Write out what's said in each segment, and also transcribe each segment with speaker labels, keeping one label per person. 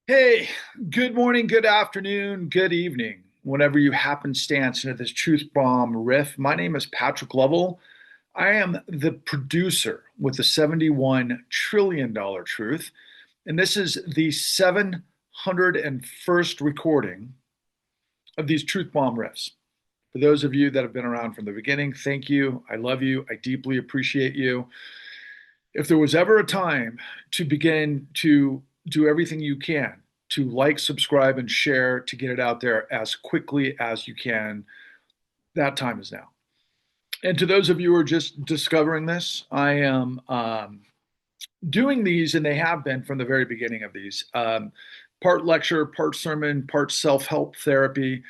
Speaker 1: Hey, good morning, good afternoon, good evening, whenever you happenstance into this truth bomb riff. My name is Patrick Lovell. I am the producer with the $71 trillion truth, and this is the 701st recording of these truth bomb riffs. For those of you that have been around from the beginning, thank you. I love you. I deeply appreciate you. If there was ever a time to begin to do everything you can to like, subscribe, and share to get it out there as quickly as you can, that time is now. And to those of you who are just discovering this, I am doing these, and they have been from the very beginning of these, part lecture, part sermon, part self help therapy,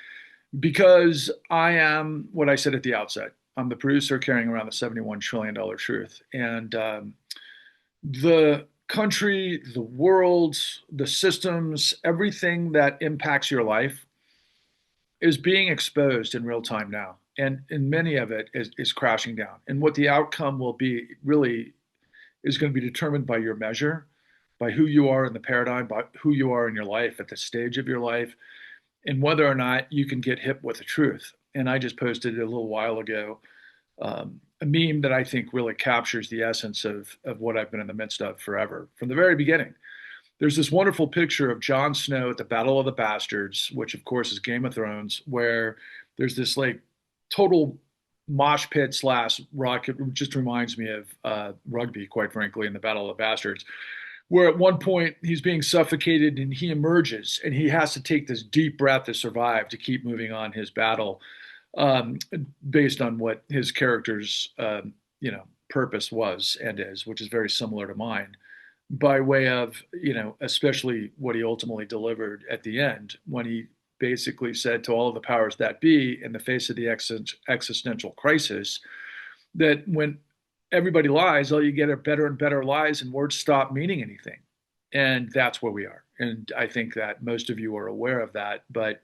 Speaker 1: because I am what I said at the outset. I'm the producer carrying around the $71 trillion truth. And the country, the world, the systems, everything that impacts your life is being exposed in real time now. And many of it is crashing down. And what the outcome will be really is going to be determined by your measure, by who you are in the paradigm, by who you are in your life at the stage of your life, and whether or not you can get hip with the truth. And I just posted a little while ago a meme that I think really captures the essence of what I've been in the midst of forever, from the very beginning. There's this wonderful picture of Jon Snow at the Battle of the Bastards, which of course is Game of Thrones, where there's this like total mosh pit slash rock. It just reminds me of rugby, quite frankly, in the Battle of the Bastards, where at one point he's being suffocated and he emerges and he has to take this deep breath to survive, to keep moving on his battle, um, based on what his character's purpose was and is, which is very similar to mine, by way of especially what he ultimately delivered at the end when he basically said to all of the powers that be in the face of the existential crisis that when everybody lies, all you get are better and better lies, and words stop meaning anything. And that's where we are. And I think that most of you are aware of that, but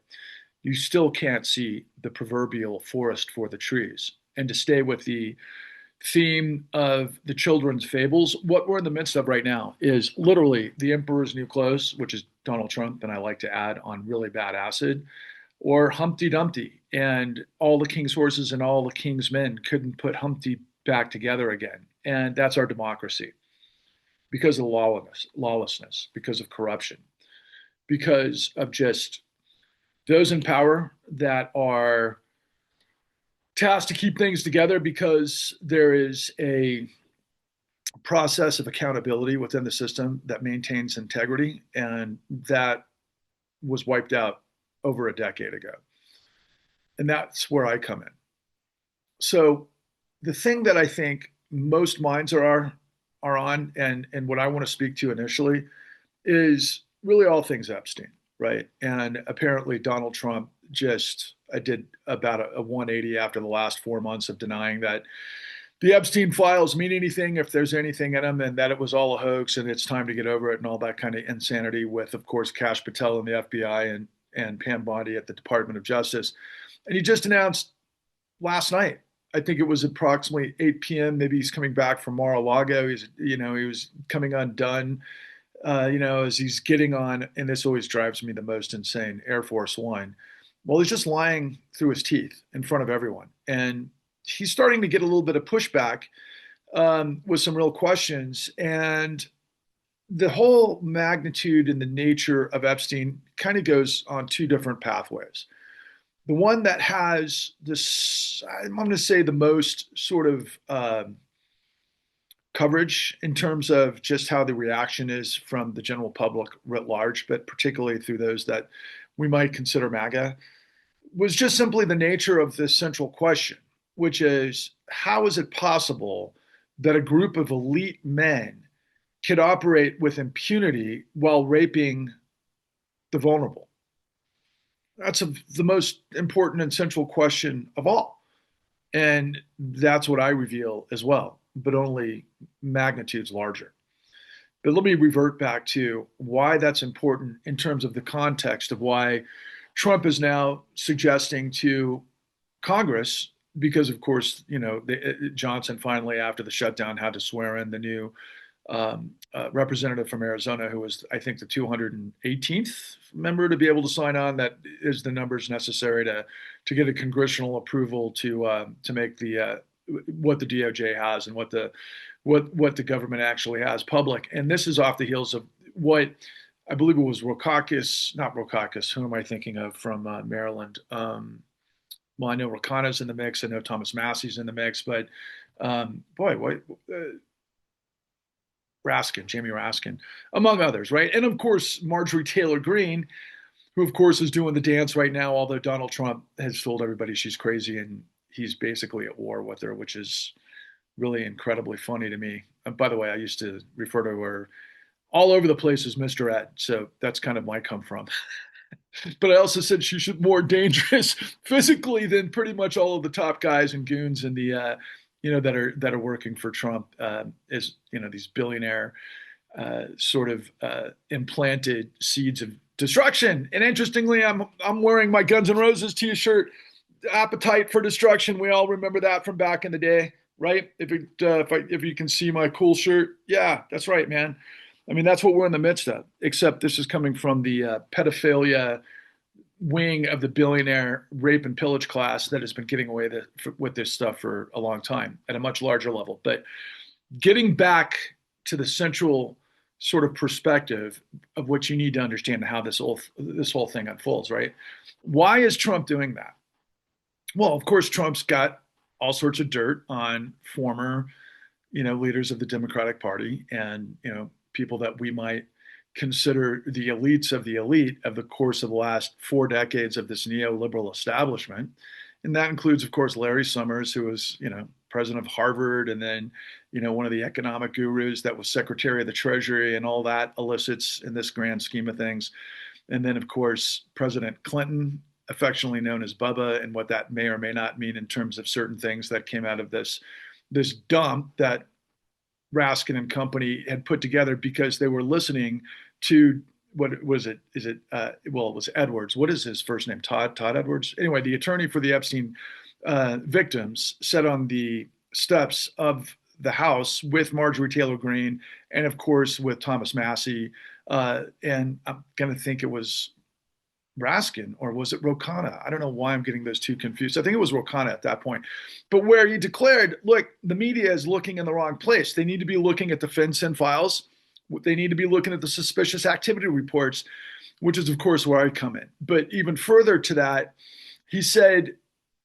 Speaker 1: you still can't see the proverbial forest for the trees. And to stay with the theme of the children's fables, what we're in the midst of right now is literally the emperor's new clothes, which is Donald Trump, and I like to add on really bad acid, or Humpty Dumpty, and all the king's horses and all the king's men couldn't put Humpty back together again. And that's our democracy because of lawlessness, because of corruption, because of just those in power that are tasked to keep things together because there is a process of accountability within the system that maintains integrity, and that was wiped out over a decade ago. And that's where I come in. So the thing that I think most minds are on, and what I want to speak to initially is really all things Epstein, right? And apparently Donald Trump just I did about a 180 after the last 4 months of denying that the Epstein files mean anything, if there's anything in them, and that it was all a hoax and it's time to get over it and all that kind of insanity with, of course, Kash Patel in the FBI and Pam Bondi at the Department of Justice. And he just announced last night, I think it was approximately 8 p.m. Maybe he's coming back from Mar-a-Lago. He was coming undone, as he's getting on, and this always drives me the most insane, Air Force One. Well, he's just lying through his teeth in front of everyone. And he's starting to get a little bit of pushback with some real questions. And the whole magnitude and the nature of Epstein kind of goes on two different pathways. The one that has this, I'm going to say, the most sort of coverage in terms of just how the reaction is from the general public writ large, but particularly through those that we might consider MAGA, was just simply the nature of this central question, which is how is it possible that a group of elite men could operate with impunity while raping the vulnerable? That's the most important and central question of all. And that's what I reveal as well, but only magnitudes larger. But let me revert back to why that's important in terms of the context of why Trump is now suggesting to Congress, because of course, Johnson finally, after the shutdown, had to swear in the new representative from Arizona who was, I think, the 218th member to be able to sign on. That is the numbers necessary to get a congressional approval to make the what the DOJ has and what the government actually has public. And this is off the heels of what I believe it was Rokakis, not Rokakis. Who am I thinking of from Maryland? Well, I know Rakana's in the mix. I know Thomas Massey's in the mix, but boy, what Raskin, Jamie Raskin, among others, right? And of course, Marjorie Taylor Greene, who of course is doing the dance right now, although Donald Trump has told everybody she's crazy and he's basically at war with her, which is really incredibly funny to me. And by the way, I used to refer to her all over the place as Mr. Ed, so that's kind of my come from. But I also said she's more dangerous physically than pretty much all of the top guys and goons in the that are working for Trump, as these billionaire sort of implanted seeds of destruction. And interestingly, I'm wearing my Guns N' Roses T-shirt. Appetite for Destruction. We all remember that from back in the day, right? If you can see my cool shirt, yeah, that's right, man. I mean, that's what we're in the midst of. Except this is coming from the pedophilia wing of the billionaire rape and pillage class that has been getting away with this stuff for a long time at a much larger level. But getting back to the central sort of perspective of what you need to understand how this whole thing unfolds, right? Why is Trump doing that? Well, of course, Trump's got all sorts of dirt on former, leaders of the Democratic Party and, people that we might consider the elites of the elite of the course of the last 4 decades of this neoliberal establishment. And that includes, of course, Larry Summers, who was, president of Harvard, and then, one of the economic gurus that was Secretary of the Treasury, and all that elicits in this grand scheme of things. And then, of course, President Clinton, affectionately known as Bubba, and what that may or may not mean in terms of certain things that came out of this dump that Raskin and company had put together because they were listening to what was it? Is it? Well, it was Edwards. What is his first name? Todd Edwards. Anyway, the attorney for the Epstein victims sat on the steps of the House with Marjorie Taylor Greene and, of course, with Thomas Massey. And I'm going to think it was Raskin, or was it Rokana? I don't know why I'm getting those two confused. I think it was Rokana at that point. But where he declared, look, the media is looking in the wrong place. They need to be looking at the FinCEN files. They need to be looking at the suspicious activity reports, which is, of course, where I come in. But even further to that, he said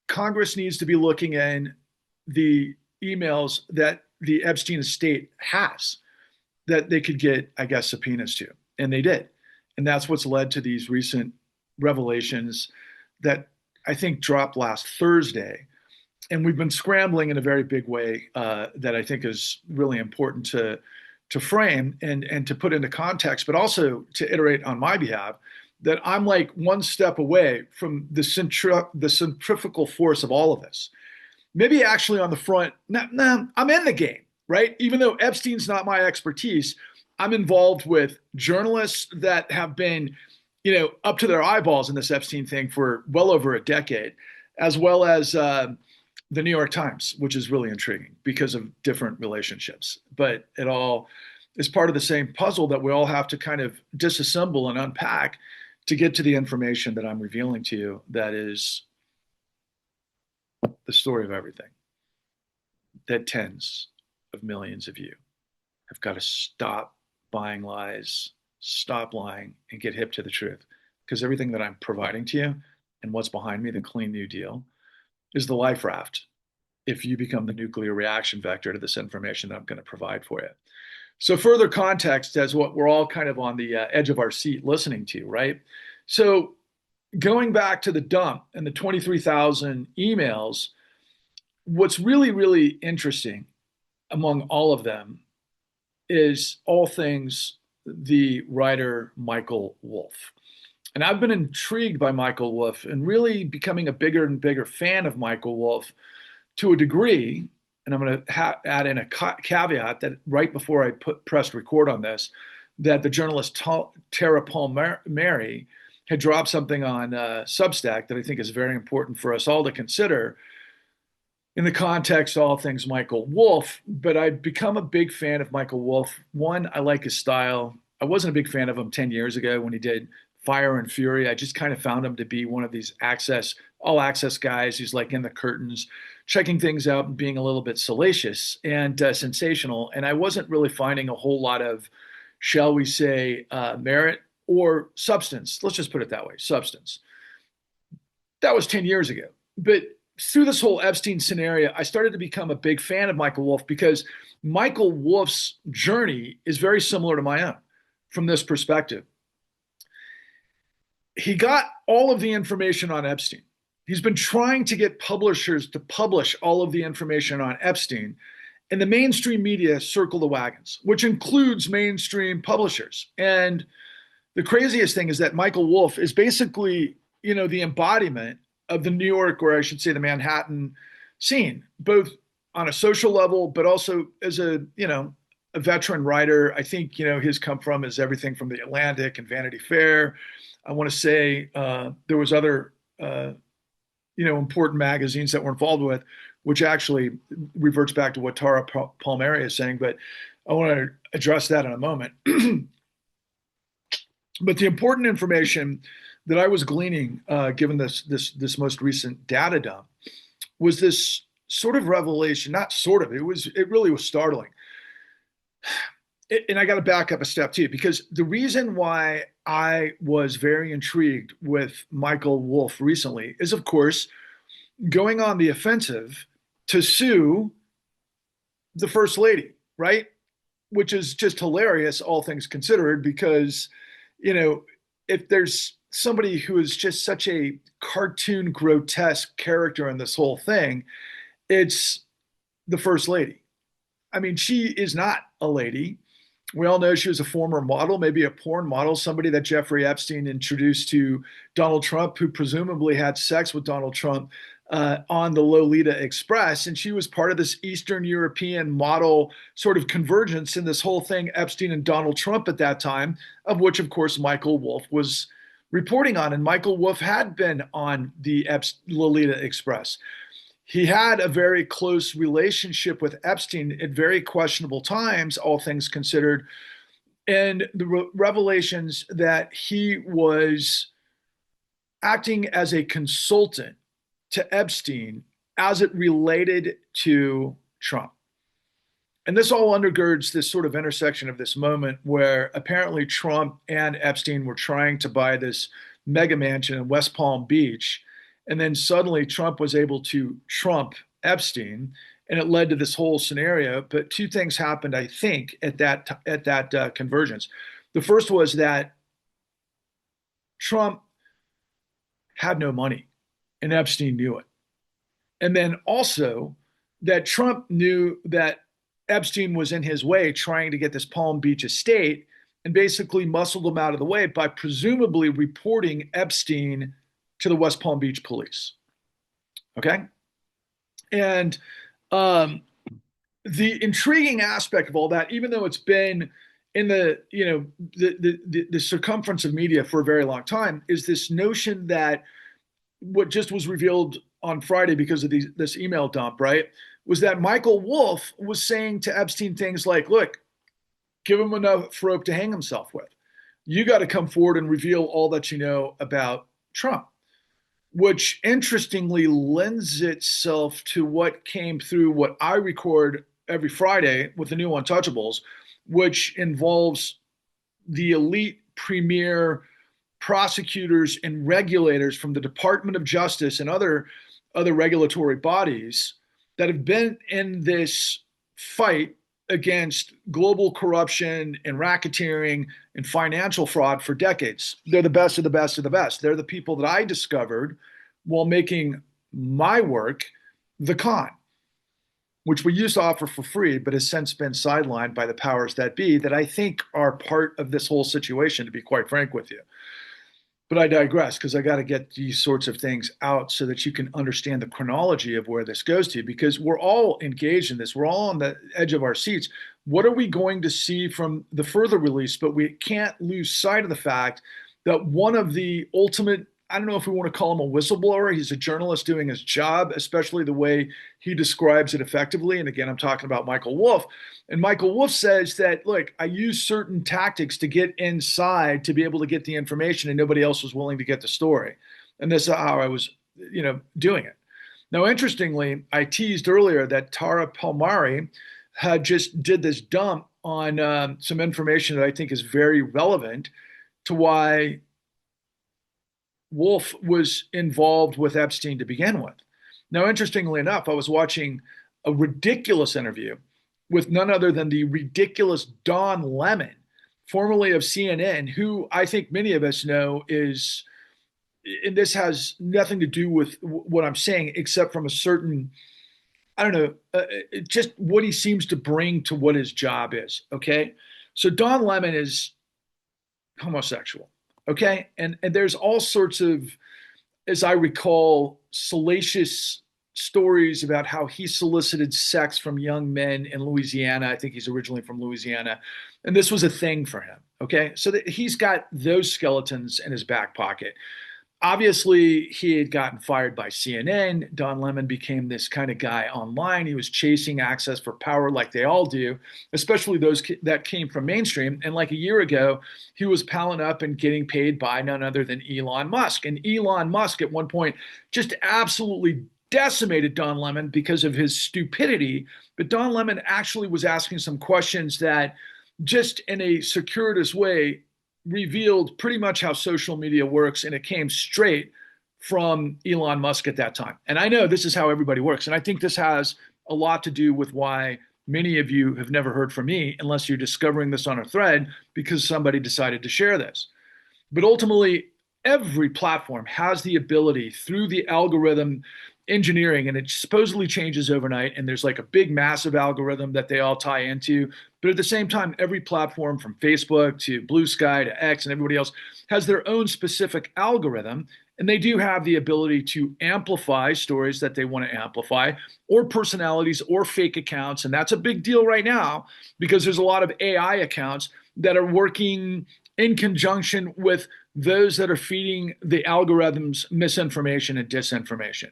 Speaker 1: Congress needs to be looking in the emails that the Epstein estate has that they could get, I guess, subpoenas to. And they did. And that's what's led to these recent revelations that I think dropped last Thursday. And we've been scrambling in a very big way that I think is really important to frame and to put into context, but also to iterate on my behalf that I'm like one step away from the centrifugal force of all of this. Maybe actually on the front, I'm in the game, right? Even though Epstein's not my expertise, I'm involved with journalists that have been up to their eyeballs in this Epstein thing for well over a decade, as well as the New York Times, which is really intriguing because of different relationships. But it all is part of the same puzzle that we all have to kind of disassemble and unpack to get to the information that I'm revealing to you that is the story of everything. That tens of millions of you have got to stop buying lies, stop lying, and get hip to the truth. Because everything that I'm providing to you and what's behind me, the Clean New Deal, is the life raft if you become the nuclear reaction vector to this information that I'm going to provide for you. So further context as what we're all kind of on the edge of our seat listening to, right? So going back to the dump and the 23,000 emails, what's really, really interesting among all of them is all things the writer Michael Wolff. And I've been intrigued by Michael Wolff and really becoming a bigger and bigger fan of Michael Wolff to a degree. And I'm going to add in a caveat that right before I pressed record on this, that the journalist Tara Palmieri had dropped something on Substack that I think is very important for us all to consider. in the context of all things Michael Wolff, but I've become a big fan of Michael Wolff. One, I like his style. I wasn't a big fan of him 10 years ago when he did Fire and Fury. I just kind of found him to be one of these all access guys who's like in the curtains, checking things out and being a little bit salacious and sensational. And I wasn't really finding a whole lot of, shall we say, merit or substance. Let's just put it that way, substance. That was 10 years ago. But through this whole Epstein scenario, I started to become a big fan of Michael Wolff because Michael Wolff's journey is very similar to my own from this perspective. He got all of the information on Epstein. He's been trying to get publishers to publish all of the information on Epstein, and the mainstream media circle the wagons, which includes mainstream publishers. And the craziest thing is that Michael Wolff is basically, the embodiment of the New York, or I should say the Manhattan scene, both on a social level, but also as a veteran writer. I think, his come from is everything from the Atlantic and Vanity Fair. I want to say there was other, important magazines that we're involved with, which actually reverts back to what Tara Palmieri is saying, but I want to address that in a moment. But the important information that I was gleaning, given this most recent data dump, was this sort of revelation. Not sort of, it really was startling. And I got to back up a step too, because the reason why I was very intrigued with Michael Wolff recently is, of course, going on the offensive to sue the First Lady, right? Which is just hilarious, all things considered, because, if there's somebody who is just such a cartoon, grotesque character in this whole thing, it's the First Lady. I mean, she is not a lady. We all know she was a former model, maybe a porn model, somebody that Jeffrey Epstein introduced to Donald Trump, who presumably had sex with Donald Trump on the Lolita Express. And she was part of this Eastern European model sort of convergence in this whole thing, Epstein and Donald Trump at that time, of which, of course, Michael Wolff was reporting on. And Michael Wolff had been on the Lolita Express. He had a very close relationship with Epstein at very questionable times, all things considered. And the revelations that he was acting as a consultant to Epstein as it related to Trump. And this all undergirds this sort of intersection of this moment where apparently Trump and Epstein were trying to buy this mega mansion in West Palm Beach. And then suddenly Trump was able to trump Epstein, and it led to this whole scenario. But two things happened, I think, at that convergence. The first was that Trump had no money, and Epstein knew it. And then also that Trump knew that Epstein was in his way trying to get this Palm Beach estate, and basically muscled him out of the way by presumably reporting Epstein to the West Palm Beach police. Okay? And the intriguing aspect of all that, even though it's been in the circumference of media for a very long time, is this notion that what just was revealed on Friday because of this email dump, right, was that Michael Wolff was saying to Epstein things like, look, give him enough rope to hang himself with. You got to come forward and reveal all that you know about Trump, which interestingly lends itself to what came through what I record every Friday with the new Untouchables, which involves the elite premier prosecutors and regulators from the Department of Justice and other regulatory bodies that have been in this fight against global corruption and racketeering and financial fraud for decades. They're the best of the best of the best. They're the people that I discovered while making my work, The Con, which we used to offer for free, but has since been sidelined by the powers that be, that I think are part of this whole situation, to be quite frank with you. But I digress, because I got to get these sorts of things out so that you can understand the chronology of where this goes to, because we're all engaged in this. We're all on the edge of our seats. What are we going to see from the further release? But we can't lose sight of the fact that one of the ultimate, I don't know if we want to call him a whistleblower. He's a journalist doing his job, especially the way he describes it effectively. And again, I'm talking about Michael Wolff. And Michael Wolff says that, look, I use certain tactics to get inside to be able to get the information, and nobody else was willing to get the story. And this is how I was, doing it. Now, interestingly, I teased earlier that Tara Palmari had just did this dump on some information that I think is very relevant to why Wolff was involved with Epstein to begin with. Now, interestingly enough, I was watching a ridiculous interview with none other than the ridiculous Don Lemon, formerly of CNN, who I think many of us know is, and this has nothing to do with what I'm saying, except from a certain, I don't know, just what he seems to bring to what his job is. Okay. So Don Lemon is homosexual. Okay. And there's all sorts of, as I recall, salacious stories about how he solicited sex from young men in Louisiana. I think he's originally from Louisiana. And this was a thing for him. Okay. So that he's got those skeletons in his back pocket. Obviously, he had gotten fired by CNN. Don Lemon became this kind of guy online. He was chasing access for power like they all do, especially those that came from mainstream. And like a year ago, he was palling up and getting paid by none other than Elon Musk. And Elon Musk at one point just absolutely decimated Don Lemon because of his stupidity. But Don Lemon actually was asking some questions that just in a circuitous way revealed pretty much how social media works, and it came straight from Elon Musk at that time. And I know this is how everybody works, and I think this has a lot to do with why many of you have never heard from me unless you're discovering this on a thread because somebody decided to share this. But ultimately, every platform has the ability through the algorithm engineering, and it supposedly changes overnight, and there's like a big massive algorithm that they all tie into. But at the same time, every platform from Facebook to Blue Sky to X and everybody else has their own specific algorithm, and they do have the ability to amplify stories that they want to amplify, or personalities or fake accounts. And that's a big deal right now because there's a lot of AI accounts that are working in conjunction with those that are feeding the algorithms misinformation and disinformation.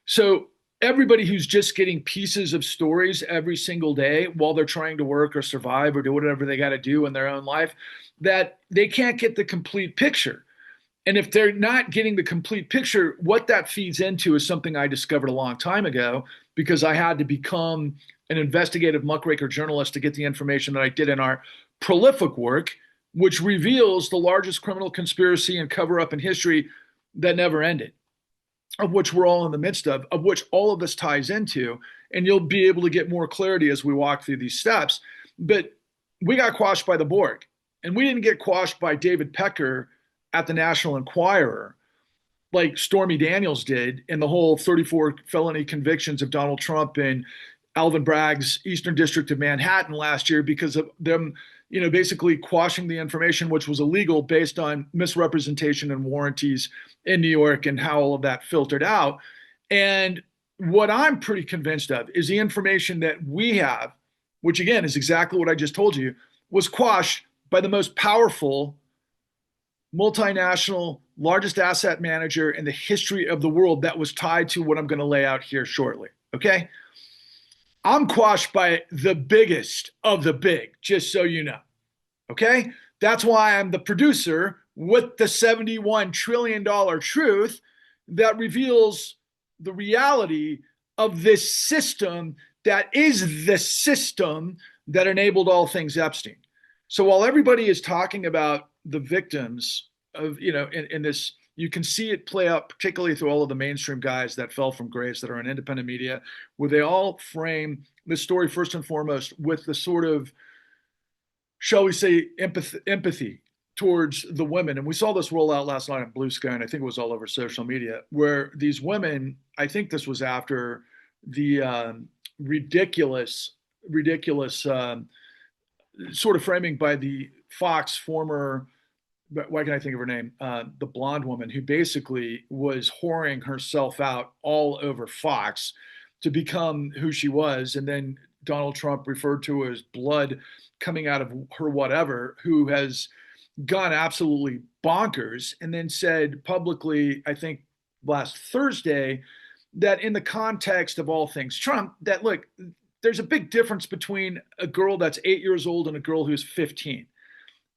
Speaker 1: So everybody who's just getting pieces of stories every single day while they're trying to work or survive or do whatever they got to do in their own life, that they can't get the complete picture. And if they're not getting the complete picture, what that feeds into is something I discovered a long time ago because I had to become an investigative muckraker journalist to get the information that I did in our prolific work, which reveals the largest criminal conspiracy and cover up in history that never ended, of which we're all in the midst of which all of this ties into. And you'll be able to get more clarity as we walk through these steps. But we got quashed by the Borg, and we didn't get quashed by David Pecker at the National Enquirer like Stormy Daniels did in the whole 34 felony convictions of Donald Trump and Alvin Bragg's Eastern District of Manhattan last year because of them, basically quashing the information, which was illegal based on misrepresentation and warranties in New York and how all of that filtered out. And what I'm pretty convinced of is the information that we have, which again is exactly what I just told you, was quashed by the most powerful multinational, largest asset manager in the history of the world that was tied to what I'm going to lay out here shortly. Okay. I'm quashed by the biggest of the big, just so you know. Okay? That's why I'm the producer with the $71 trillion truth that reveals the reality of this system that is the system that enabled all things Epstein. So while everybody is talking about the victims of, in this, you can see it play out, particularly through all of the mainstream guys that fell from grace that are in independent media, where they all frame this story first and foremost with the sort of, shall we say, empathy towards the women. And we saw this roll out last night on Blue Sky, and I think it was all over social media, where these women, I think this was after the ridiculous sort of framing by the Fox former, why can I think of her name? The blonde woman who basically was whoring herself out all over Fox to become who she was. And then Donald Trump referred to her as blood coming out of her whatever, who has gone absolutely bonkers and then said publicly, I think last Thursday, that in the context of all things Trump, that look, there's a big difference between a girl that's 8 years old and a girl who's 15.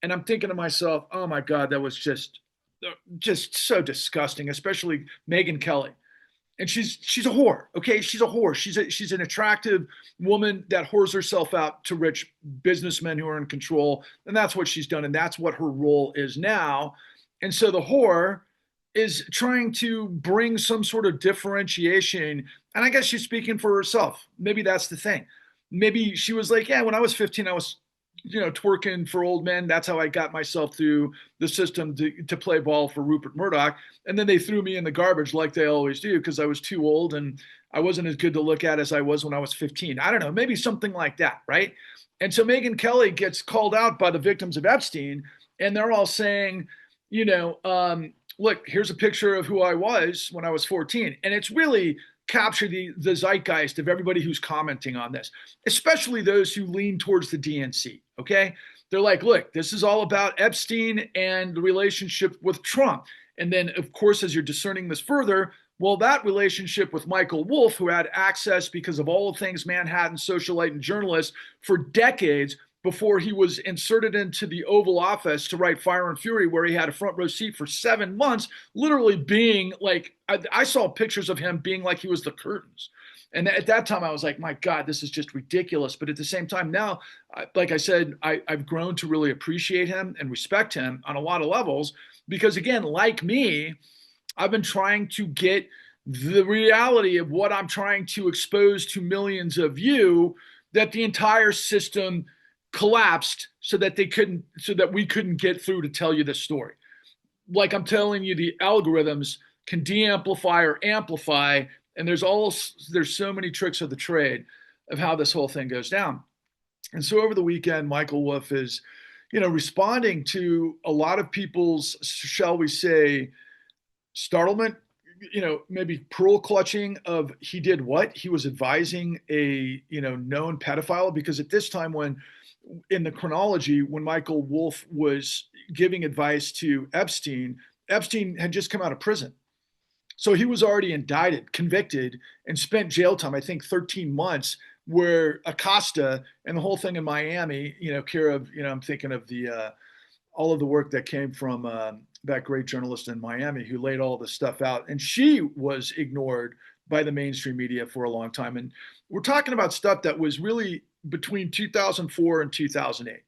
Speaker 1: And I'm thinking to myself, oh my God, that was just so disgusting, especially Megyn Kelly. And she's a whore. Okay, she's a whore. She's an attractive woman that whores herself out to rich businessmen who are in control, and that's what she's done, and that's what her role is now. And so the whore is trying to bring some sort of differentiation, and I guess she's speaking for herself. Maybe that's the thing. Maybe she was like, yeah, when I was 15, I was twerking for old men. That's how I got myself through the system to play ball for Rupert Murdoch. And then they threw me in the garbage like they always do because I was too old and I wasn't as good to look at as I was when I was 15. I don't know, maybe something like that, right? And so Megyn Kelly gets called out by the victims of Epstein, and they're all saying, look, here's a picture of who I was when I was 14. And it's really capture the zeitgeist of everybody who's commenting on this, especially those who lean towards the DNC. Okay. They're like, look, this is all about Epstein and the relationship with Trump. And then, of course, as you're discerning this further, well, that relationship with Michael Wolff, who had access because of all things Manhattan socialite and journalist for decades before he was inserted into the Oval Office to write Fire and Fury, where he had a front row seat for 7 months, literally being like, I saw pictures of him being like he was the curtains. And at that time, I was like, my God, this is just ridiculous. But at the same time, now, like I said, I've grown to really appreciate him and respect him on a lot of levels because, again, like me, I've been trying to get the reality of what I'm trying to expose to millions of you, that the entire system collapsed so that we couldn't get through to tell you this story. Like I'm telling you, the algorithms can de-amplify or amplify, and there's so many tricks of the trade of how this whole thing goes down. And so over the weekend, Michael Wolff is, responding to a lot of people's, shall we say, startlement, maybe pearl clutching of he did what? He was advising a, known pedophile, because at this time in the chronology, when Michael Wolff was giving advice to Epstein had just come out of prison. So he was already indicted, convicted, and spent jail time, I think 13 months, where Acosta and the whole thing in Miami, care of, I'm thinking of the all of the work that came from that great journalist in Miami who laid all this stuff out. And she was ignored by the mainstream media for a long time. And we're talking about stuff that was really between 2004 and 2008.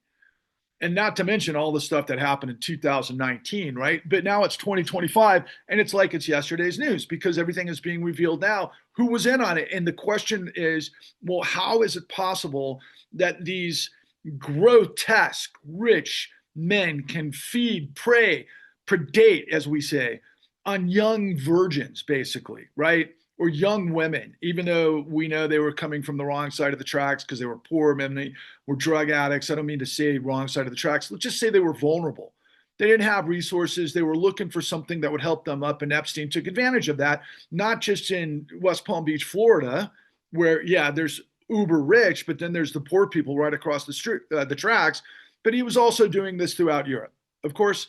Speaker 1: And not to mention all the stuff that happened in 2019, right? But now it's 2025, and it's like it's yesterday's news because everything is being revealed now. Who was in on it? And the question is, well, how is it possible that these grotesque, rich men can feed, prey, predate, as we say, on young virgins, basically, right? Or young women, even though we know they were coming from the wrong side of the tracks because they were poor men, they were drug addicts. I don't mean to say wrong side of the tracks. Let's just say they were vulnerable. They didn't have resources. They were looking for something that would help them up, and Epstein took advantage of that, not just in West Palm Beach, Florida, where, yeah, there's uber rich, but then there's the poor people right across the street, the tracks. But he was also doing this throughout Europe. Of course,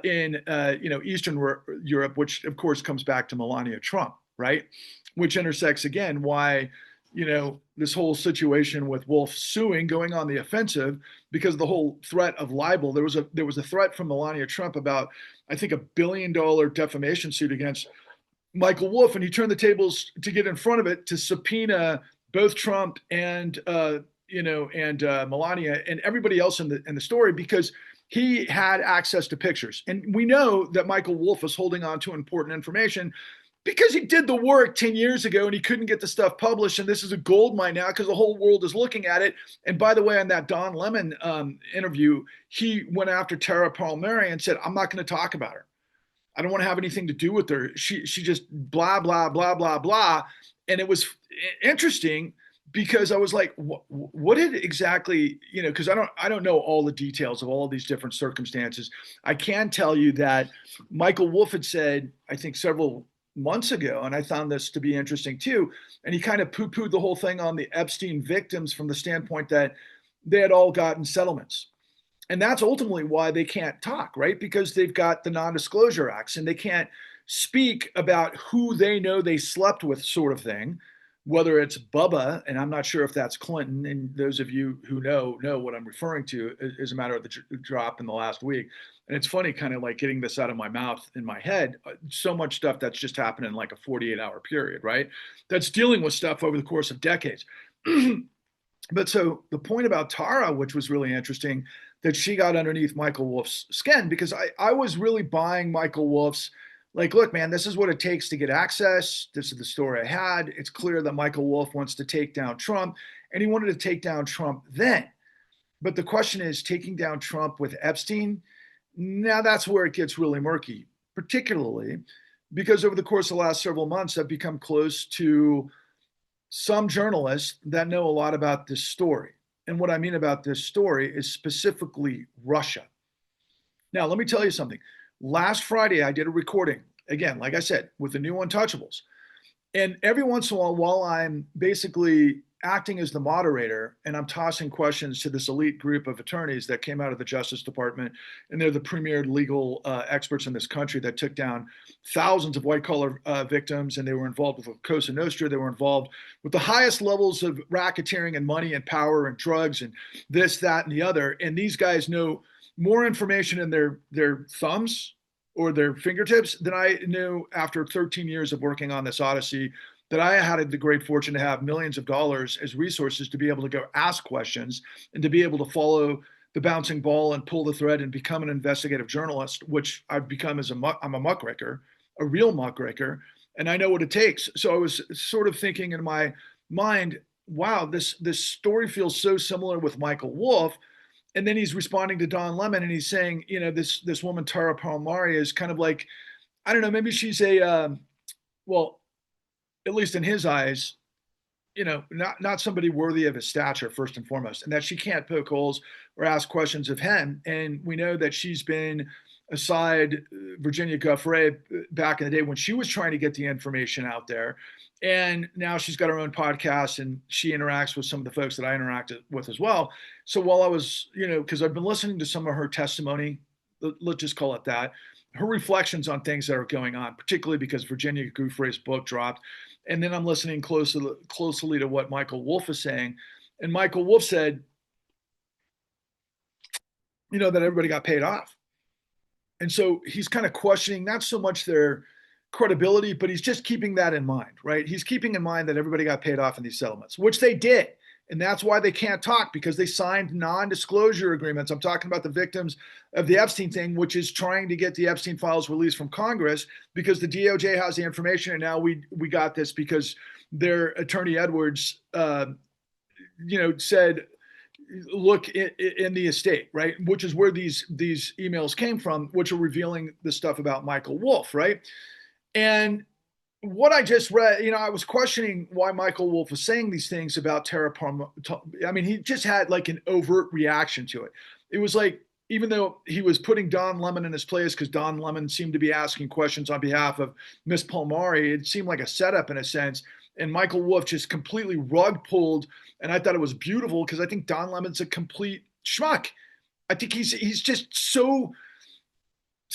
Speaker 1: in Eastern Europe, which of course comes back to Melania Trump, right? Which intersects again why, this whole situation with Wolff suing, going on the offensive because of the whole threat of libel. There was a threat from Melania Trump about, I think, $1 billion defamation suit against Michael Wolff, and he turned the tables to get in front of it to subpoena both Trump and Melania and everybody else in the story because he had access to pictures. And we know that Michael Wolff was holding on to important information because he did the work 10 years ago and he couldn't get the stuff published. And this is a gold mine now because the whole world is looking at it. And by the way, on that Don Lemon interview, he went after Tara Palmieri and said, I'm not going to talk about her. I don't want to have anything to do with her. She just blah, blah, blah, blah, blah. And it was interesting because I was like, what did exactly, because I don't know all the details of all of these different circumstances. I can tell you that Michael Wolff had said, I think several months ago, and I found this to be interesting too, and he kind of poo-pooed the whole thing on the Epstein victims from the standpoint that they had all gotten settlements. And that's ultimately why they can't talk, right? Because they've got the non-disclosure acts and they can't speak about who they know they slept with, sort of thing, whether it's Bubba, and I'm not sure if that's Clinton, and those of you who know what I'm referring to is a matter of the drop in the last week. And it's funny, kind of like getting this out of my mouth in my head, so much stuff that's just happened in like a 48-hour period, right? That's dealing with stuff over the course of decades. But so the point about Tara, which was really interesting, that she got underneath Michael Wolff's skin, because I was really buying Michael Wolff's, like, look, man, this is what it takes to get access. This is the story I had. It's clear that Michael Wolff wants to take down Trump, and he wanted to take down Trump then. But the question is, taking down Trump with Epstein, now that's where it gets really murky, particularly because over the course of the last several months, I've become close to some journalists that know a lot about this story. And what I mean about this story is specifically Russia. Now, let me tell you something. Last Friday, I did a recording, again, like I said, with the new Untouchables. And every once in a while I'm basically acting as the moderator and I'm tossing questions to this elite group of attorneys that came out of the Justice Department, and they're the premier legal experts in this country that took down thousands of white collar victims, and they were involved with Cosa Nostra. They were involved with the highest levels of racketeering and money and power and drugs and this, that, and the other. And these guys know more information in their thumbs or their fingertips than I knew after 13 years of working on this Odyssey, that I had the great fortune to have millions of dollars as resources to be able to go ask questions and to be able to follow the bouncing ball and pull the thread and become an investigative journalist, which I've become as I'm a muckraker, a real muckraker, and I know what it takes. So I was sort of thinking in my mind, wow, this story feels so similar with Michael Wolff. And then he's responding to Don Lemon and he's saying, this woman, Tara Palmari, is kind of like, I don't know, maybe she's well, at least in his eyes, not somebody worthy of his stature, first and foremost, and that she can't poke holes or ask questions of him. And we know that she's been aside Virginia Giuffre back in the day when she was trying to get the information out there. And now she's got her own podcast and she interacts with some of the folks that I interacted with as well. So while I was, because I've been listening to some of her testimony, let's just call it that, her reflections on things that are going on, particularly because Virginia Giuffre's book dropped. And then I'm listening closely to what Michael Wolff is saying. And Michael Wolff said, that everybody got paid off. And so he's kind of questioning not so much their credibility, but he's just keeping that in mind, right? He's keeping in mind that everybody got paid off in these settlements, which they did. And that's why they can't talk, because they signed non-disclosure agreements. I'm talking about the victims of the Epstein thing, which is trying to get the Epstein files released from Congress, because the DOJ has the information. And now we got this because their attorney Edwards, said, look in the estate, right? Which is where these emails came from, which are revealing the stuff about Michael Wolff, right? And what I just read, I was questioning why Michael Wolff was saying these things about Tara Palmer. I mean, he just had like an overt reaction to it. It was like, even though he was putting Don Lemon in his place, because Don Lemon seemed to be asking questions on behalf of Miss Palmari, it seemed like a setup in a sense. And Michael Wolff just completely rug pulled. And I thought it was beautiful, because I think Don Lemon's a complete schmuck. I think he's just so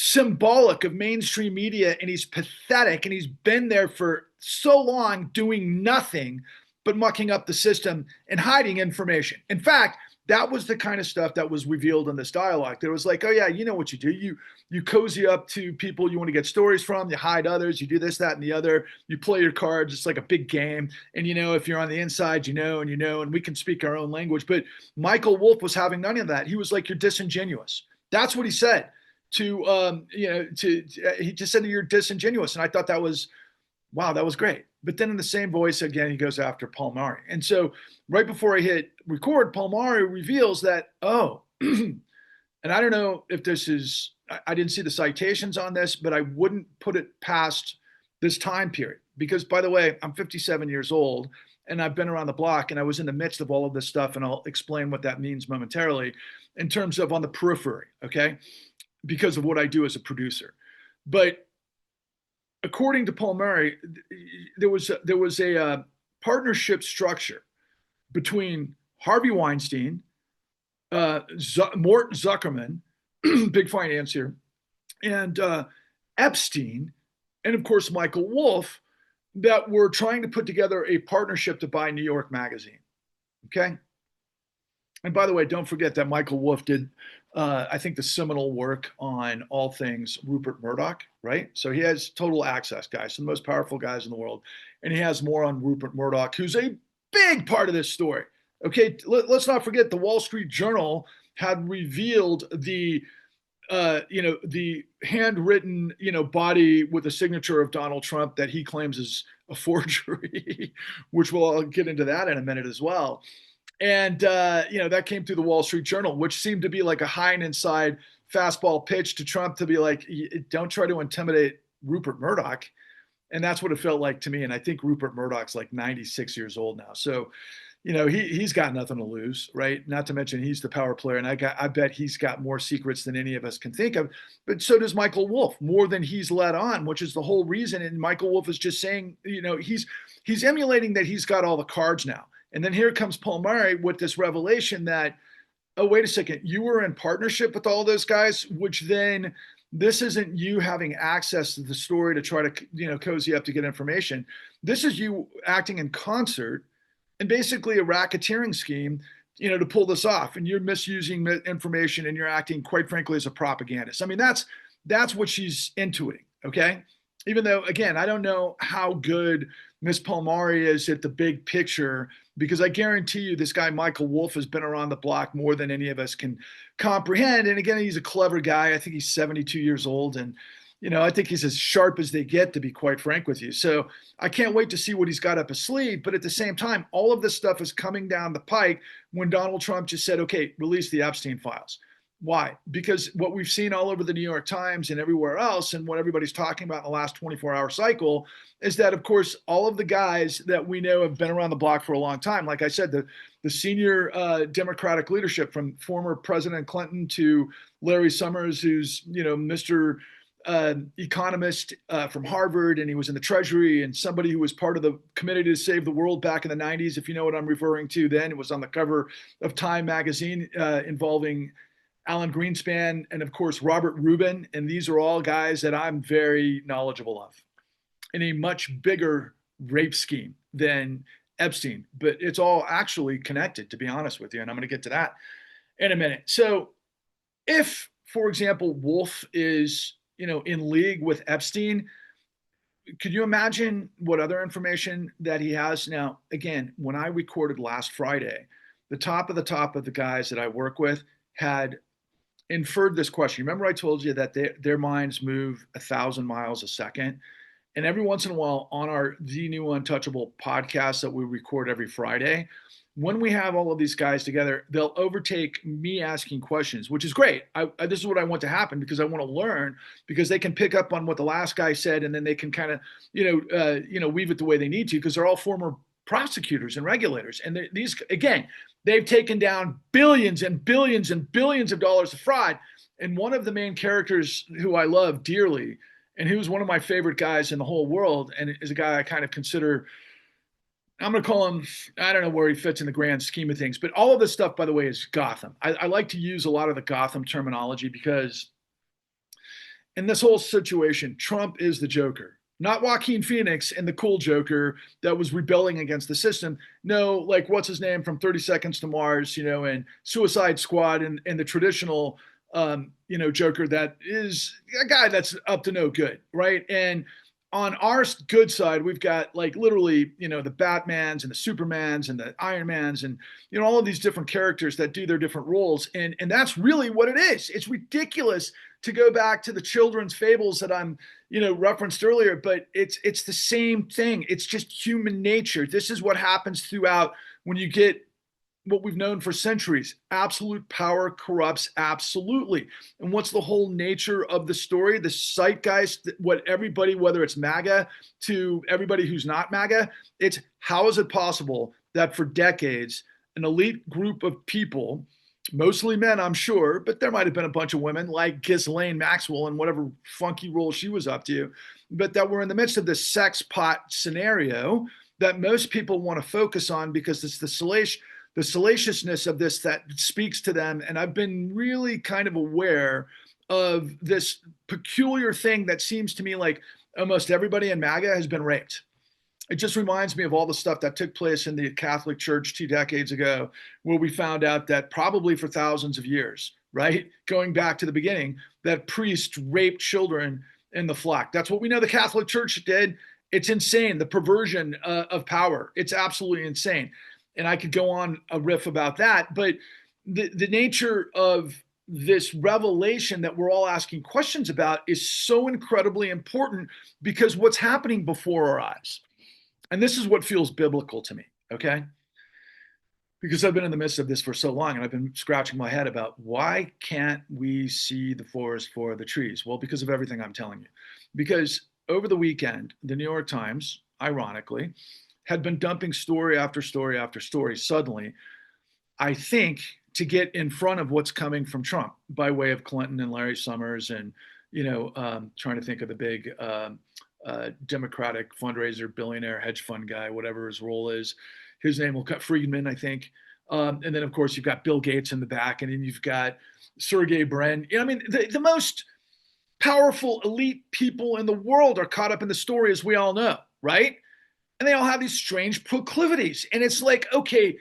Speaker 1: symbolic of mainstream media, and he's pathetic, and he's been there for so long doing nothing but mucking up the system and hiding information. In fact, that was the kind of stuff that was revealed in this dialogue. There was like, oh yeah, you know what you do. You cozy up to people you want to get stories from, you hide others, you do this, that, and the other, you play your cards. It's like a big game. And if you're on the inside, and we can speak our own language. But Michael Wolff was having none of that. He was like, you're disingenuous. That's what he said he just said you're disingenuous. And I thought that was, wow, that was great. But then in the same voice, again, he goes after Palmari. And so right before I hit record, Palmari reveals that, and I don't know if this is, I didn't see the citations on this, but I wouldn't put it past this time period. Because, by the way, I'm 57 years old and I've been around the block, and I was in the midst of all of this stuff. And I'll explain what that means momentarily in terms of on the periphery, okay? Because of what I do as a producer. But according to Palmari, there was a partnership structure between Harvey Weinstein, Mort Zuckerman, big financier, and Epstein, and of course Michael Wolff, that were trying to put together a partnership to buy New York Magazine. Okay. And by the way, don't forget that Michael Wolff did, I think, the seminal work on all things Rupert Murdoch, right? So he has total access, guys, some of the most powerful guys in the world. And he has more on Rupert Murdoch, who's a big part of this story. Okay, let's not forget the Wall Street Journal had revealed the handwritten, body with a signature of Donald Trump that he claims is a forgery, which I'll get into that in a minute as well. And, that came through the Wall Street Journal, which seemed to be like a high and inside fastball pitch to Trump to be like, don't try to intimidate Rupert Murdoch. And that's what it felt like to me. And I think Rupert Murdoch's like 96 years old now. So, he's got nothing to lose, right? Not to mention he's the power player. And I bet he's got more secrets than any of us can think of. But so does Michael Wolff, more than he's let on, which is the whole reason. And Michael Wolff is just saying, he's emulating that he's got all the cards now. And then here comes Paul Murray with this revelation that, oh, wait a second, you were in partnership with all those guys, which then this isn't you having access to the story to try to, cozy up to get information. This is you acting in concert and basically a racketeering scheme, to pull this off. And you're misusing information and you're acting, quite frankly, as a propagandist. I mean, that's what she's intuiting, okay? Even though, again, I don't know how good Miss Palmieri is at the big picture, because I guarantee you this guy, Michael Wolff, has been around the block more than any of us can comprehend. And again, he's a clever guy. I think he's 72 years old. And, I think he's as sharp as they get, to be quite frank with you. So I can't wait to see what he's got up his sleeve. But at the same time, all of this stuff is coming down the pike when Donald Trump just said, okay, release the Epstein files. Why? Because what we've seen all over the New York Times and everywhere else, and what everybody's talking about in the last 24-hour cycle, is that, of course, all of the guys that we know have been around the block for a long time. Like I said, the senior Democratic leadership, from former President Clinton to Larry Summers, who's, Mr. Economist from Harvard, and he was in the Treasury, and somebody who was part of the Committee to Save the World back in the 90s, if you know what I'm referring to. Then it was on the cover of Time magazine, involving Alan Greenspan, and of course, Robert Rubin. And these are all guys that I'm very knowledgeable of in a much bigger rape scheme than Epstein. But it's all actually connected, to be honest with you. And I'm going to get to that in a minute. So if, for example, Wolff is, in league with Epstein, could you imagine what other information that he has? Now, again, when I recorded last Friday, the top of the guys that I work with had inferred this question. Remember I told you that their minds move 1,000 miles a second? And every once in a while on our The New Untouchable podcast that we record every Friday, when we have all of these guys together, they'll overtake me asking questions, which is great. This is what I want to happen, because I want to learn, because they can pick up on what the last guy said, and then they can kind of, weave it the way they need to, because they're all former prosecutors and regulators. And these, again, they've taken down billions and billions and billions of dollars of fraud. And one of the main characters who I love dearly, and who's one of my favorite guys in the whole world, and is a guy I kind of consider, I'm going to call him, I don't know where he fits in the grand scheme of things, but all of this stuff, by the way, is Gotham. I like to use a lot of the Gotham terminology, because in this whole situation, Trump is the Joker. Not Joaquin Phoenix and the cool Joker that was rebelling against the system. No, like what's his name from 30 Seconds to Mars, and Suicide Squad, and the traditional, Joker that is a guy that's up to no good, right? And on our good side, we've got like literally, the Batmans and the Supermans and the Iron Mans and, all of these different characters that do their different roles. And that's really what it is. It's ridiculous to go back to the children's fables that I'm, referenced earlier, but it's the same thing. It's just human nature. This is what happens throughout when you get what we've known for centuries. Absolute power corrupts absolutely. And what's the whole nature of the story? The zeitgeist, what everybody, whether it's MAGA to everybody who's not MAGA, it's how is it possible that for decades, an elite group of people, mostly men, I'm sure, but there might have been a bunch of women like Ghislaine Maxwell and whatever funky role she was up to, but that we're in the midst of this sex pot scenario that most people want to focus on, because it's the the salaciousness of this that speaks to them. And I've been really kind of aware of this peculiar thing that seems to me like almost everybody in MAGA has been raped. It just reminds me of all the stuff that took place in the Catholic Church 2 decades ago, where we found out that probably for thousands of years, right, going back to the beginning, that priests raped children in the flock. That's what we know the Catholic Church did. It's insane, the perversion of power. It's absolutely insane. And I could go on a riff about that, but the nature of this revelation that we're all asking questions about is so incredibly important, because what's happening before our eyes, and this is what feels biblical to me, okay? Because I've been in the midst of this for so long, and I've been scratching my head about why can't we see the forest for the trees? Well, because of everything I'm telling you. Because over the weekend, the New York Times, ironically, had been dumping story after story after story suddenly, I think, to get in front of what's coming from Trump by way of Clinton and Larry Summers and, trying to think of the big Democratic fundraiser, billionaire, hedge fund guy, whatever his role is. His name will cut Friedman, I think. And then, of course, you've got Bill Gates in the back, and then you've got Sergey Brin. I mean, the most powerful elite people in the world are caught up in the story, as we all know, right? And they all have these strange proclivities. And it's like, okay,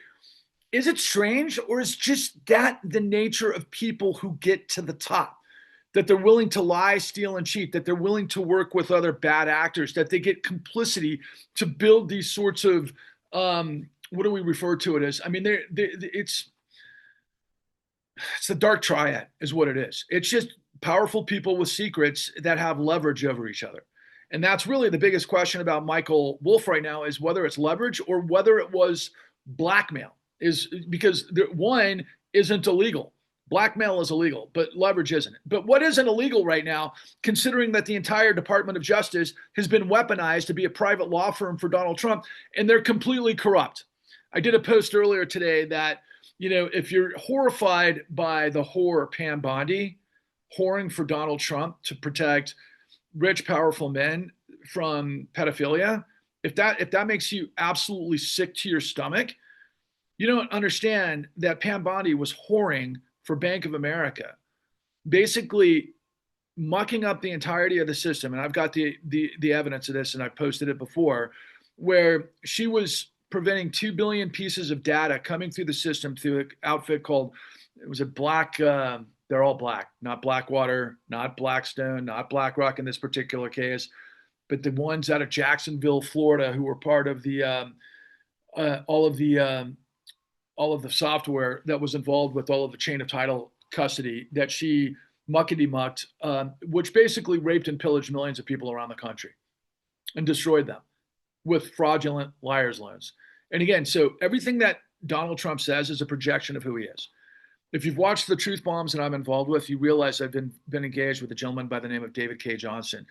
Speaker 1: is it strange, or is just that the nature of people who get to the top? That they're willing to lie, steal, and cheat, that they're willing to work with other bad actors, that they get complicity to build these sorts of, what do we refer to it as? I mean, it's the dark triad is what it is. It's just powerful people with secrets that have leverage over each other. And that's really the biggest question about Michael Wolff right now, is whether it's leverage or whether it was blackmail, is because one isn't illegal. Blackmail is illegal, but leverage isn't. But what isn't illegal right now, considering that the entire Department of Justice has been weaponized to be a private law firm for Donald Trump, and they're completely corrupt. I did a post earlier today that, if you're horrified by the whore Pam Bondi whoring for Donald Trump to protect rich, powerful men from pedophilia, if that makes you absolutely sick to your stomach, you don't understand that Pam Bondi was whoring for Bank of America, basically mucking up the entirety of the system. And I've got the evidence of this, and I posted it before, where she was preventing 2 billion pieces of data coming through the system through an outfit called, it was a black, they're all black, not Blackwater, not Blackstone, not BlackRock in this particular case, but the ones out of Jacksonville, Florida, who were part of the all of the software that was involved with all of the chain of title custody that she muckety-mucked, which basically raped and pillaged millions of people around the country and destroyed them with fraudulent liar's loans. And again, so everything that Donald Trump says is a projection of who he is. If you've watched the truth bombs that I'm involved with, you realize I've been engaged with a gentleman by the name of David K. Johnson.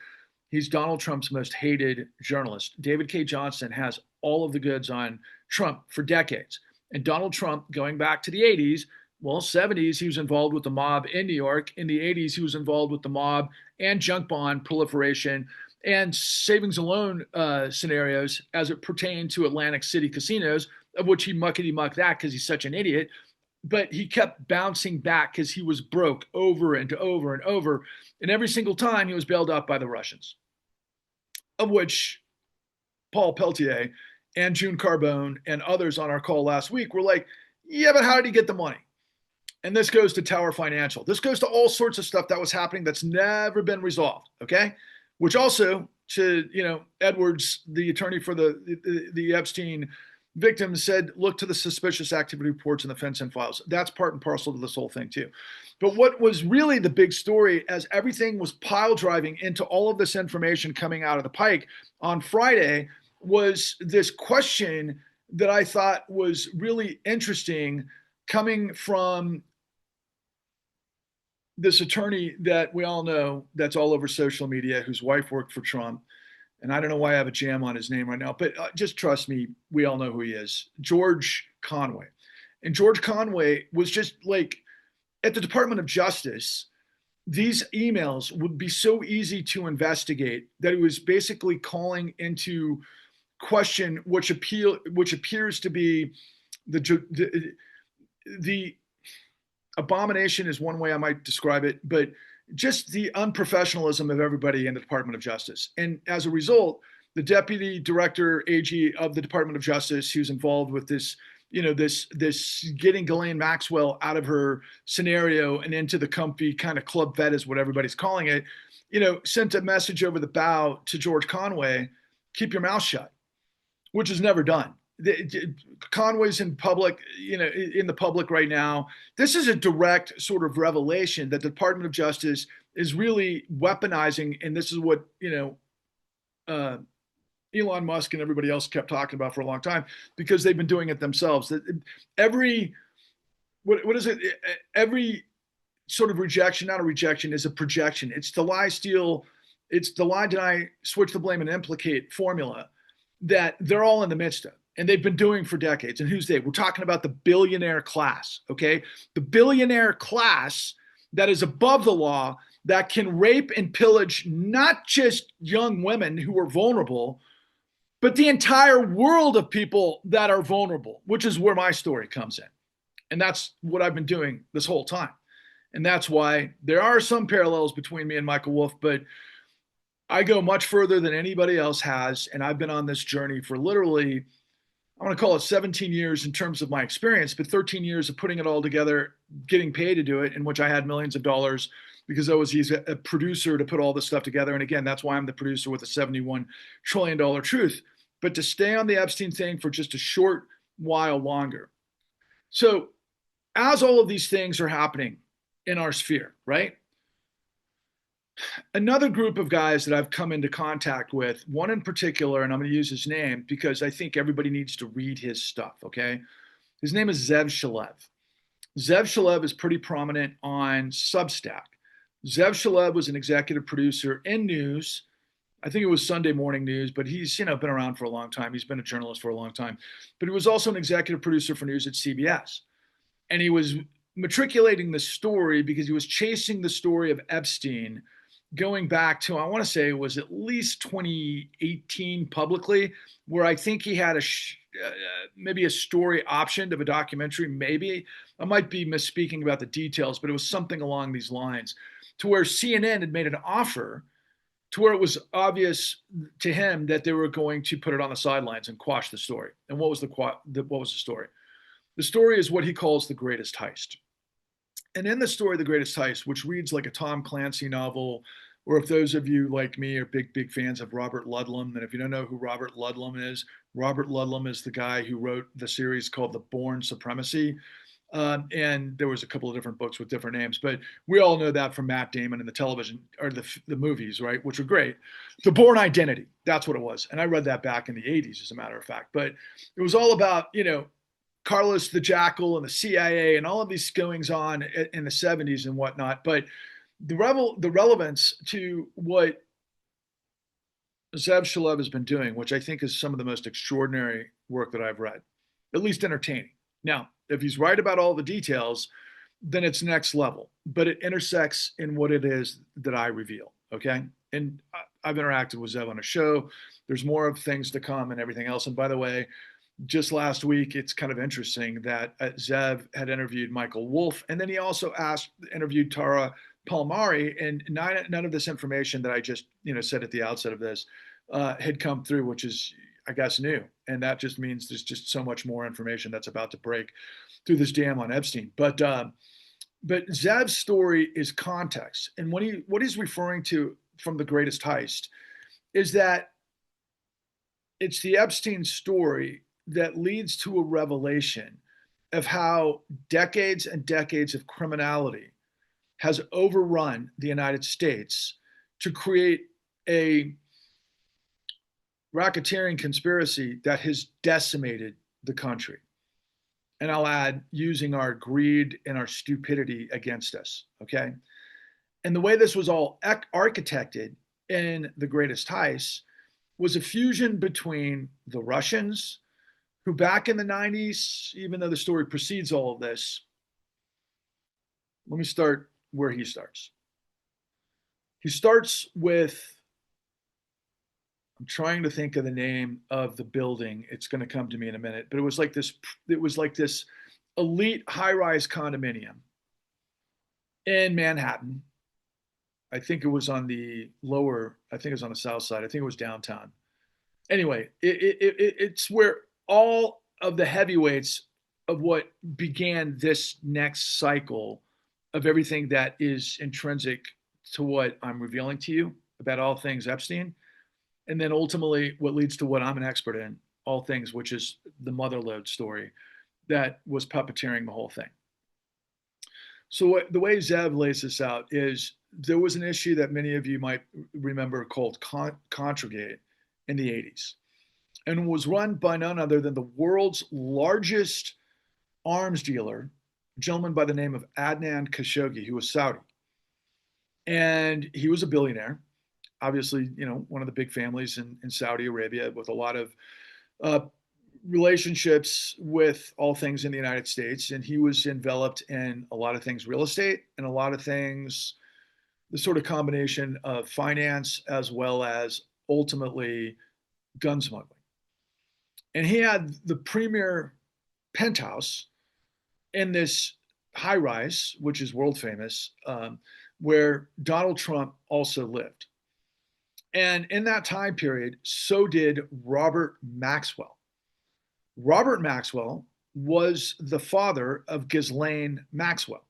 Speaker 1: He's Donald Trump's most hated journalist. David K. Johnson has all of the goods on Trump for decades. And Donald Trump, going back to the 80s, well, 70s, he was involved with the mob in New York. In the 80s, he was involved with the mob and junk bond proliferation and savings and loan scenarios as it pertained to Atlantic City casinos, of which he muckety-mucked that because he's such an idiot. But he kept bouncing back because he was broke over and over and over. And every single time he was bailed out by the Russians, of which Paul Peltier and June Carbone and others on our call last week were like, yeah, but how did he get the money? And this goes to Tower Financial. This goes to all sorts of stuff that was happening that's never been resolved, okay? Which also, to, Edwards, the attorney for the Epstein victims, said, look to the suspicious activity reports in the FinCEN files. That's part and parcel to this whole thing too. But what was really the big story, as everything was pile driving into all of this information coming out of the pike on Friday, was this question that I thought was really interesting, coming from this attorney that we all know that's all over social media, whose wife worked for Trump. And I don't know why I have a jam on his name right now, but just trust me, we all know who he is. George Conway. And George Conway was just like, at the Department of Justice, these emails would be so easy to investigate that it was basically calling into question which appears to be The abomination is one way I might describe it, but just the unprofessionalism of everybody in the Department of Justice. And as a result, the deputy director AG of the Department of Justice, who's involved with this, this getting Ghislaine Maxwell out of her scenario and into the comfy kind of club vet is what everybody's calling it, sent a message over the bow to George Conway, keep your mouth shut, which is never done. Conway's in public, in the public right now. This is a direct sort of revelation that the Department of Justice is really weaponizing, and this is what Elon Musk and everybody else kept talking about for a long time because they've been doing it themselves. Every what is it? Every sort of rejection, not a rejection, is a projection. It's the lie, steal, it's the lie, deny, switch the blame, and implicate formula that they're all in the midst of. And they've been doing for decades. And who's they? We're talking about the billionaire class, okay? The billionaire class that is above the law, that can rape and pillage not just young women who are vulnerable, but the entire world of people that are vulnerable, which is where my story comes in. And that's what I've been doing this whole time. And that's why there are some parallels between me and Michael Wolff, but I go much further than anybody else has. And I've been on this journey for literally, I want to call it 17 years in terms of my experience, but 13 years of putting it all together, getting paid to do it, in which I had millions of dollars because I was a producer to put all this stuff together. And again, that's why I'm the producer with a $71 trillion truth. But to stay on the Epstein thing for just a short while longer. So as all of these things are happening in our sphere, right? Another group of guys that I've come into contact with, one in particular, and I'm going to use his name because I think everybody needs to read his stuff, okay? His name is Zev Shalev. Zev Shalev is pretty prominent on Substack. Zev Shalev was an executive producer in news. I think it was Sunday Morning News, but he's been around for a long time. He's been a journalist for a long time. But he was also an executive producer for news at CBS. And he was matriculating the story because he was chasing the story of Epstein going back to, I want to say it was at least 2018 publicly, where I think he had maybe a story optioned of a documentary, maybe. I might be misspeaking about the details, but it was something along these lines, to where CNN had made an offer to where it was obvious to him that they were going to put it on the sidelines and quash the story. And what was the story? The story is what he calls the greatest heist. And in the story, The Greatest Heist, which reads like a Tom Clancy novel, or if those of you like me are big fans of Robert Ludlum, and if you don't know who Robert Ludlum is the guy who wrote the series called The Bourne Supremacy. And there was a couple of different books with different names, but we all know that from Matt Damon and the television or the movies, right? Which were great. The Bourne Identity, that's what it was. And I read that back in the 80s, as a matter of fact. But it was all about, Carlos the Jackal and the CIA and all of these goings on in the 70s and whatnot. But the relevance to what Zev Shalev has been doing, which I think is some of the most extraordinary work that I've read, at least entertaining. Now, if he's right about all the details, then it's next level, but it intersects in what it is that I reveal. Okay. And I've interacted with Zev on a show. There's more of things to come and everything else. And by the way, just last week, it's kind of interesting that Zev had interviewed Michael Wolff, and then he also interviewed Tara Palmari, and none of this information that I just said at the outset of this had come through, which is, I guess, new. And that just means there's just so much more information that's about to break through this dam on Epstein. But Zev's story is context, and what he's referring to from The Greatest Heist is that it's the Epstein story that leads to a revelation of how decades and decades of criminality has overrun the United States to create a racketeering conspiracy that has decimated the country. And I'll add, using our greed and our stupidity against us, okay? And the way this was all architected in The Greatest Heist was a fusion between the Russians, who back in the 90s, even though the story precedes all of this, let me start where he starts. He starts with I'm trying to think of the name of the building. It's going to come to me in a minute, but it was like this. It was like this elite high-rise condominium in Manhattan. I think it was on the lower. I think it was on the south side. I think it was downtown. Anyway, it's where all of the heavyweights of what began this next cycle of everything that is intrinsic to what I'm revealing to you about all things Epstein, and then ultimately what leads to what I'm an expert in, all things, which is the motherlode story that was puppeteering the whole thing. So the way Zev lays this out is there was an issue that many of you might remember called Contragate in the 80s, and was run by none other than the world's largest arms dealer, a gentleman by the name of Adnan Khashoggi, who was Saudi. And he was a billionaire, obviously, one of the big families in Saudi Arabia with a lot of uh, relationships with all things in the United States. And he was enveloped in a lot of things real estate and a lot of things, the sort of combination of finance as well as ultimately gun smuggling. And he had the premier penthouse in this high rise, which is world famous, where Donald Trump also lived. And in that time period, so did Robert Maxwell. Robert Maxwell was the father of Ghislaine Maxwell.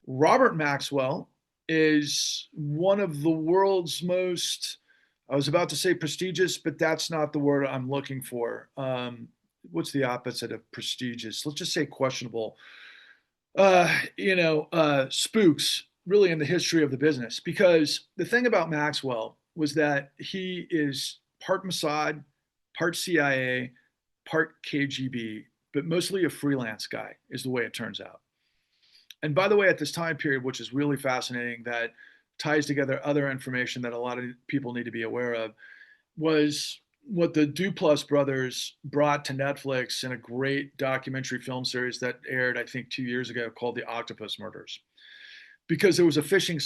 Speaker 1: Robert Maxwell is one of the world's most, I was about to say prestigious, but that's not the word I'm looking for. What's the opposite of prestigious? Let's just say questionable. Spooks really in the history of the business. Because the thing about Maxwell was that he is part Mossad, part CIA, part KGB, but mostly a freelance guy, is the way it turns out. And by the way, at this time period, which is really fascinating, that ties together other information that a lot of people need to be aware of, was what the Duplass brothers brought to Netflix in a great documentary film series that aired, I think, 2 years ago called The Octopus Murders. Because there was a phishing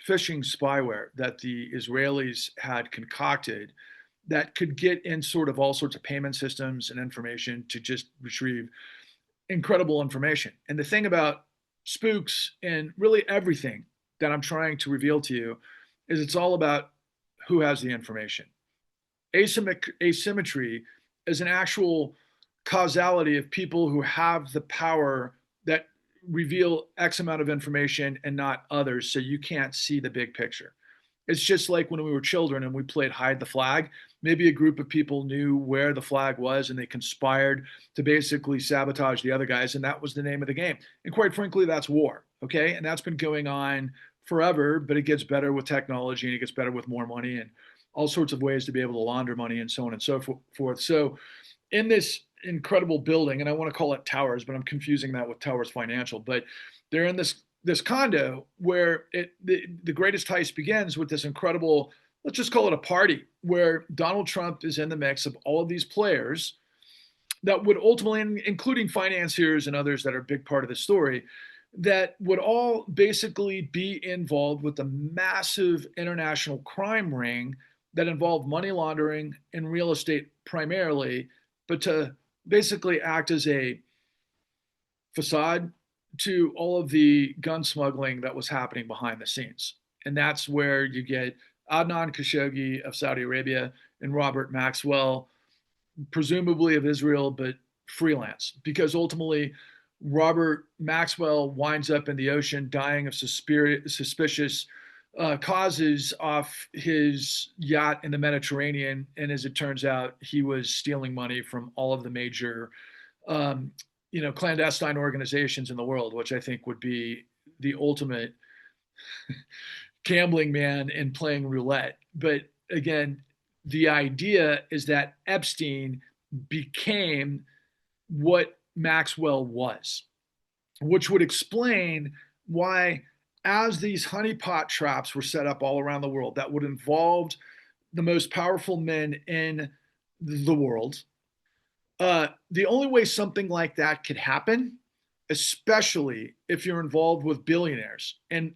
Speaker 1: spyware that the Israelis had concocted that could get in sort of all sorts of payment systems and information to just retrieve incredible information. And the thing about spooks and really everything that I'm trying to reveal to you is it's all about who has the information. Asymmetry is an actual causality of people who have the power that reveal X amount of information and not others, so you can't see the big picture. It's just like when we were children and we played hide the flag. Maybe a group of people knew where the flag was and they conspired to basically sabotage the other guys, and that was the name of the game. And quite frankly, that's war, okay? And that's been going on forever, but it gets better with technology and it gets better with more money and all sorts of ways to be able to launder money and so on and so forth. So in this incredible building, and I want to call it Towers, but I'm confusing that with Towers Financial, but they're in this condo where the greatest heist begins with this incredible, let's just call it a party, where Donald Trump is in the mix of all of these players that would ultimately, including financiers and others that are a big part of the story, that would all basically be involved with a massive international crime ring that involved money laundering and real estate primarily, but to basically act as a facade to all of the gun smuggling that was happening behind the scenes. And that's where you get Adnan Khashoggi of Saudi Arabia and Robert Maxwell, presumably of Israel, but freelance. Because ultimately, Robert Maxwell winds up in the ocean dying of suspicious causes off his yacht in the Mediterranean. And as it turns out, he was stealing money from all of the major clandestine organizations in the world, which I think would be the ultimate gambling man and playing roulette. But again, the idea is that Epstein became what Maxwell was, which would explain why, as these honeypot traps were set up all around the world that would involve the most powerful men in the world, the only way something like that could happen, especially if you're involved with billionaires, and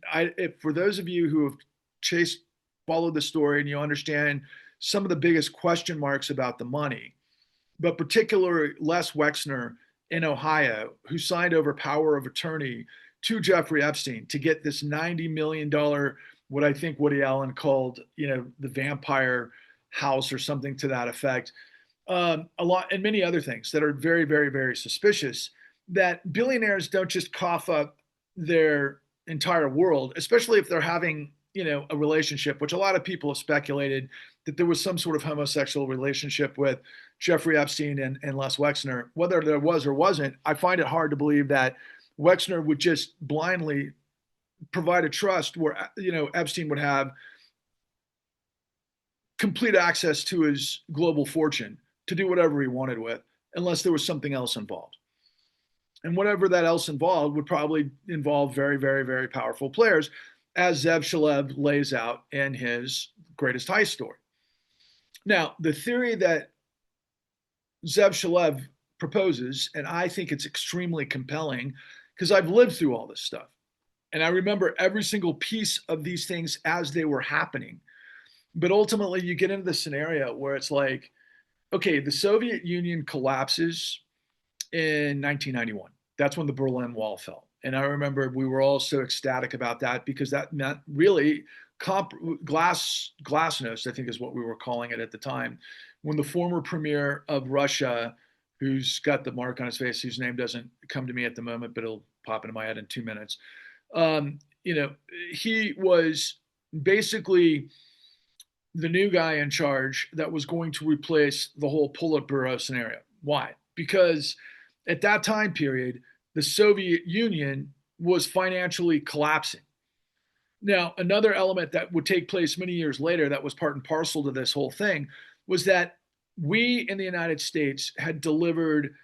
Speaker 1: for those of you who have followed the story and you understand some of the biggest question marks about the money, but particularly Les Wexner in Ohio, who signed over power of attorney to Jeffrey Epstein to get this $90 million, what I think Woody Allen called, the vampire house or something to that effect, a lot, and many other things that are very, very, very suspicious. That billionaires don't just cough up their entire world, especially if they're having, a relationship, which a lot of people have speculated that there was some sort of homosexual relationship with Jeffrey Epstein and Les Wexner. Whether there was or wasn't, I find it hard to believe that Wexner would just blindly provide a trust where, Epstein would have complete access to his global fortune to do whatever he wanted with, unless there was something else involved. And whatever that else involved would probably involve very, very, very powerful players, as Zev Shalev lays out in his Greatest Heist story. Now, the theory that Zev Shalev proposes, and I think it's extremely compelling because I've lived through all this stuff. And I remember every single piece of these things as they were happening. But ultimately, you get into the scenario where it's like, okay, the Soviet Union collapses in 1991. That's when the Berlin Wall fell. And I remember we were all so ecstatic about that because that meant really glasnost, I think is what we were calling it at the time, when the former premier of Russia, who's got the mark on his face, whose name doesn't come to me at the moment, but it'll pop into my head in 2 minutes. He was basically the new guy in charge that was going to replace the whole Politburo scenario. Why? Because at that time period, the Soviet Union was financially collapsing. Now, another element that would take place many years later that was part and parcel to this whole thing was that we in the United States had delivered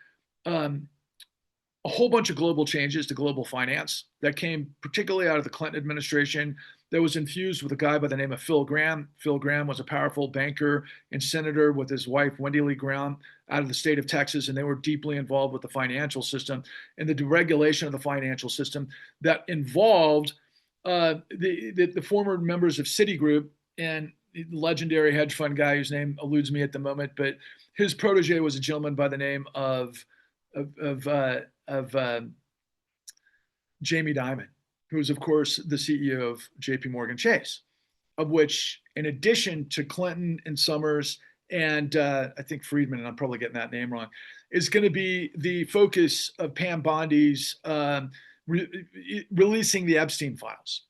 Speaker 1: a whole bunch of global changes to global finance that came particularly out of the Clinton administration, that was infused with a guy by the name of Phil Gramm. Phil Gramm was a powerful banker and senator with his wife, Wendy Lee Graham, out of the state of Texas, and they were deeply involved with the financial system and the deregulation of the financial system that involved the former members of Citigroup and the legendary hedge fund guy whose name eludes me at the moment, but his protege was a gentleman by the name of Jamie Dimon, who is, of course, the CEO of JP Morgan Chase, of which, in addition to Clinton and Summers and I think Friedman, and I'm probably getting that name wrong, is going to be the focus of Pam Bondi's releasing the Epstein files.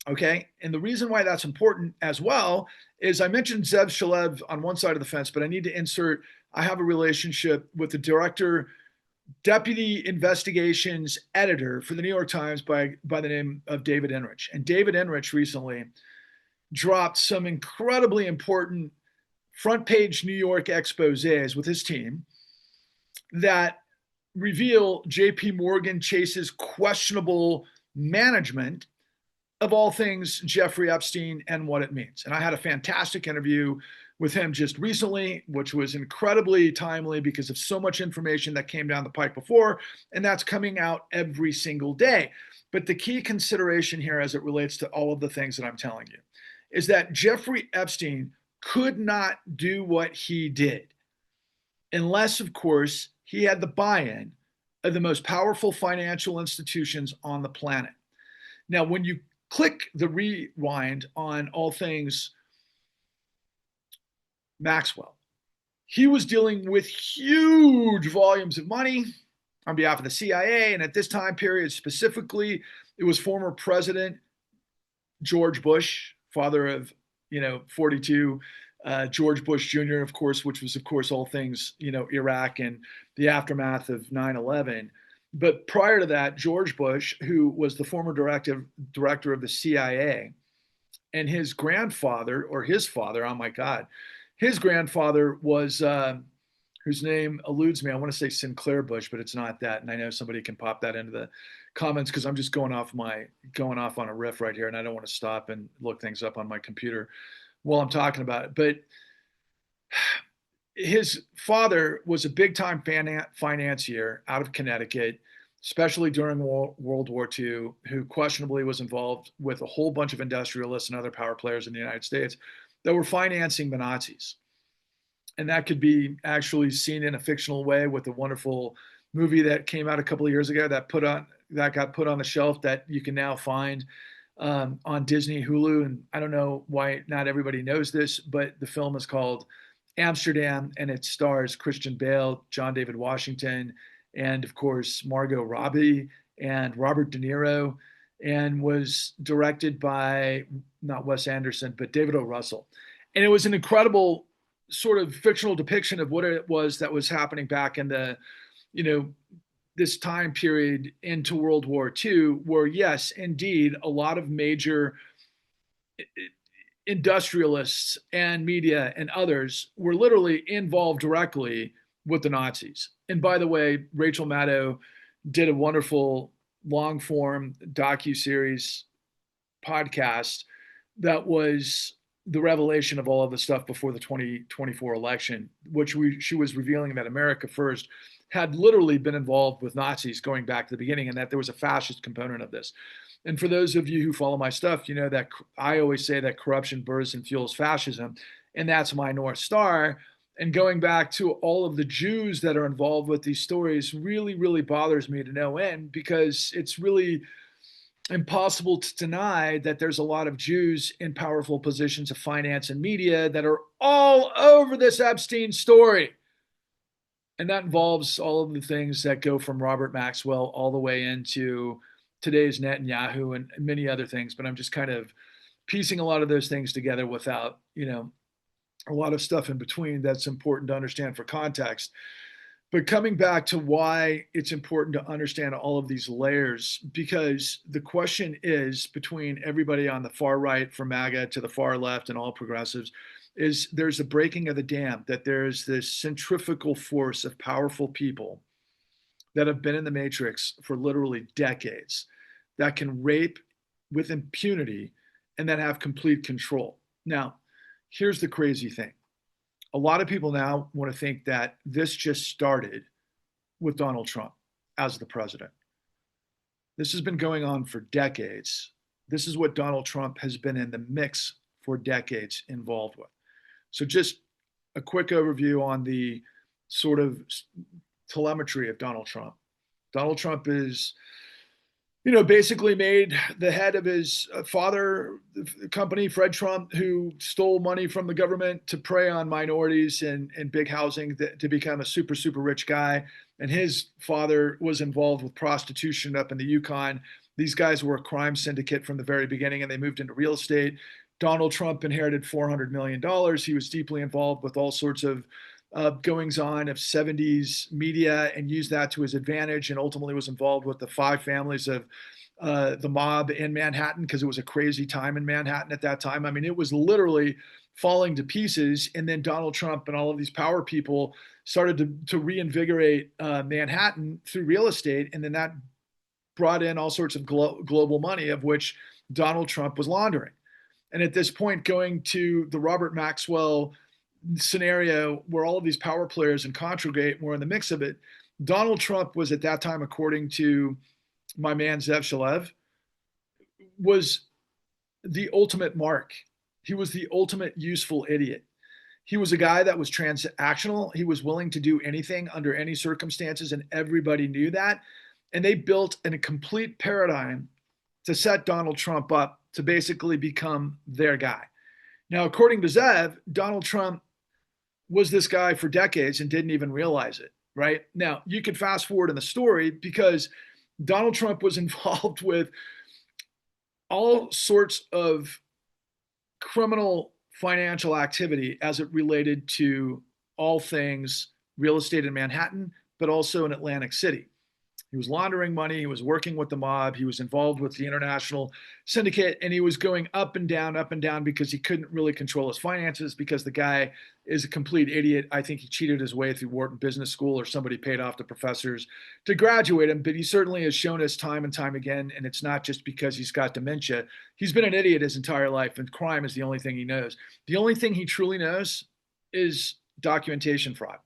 Speaker 1: Okay. And the reason why that's important as well is I mentioned Zev Shalev on one side of the fence, but I need to insert, I have a relationship with the deputy investigations editor for the New York Times by the name of David Enrich. And David Enrich recently dropped some incredibly important front page New York exposés with his team that reveal JP Morgan Chase's questionable management of all things Jeffrey Epstein and what it means. And I had a fantastic interview with him just recently, which was incredibly timely because of so much information that came down the pike before, and that's coming out every single day. But the key consideration here as it relates to all of the things that I'm telling you is that Jeffrey Epstein could not do what he did unless, of course, he had the buy-in of the most powerful financial institutions on the planet. Now, when you click the rewind on all things Maxwell, he was dealing with huge volumes of money on behalf of the CIA. And at this time period specifically, it was former President George Bush, father of, 42, George Bush Jr., of course, which was, of course, all things, Iraq and the aftermath of 9/11. But prior to that, George Bush, who was the former director of the CIA, and his grandfather, or his father, oh my God, his grandfather was, whose name eludes me. I want to say Sinclair Bush, but it's not that. And I know somebody can pop that into the comments because I'm just going off on a riff right here, and I don't want to stop and look things up on my computer while I'm talking about it. But his father was a big-time financier out of Connecticut, especially during World War II, who questionably was involved with a whole bunch of industrialists and other power players in the United States. that were financing the Nazis. And that could be actually seen in a fictional way with a wonderful movie that came out a couple of years ago that got put on the shelf that you can now find on Disney Hulu. And I don't know why not everybody knows this, but the film is called Amsterdam, and it stars Christian Bale, John David Washington, and of course Margot Robbie and Robert De Niro, and was directed by not Wes Anderson but David O. Russell. And it was an incredible sort of fictional depiction of what it was that was happening back in the, you know, this time period into World War II, where yes, indeed, a lot of major industrialists and media and others were literally involved directly with the Nazis. And by the way, Rachel Maddow did a wonderful long form docu-series podcast that was the revelation of all of the stuff before the 2024 election, which she was revealing that America First had literally been involved with Nazis going back to the beginning, and that there was a fascist component of this. And for those of you who follow my stuff, you know that I always say that corruption births and fuels fascism, and that's my North Star. And going back to all of the Jews that are involved with these stories really, really bothers me to no end, because it's really impossible to deny that there's a lot of Jews in powerful positions of finance and media that are all over this Epstein story. And that involves all of the things that go from Robert Maxwell all the way into today's Netanyahu and many other things. But I'm just kind of piecing a lot of those things together without, a lot of stuff in between that's important to understand for context. But coming back to why it's important to understand all of these layers, because the question is, between everybody on the far right from MAGA to the far left and all progressives, is there's a breaking of the dam, that there's this centrifugal force of powerful people that have been in the matrix for literally decades that can rape with impunity and that have complete control. Now, here's the crazy thing. A lot of people now want to think that this just started with Donald Trump as the president. This has been going on for decades. This is what Donald Trump has been in the mix for decades involved with. So just a quick overview on the sort of telemetry of Donald Trump. Donald Trump is, basically made the head of his father company, Fred Trump, who stole money from the government to prey on minorities and big housing to become a super, super rich guy. And his father was involved with prostitution up in the Yukon. These guys were a crime syndicate from the very beginning, and they moved into real estate. Donald Trump inherited $400 million. He was deeply involved with all sorts of goings on of 70s media and used that to his advantage, and ultimately was involved with the 5 families of the mob in Manhattan, because it was a crazy time in Manhattan at that time. I mean, it was literally falling to pieces. And then Donald Trump and all of these power people started to reinvigorate Manhattan through real estate. And then that brought in all sorts of global money, of which Donald Trump was laundering. And at this point, going to the Robert Maxwell scenario where all of these power players and Contragate were in the mix of it, Donald Trump was at that time, according to my man Zev Shalev, was the ultimate mark. He was the ultimate useful idiot. He was a guy that was transactional. He was willing to do anything under any circumstances, and everybody knew that. And they built a complete paradigm to set Donald Trump up to basically become their guy. Now, according to Zev, Donald Trump was this guy for decades and didn't even realize it, right? Now, you could fast forward in the story, because Donald Trump was involved with all sorts of criminal financial activity as it related to all things real estate in Manhattan, but also in Atlantic City. He was laundering money. He was working with the mob. He was involved with the international syndicate, and he was going up and down because he couldn't really control his finances, because the guy is a complete idiot. I think he cheated his way through Wharton Business School, or somebody paid off the professors to graduate him. But he certainly has shown us time and time again, and it's not just because he's got dementia. He's been an idiot his entire life, and crime is the only thing he knows. The only thing he truly knows is documentation fraud.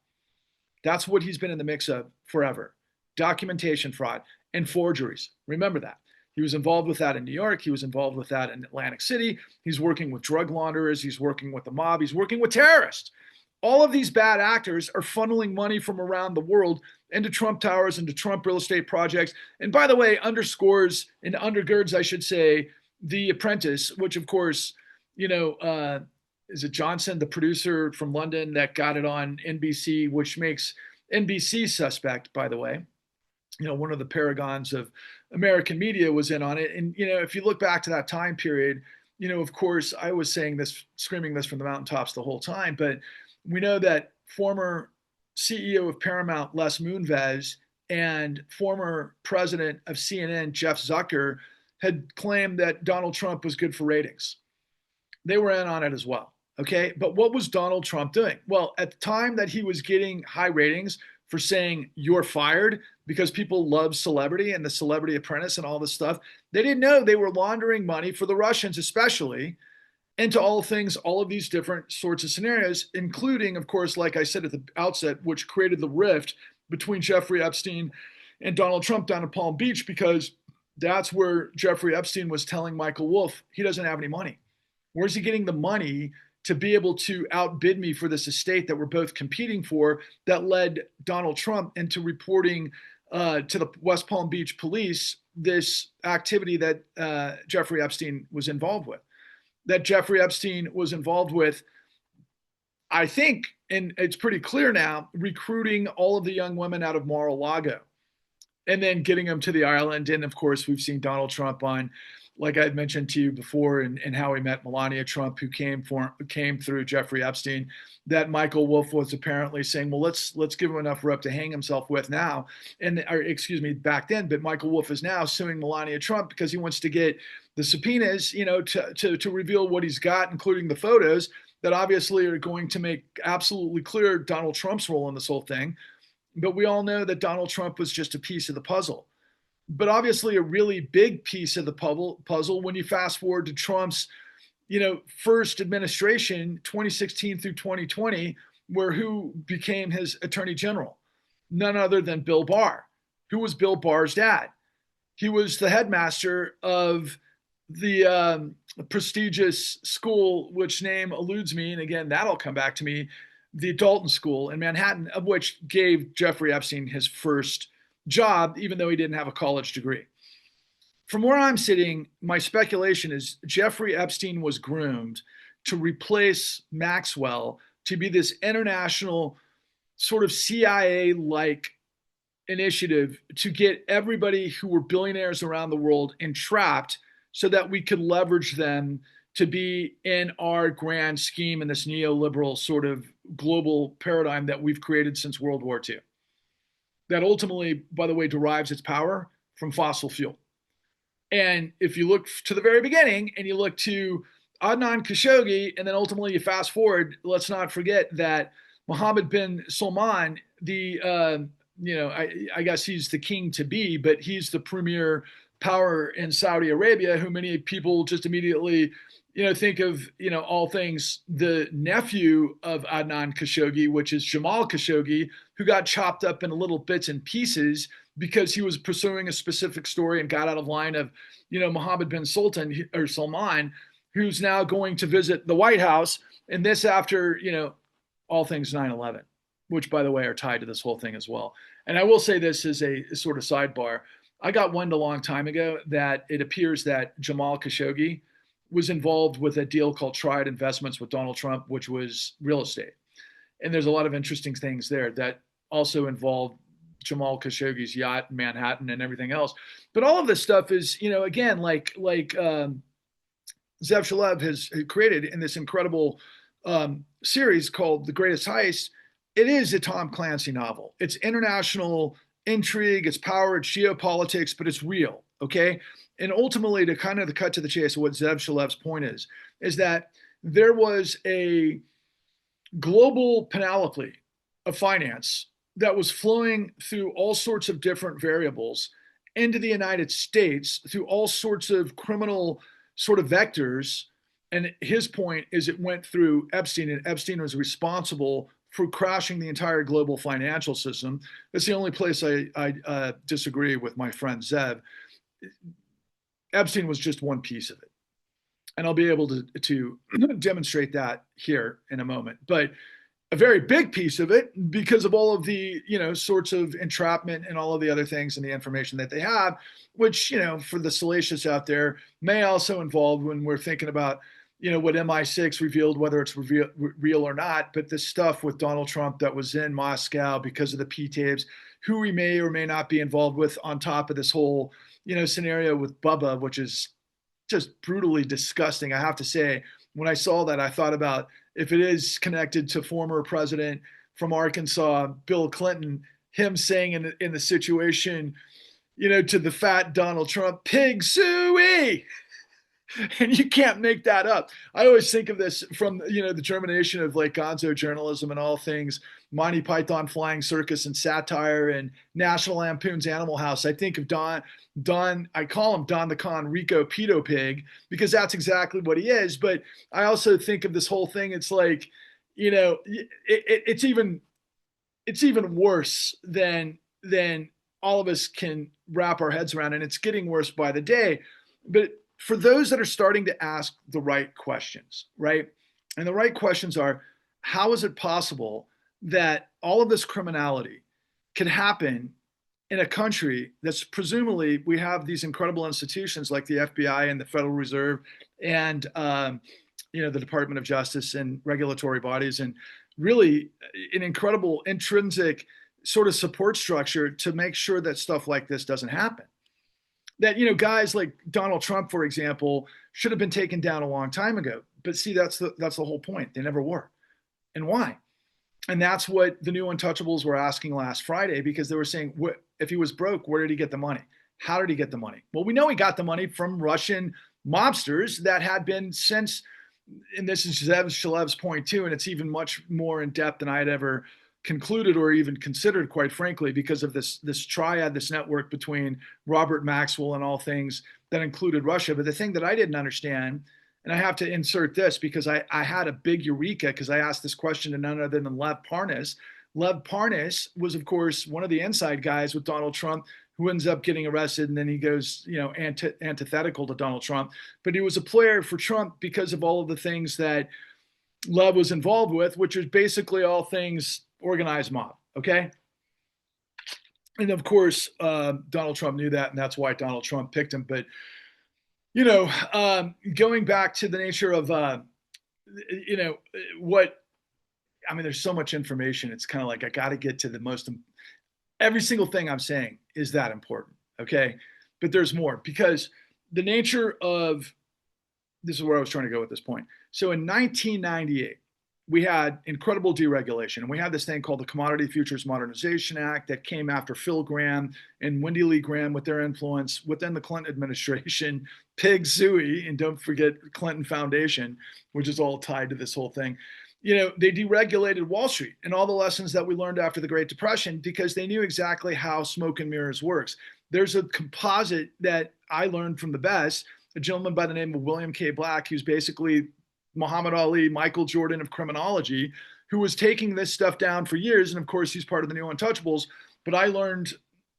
Speaker 1: That's what he's been in the mix of forever. Documentation fraud and forgeries. Remember that. He was involved with that in New York. He was involved with that in Atlantic City. He's working with drug launderers. He's working with the mob. He's working with terrorists. All of these bad actors are funneling money from around the world into Trump towers, into Trump real estate projects. And by the way, underscores and undergirds, I should say, The Apprentice, which of course, is it Johnson, the producer from London that got it on NBC, which makes NBC suspect, by the way. One of the paragons of American media was in on it. And, if you look back to that time period, of course, I was saying this, screaming this from the mountaintops the whole time, but we know that former CEO of Paramount, Les Moonves, and former president of CNN, Jeff Zucker, had claimed that Donald Trump was good for ratings. They were in on it as well. Okay. But what was Donald Trump doing? Well, at the time that he was getting high ratings for saying you're fired because people love Celebrity and the Celebrity Apprentice and all this stuff, they didn't know they were laundering money for the Russians, especially into all things, all of these different sorts of scenarios, including, of course, like I said at the outset, which created the rift between Jeffrey Epstein and Donald Trump down in Palm Beach, because that's where Jeffrey Epstein was telling Michael Wolff he doesn't have any money. Where's he getting the money to be able to outbid me for this estate that we're both competing for, that led Donald Trump into reporting to the West Palm Beach police this activity that Jeffrey Epstein was involved with? That Jeffrey Epstein was involved with, I think, and it's pretty clear now, recruiting all of the young women out of Mar-a-Lago and then getting them to the island. And of course, we've seen Donald Trump on, like I had mentioned to you before, and how he met Melania Trump, who came through Jeffrey Epstein, that Michael Wolff was apparently saying, well, let's give him enough rope to hang himself with now. Back then, but Michael Wolff is now suing Melania Trump because he wants to get the subpoenas, to reveal what he's got, including the photos that obviously are going to make absolutely clear Donald Trump's role in this whole thing. But we all know that Donald Trump was just a piece of the puzzle. But obviously a really big piece of the puzzle when you fast forward to Trump's, first administration, 2016 through 2020, where who became his attorney general? None other than Bill Barr. Who was Bill Barr's dad? He was the headmaster of the prestigious school, which name eludes me. And again, that'll come back to me, the Dalton School in Manhattan, of which gave Jeffrey Epstein his first job, even though he didn't have a college degree. From where I'm sitting, my speculation is Jeffrey Epstein was groomed to replace Maxwell to be this international sort of CIA-like initiative to get everybody who were billionaires around the world entrapped so that we could leverage them to be in our grand scheme in this neoliberal sort of global paradigm that we've created since World War II. That ultimately, by the way, derives its power from fossil fuel. And if you look to the very beginning and you look to Adnan Khashoggi, and then ultimately you fast forward, let's not forget that Mohammed bin Salman, I guess he's the king to be, but he's the premier power in Saudi Arabia, who many people just immediately, think of, all things, the nephew of Adnan Khashoggi, which is Jamal Khashoggi, who got chopped up into little bits and pieces because he was pursuing a specific story and got out of line of, Mohammed bin Salman, who's now going to visit the White House. And this after, all things 9/11, which, by the way, are tied to this whole thing as well. And I will say this as a sort of sidebar. I got wind a long time ago that it appears that Jamal Khashoggi was involved with a deal called Triad Investments with Donald Trump, which was real estate. And there's a lot of interesting things there that also involved Jamal Khashoggi's yacht in Manhattan and everything else. But all of this stuff is, again, like Zev Shalev has created in this incredible series called The Greatest Heist. It is a Tom Clancy novel. It's international intrigue, it's power, it's geopolitics, but it's real, okay? And ultimately, to kind of the cut to the chase of what Zev Shalev's point is that there was a global panoply of finance that was flowing through all sorts of different variables into the United States through all sorts of criminal sort of vectors. And his point is it went through Epstein, and Epstein was responsible for crashing the entire global financial system. That's the only place I disagree with my friend Zev. Epstein was just one piece of it. And I'll be able to demonstrate that here in a moment. But a very big piece of it, because of all of the, sorts of entrapment and all of the other things and the information that they have, which, for the salacious out there, may also involve, when we're thinking about, what MI6 revealed, whether it's real or not, but the stuff with Donald Trump that was in Moscow because of the P tapes, who he may or may not be involved with, on top of this whole, scenario with Bubba, which is just brutally disgusting. I have to say, when I saw that, I thought about, if it is connected to former president from Arkansas, Bill Clinton, him saying in the situation, to the fat Donald Trump, pig suey. And you can't make that up. I always think of this from, the germination of like gonzo journalism and all things Monty Python Flying Circus and satire and National Lampoon's Animal House. I think of Don, I call him Don the Con Rico Pedo Pig, because that's exactly what he is. But I also think of this whole thing. It's like, it's even worse than all of us can wrap our heads around. And it's getting worse by the day. But for those that are starting to ask the right questions, right? And the right questions are, how is it possible that all of this criminality could happen in a country that's presumably, we have these incredible institutions like the FBI and the Federal Reserve and, the Department of Justice and regulatory bodies, and really an incredible intrinsic sort of support structure to make sure that stuff like this doesn't happen. That, guys like Donald Trump, for example, should have been taken down a long time ago. But see, that's the whole point. They never were. And why? And that's what the new untouchables were asking last Friday, because they were saying, if he was broke, where did he get the money? How did he get the money? Well, we know he got the money from Russian mobsters that had been since, and this is Zev Shalev's point too, and it's even much more in depth than I had ever concluded or even considered, quite frankly, because of this triad, this network between Robert Maxwell and all things that included Russia. But the thing that I didn't understand, and I have to insert this because I had a big eureka, because I asked this question to none other than Lev Parnas. Lev Parnas was, of course, one of the inside guys with Donald Trump, who ends up getting arrested, and then he goes, antithetical to Donald Trump. But he was a player for Trump because of all of the things that Lev was involved with, which is basically all things organized mob, okay? And of course, Donald Trump knew that, and that's why Donald Trump picked him. But, going back to the nature of, there's so much information. It's kind of like, I got to get to the most, every single thing I'm saying is that important, okay? But there's more, because the nature of, this is where I was trying to go with this point. So in 1998, we had incredible deregulation, and we had this thing called the Commodity Futures Modernization Act that came after Phil Gramm and Wendy Lee Graham, with their influence within the Clinton administration, Pig Suey, and don't forget Clinton Foundation, which is all tied to this whole thing. They deregulated Wall Street and all the lessons that we learned after the Great Depression, because they knew exactly how smoke and mirrors works. There's a composite that I learned from the best, a gentleman by the name of William K. Black, who's basically Muhammad Ali, Michael Jordan of criminology, who was taking this stuff down for years. And of course, he's part of the new untouchables. But I learned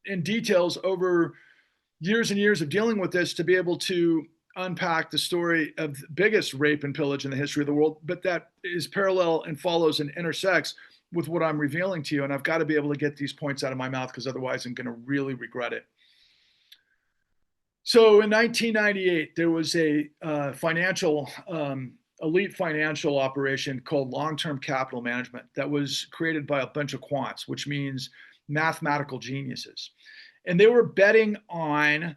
Speaker 1: in details over years and years of dealing with this to be able to unpack the story of the biggest rape and pillage in the history of the world, but that is parallel and follows and intersects with what I'm revealing to you. And I've got to be able to get these points out of my mouth, because otherwise I'm going to really regret it. So in 1998, there was a elite financial operation called long-term capital management that was created by a bunch of quants, which means mathematical geniuses. And they were betting on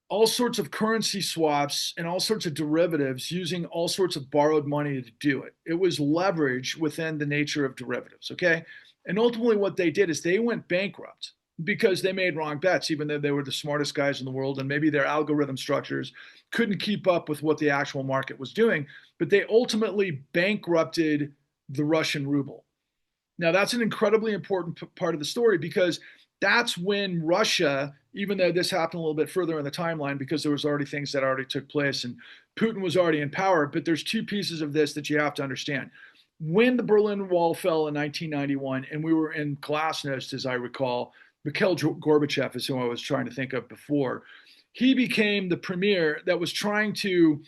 Speaker 1: all sorts of currency swaps and all sorts of derivatives, using all sorts of borrowed money to do it. It was leverage within the nature of derivatives, okay? And ultimately what they did is they went bankrupt because they made wrong bets, even though they were the smartest guys in the world, and maybe their algorithm structures couldn't keep up with what the actual market was doing. But they ultimately bankrupted the Russian ruble. Now, that's an incredibly important part of the story, because that's when Russia, even though this happened a little bit further in the timeline, because there was already things that already took place and Putin was already in power, but there's two pieces of this that you have to understand. When the Berlin Wall fell in 1991, and we were in glasnost, as I recall, Mikhail Gorbachev is who I was trying to think of before. he became the premier that was trying to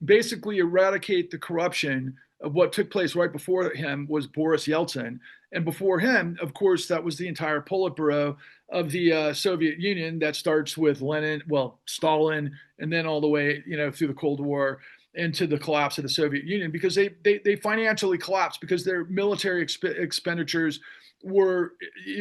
Speaker 1: basically eradicate the corruption of what took place. Right before him was Boris Yeltsin. And before him, of course, that was the entire Politburo of the Soviet Union that starts with Lenin, well, Stalin, and then all the way, through the Cold War into the collapse of the Soviet Union, because they financially collapsed because their military expenditures were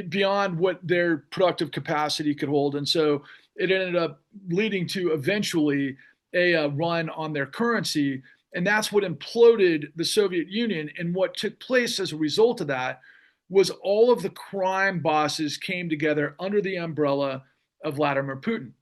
Speaker 1: beyond what their productive capacity could hold. And so it ended up leading to eventually a run on their currency. And that's what imploded the Soviet Union. And what took place as a result of that was all of the crime bosses came together under the umbrella of Vladimir Putin.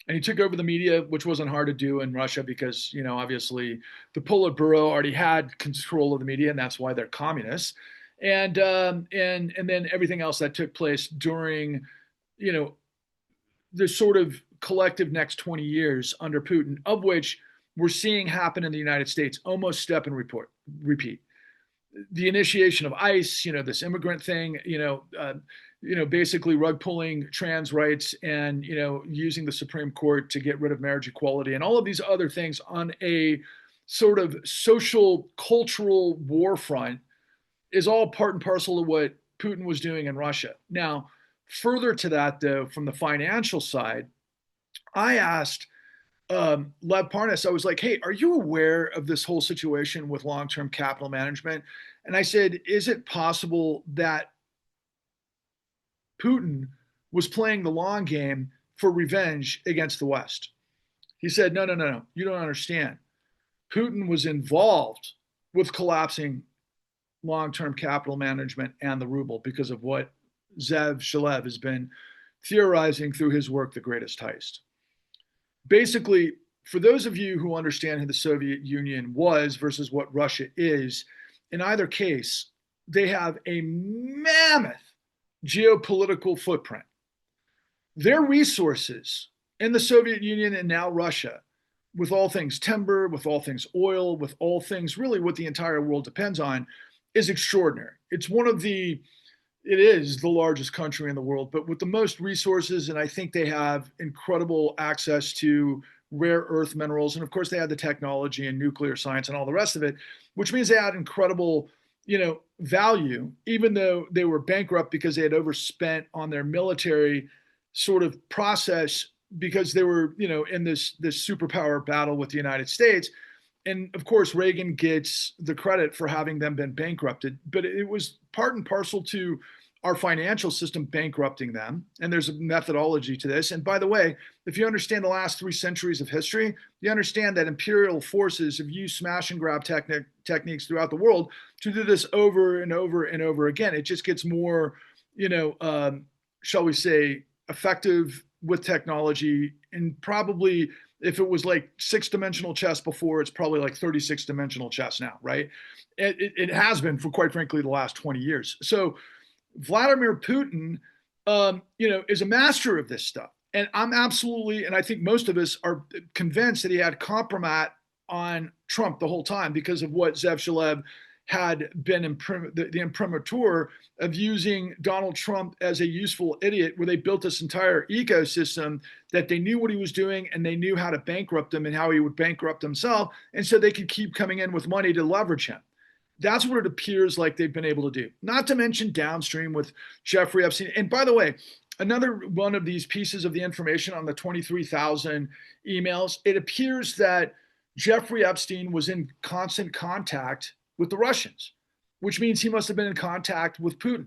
Speaker 1: And he took over the media, which wasn't hard to do in Russia because, obviously the Politburo already had control of the media, and that's why they're communists. And then everything else that took place during, the sort of collective next 20 years under Putin, of which we're seeing happen in the United States, almost step and repeat. The initiation of ICE, this immigrant thing, basically rug pulling trans rights and, using the Supreme Court to get rid of marriage equality and all of these other things on a sort of social, cultural war front is all part and parcel of what Putin was doing in Russia. Now, further to that, though, from the financial side, I asked Lev Parnas, I was like, hey, are you aware of this whole situation with long-term capital management? And I said, is it possible that Putin was playing the long game for revenge against the West? He said, no, you don't understand. Putin was involved with collapsing long-term capital management and the ruble because of what Zev Shalev has been theorizing through his work, The Greatest Heist. Basically, for those of you who understand who the Soviet Union was versus what Russia is, in either case, they have a mammoth geopolitical footprint. Their resources in the Soviet Union and now Russia, with all things timber, with all things oil, with all things really what the entire world depends on, is extraordinary. It is the largest country in the world, but with the most resources, and I think they have incredible access to rare earth minerals. And of course, they had the technology and nuclear science and all the rest of it, which means they had incredible, value, even though they were bankrupt because they had overspent on their military sort of process because they were, in this superpower battle with the United States. And of course, Reagan gets the credit for having them been bankrupted, but it was part and parcel to our financial system bankrupting them. And there's a methodology to this. And by the way, if you understand the last 3 centuries of history, you understand that imperial forces have used smash and grab techniques throughout the world to do this over and over and over again. It just gets more, shall we say, effective with technology. And probably if it was like 6-dimensional chess before, it's probably like 36-dimensional chess now, right? It has been for, quite frankly, the last 20 years. So Vladimir Putin, is a master of this stuff. And I'm absolutely, and I think most of us are convinced that he had compromat on Trump the whole time because of what Zev Shalev had been the imprimatur of using Donald Trump as a useful idiot, where they built this entire ecosystem that they knew what he was doing and they knew how to bankrupt him and how he would bankrupt himself. And so they could keep coming in with money to leverage him. That's what it appears like they've been able to do. Not to mention downstream with Jeffrey Epstein. And by the way, another one of these pieces of the information on the 23,000 emails, it appears that Jeffrey Epstein was in constant contact with the Russians, which means he must have been in contact with Putin.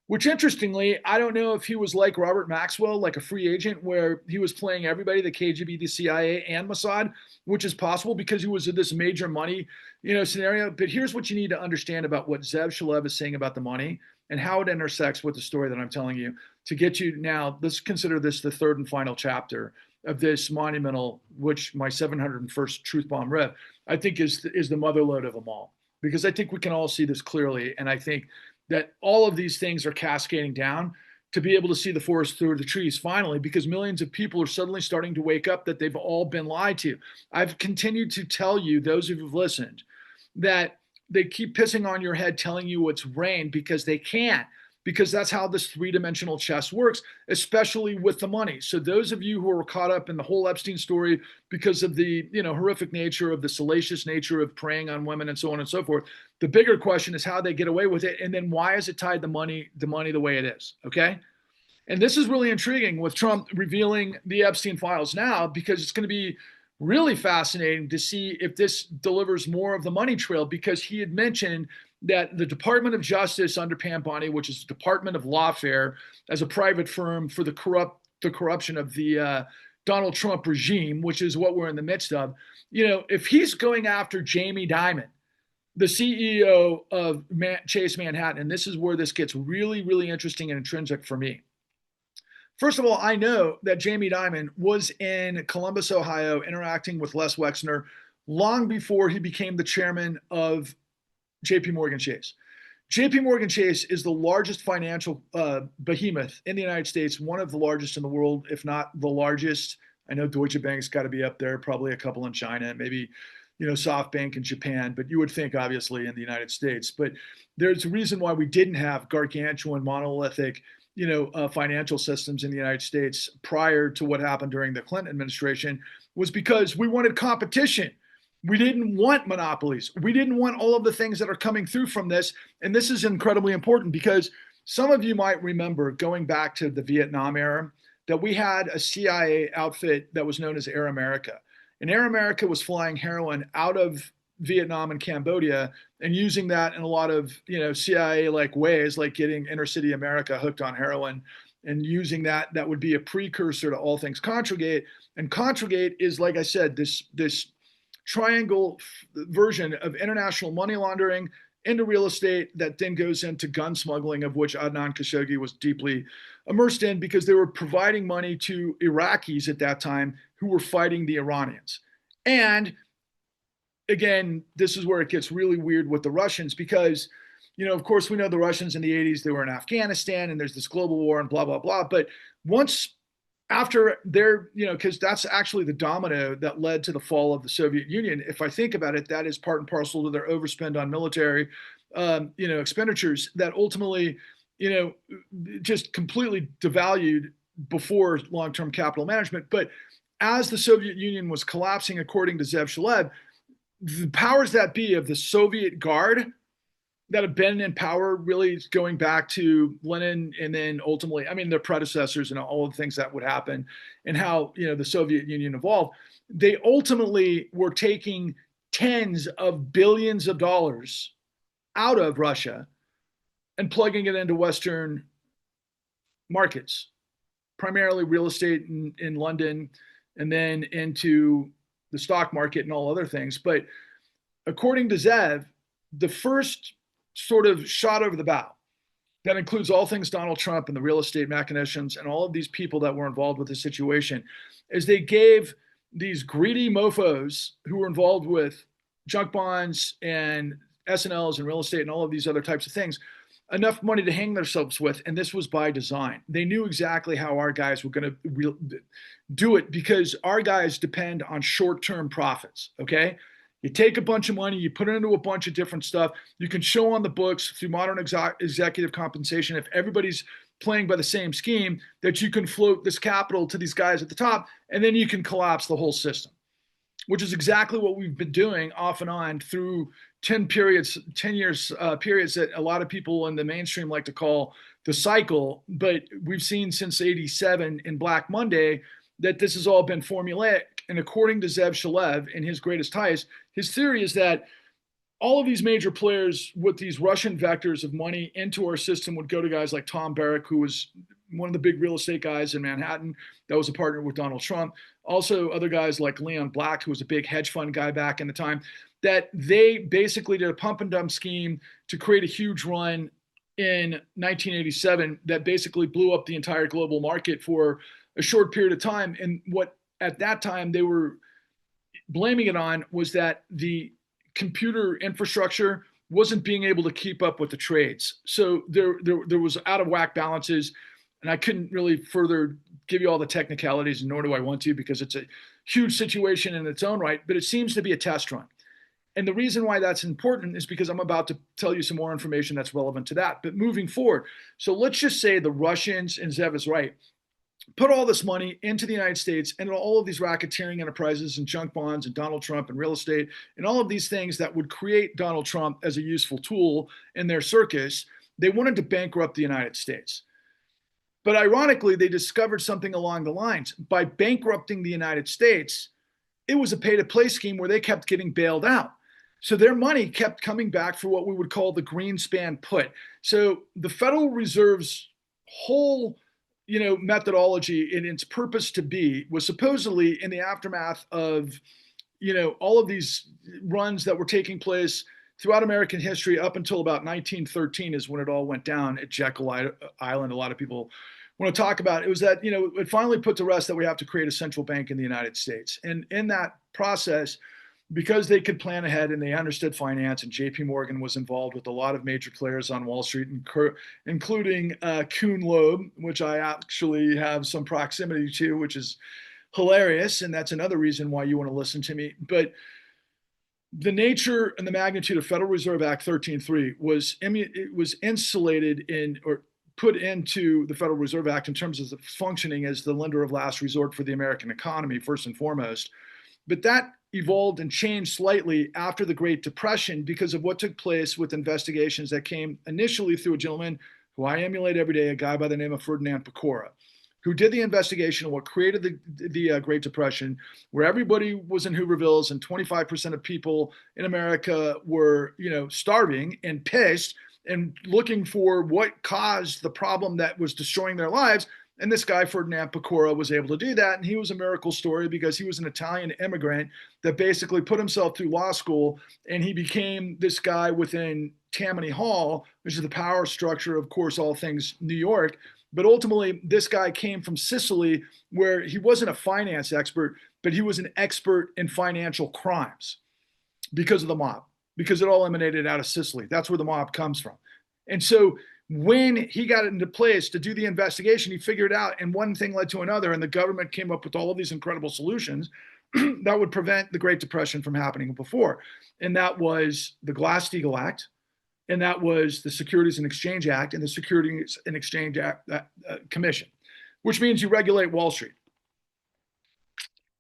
Speaker 1: Which, interestingly, I don't know if he was like Robert Maxwell, like a free agent, where he was playing everybody, the KGB, the CIA, and Mossad, which is possible because he was in this major money, scenario. But here's what you need to understand about what Zev Shalev is saying about the money and how it intersects with the story that I'm telling you to get you now. Let's consider this the third and final chapter of this monumental, which my 701st Truth Bomb Rev, I think is the motherlode of them all. Because I think we can all see this clearly. And I think that all of these things are cascading down to be able to see the forest through the trees finally, because millions of people are suddenly starting to wake up that they've all been lied to. I've continued to tell you, those of you who've listened, that they keep pissing on your head telling you it's rain because they can't. because that's how this three-dimensional chess works, especially with the money. So those of you who are caught up in the whole Epstein story because of the horrific nature of the salacious nature of preying on women and so on and so forth, the bigger question is how they get away with it, and then why is it tied to money the way it is, okay? And this is really intriguing with Trump revealing the Epstein files now, because it's going to be really fascinating to see if this delivers more of the money trail, because he had mentioned that the Department of Justice under Pam Bondi, which is the Department of Lawfare, as a private firm for the corruption of the Donald Trump regime, which is what we're in the midst of. If he's going after Jamie Dimon, the CEO of Chase Manhattan, and this is where this gets really, really interesting and intrinsic for me. First of all, I know that Jamie Dimon was in Columbus, Ohio, interacting with Les Wexner long before he became the chairman of JP Morgan Chase. JP Morgan Chase is the largest financial behemoth in the United States, one of the largest in the world, if not the largest. I know Deutsche Bank's got to be up there, probably a couple in China, maybe SoftBank in Japan, but you would think obviously in the United States. But there's a reason why we didn't have gargantuan monolithic financial systems in the United States prior to what happened during the Clinton administration, was because we wanted competition. We didn't want monopolies. We didn't want all of the things that are coming through from this. And this is incredibly important because some of you might remember, going back to the Vietnam era, that we had a CIA outfit that was known as Air America. And Air America was flying heroin out of Vietnam and Cambodia and using that in a lot of CIA-like ways, like getting inner city America hooked on heroin, and using that would be a precursor to all things Contragate. And Contragate is, like I said, this triangle version of international money laundering into real estate that then goes into gun smuggling, of which Adnan Khashoggi was deeply immersed in, because they were providing money to Iraqis at that time who were fighting the Iranians. And again, this is where it gets really weird with the Russians, because, of course, we know the Russians in the 80s, they were in Afghanistan and there's this global war and blah, blah, blah. But once after their, because that's actually the domino that led to the fall of the Soviet Union. If I think about it, that is part and parcel to their overspend on military, expenditures that ultimately, just completely devalued before long-term capital management. But as the Soviet Union was collapsing, according to Zev Shalev, the powers that be of the Soviet Guard that have been in power, really going back to Lenin and then ultimately, their predecessors and all the things that would happen and how, the Soviet Union evolved, they ultimately were taking tens of billions of dollars out of Russia and plugging it into Western markets, primarily real estate in London, and then into the stock market and all other things. But according to Zev, the first sort of shot over the bow that includes all things Donald Trump and the real estate machinations and all of these people that were involved with the situation, is they gave these greedy mofos who were involved with junk bonds and S&Ls and real estate and all of these other types of things enough money to hang themselves with. And this was by design. They knew exactly how our guys were going to do it, because our guys depend on short-term profits, okay? You take a bunch of money, you put it into a bunch of different stuff. You can show on the books through modern executive compensation, if everybody's playing by the same scheme, that you can float this capital to these guys at the top, and then you can collapse the whole system, which is exactly what we've been doing off and on through 10 years periods that a lot of people in the mainstream like to call the cycle. But we've seen since 87 in Black Monday that this has all been formulaic. And according to Zev Shalev in his Greatest Heist, his theory is that all of these major players with these Russian vectors of money into our system would go to guys like Tom Barrack, who was one of the big real estate guys in Manhattan that was a partner with Donald Trump. Also, other guys like Leon Black, who was a big hedge fund guy back in the time, that they basically did a pump and dump scheme to create a huge run in 1987 that basically blew up the entire global market for a short period of time. And what at that time they were blaming it on was that the computer infrastructure wasn't being able to keep up with the trades. So there was out of whack balances. And I couldn't really further give you all the technicalities, nor do I want to, because it's a huge situation in its own right, but it seems to be a test run. And the reason why that's important is because I'm about to tell you some more information that's relevant to that. But moving forward, so let's just say the Russians, and Zev is right, put all this money into the United States and all of these racketeering enterprises and junk bonds and Donald Trump and real estate and all of these things that would create Donald Trump as a useful tool in their circus. They wanted to bankrupt the United States. But ironically, they discovered something along the lines. By bankrupting the United States, it was a pay-to-play scheme where they kept getting bailed out. So their money kept coming back for what we would call the Greenspan put. So the Federal Reserve's whole methodology and its purpose to be was supposedly in the aftermath of, all of these runs that were taking place throughout American history up until about 1913 is when it all went down at Jekyll Island. A lot of people want to talk about it. It was that, it finally put to rest that we have to create a central bank in the United States. And in that process, because they could plan ahead and they understood finance, and JP Morgan was involved with a lot of major players on Wall Street, including Kuhn Loeb, which I actually have some proximity to, which is hilarious. And that's another reason why you want to listen to me. But the nature and the magnitude of Federal Reserve Act 13.3 was insulated in, or put into the Federal Reserve Act in terms of the functioning as the lender of last resort for the American economy, first and foremost. But that evolved and changed slightly after the Great Depression because of what took place with investigations that came initially through a gentleman who I emulate every day, a guy by the name of Ferdinand Pecora, who did the investigation of what created the Great Depression, where everybody was in Hoovervilles and 25% of people in America were, starving and pissed and looking for what caused the problem that was destroying their lives. And this guy, Ferdinand Pecora, was able to do that. And he was a miracle story because he was an Italian immigrant that basically put himself through law school. And he became this guy within Tammany Hall, which is the power structure, of course, all things New York. But ultimately, this guy came from Sicily, where he wasn't a finance expert, but he was an expert in financial crimes because of the mob, because it all emanated out of Sicily. That's where the mob comes from. And so when he got into place to do the investigation, he figured out, and one thing led to another, and the government came up with all of these incredible solutions that would prevent the Great Depression from happening before. And that was the Glass-Steagall Act, and that was the Securities and Exchange Act and the Securities and Exchange Act, Commission, which means you regulate Wall Street.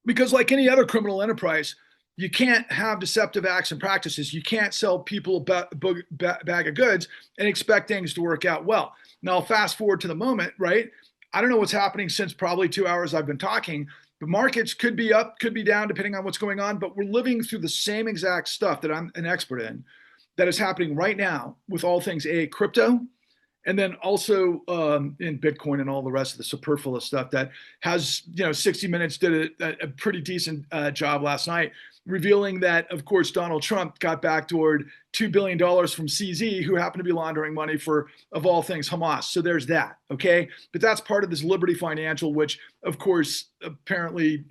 Speaker 1: Because like any other criminal enterprise, you can't have deceptive acts and practices. You can't sell people a bag of goods and expect things to work out well. Now, fast forward to the moment, right? I don't know what's happening since probably 2 hours I've been talking. The markets could be up, could be down, depending on what's going on, but we're living through the same exact stuff that I'm an expert in that is happening right now with all things crypto, and then also in Bitcoin and all the rest of the superfluous stuff that has, 60 Minutes did a pretty decent job last night, revealing that, of course, Donald Trump got backdoored $2 billion from CZ, who happened to be laundering money for, of all things, Hamas. So there's that, okay? But that's part of this Liberty Financial, which, of course, apparently,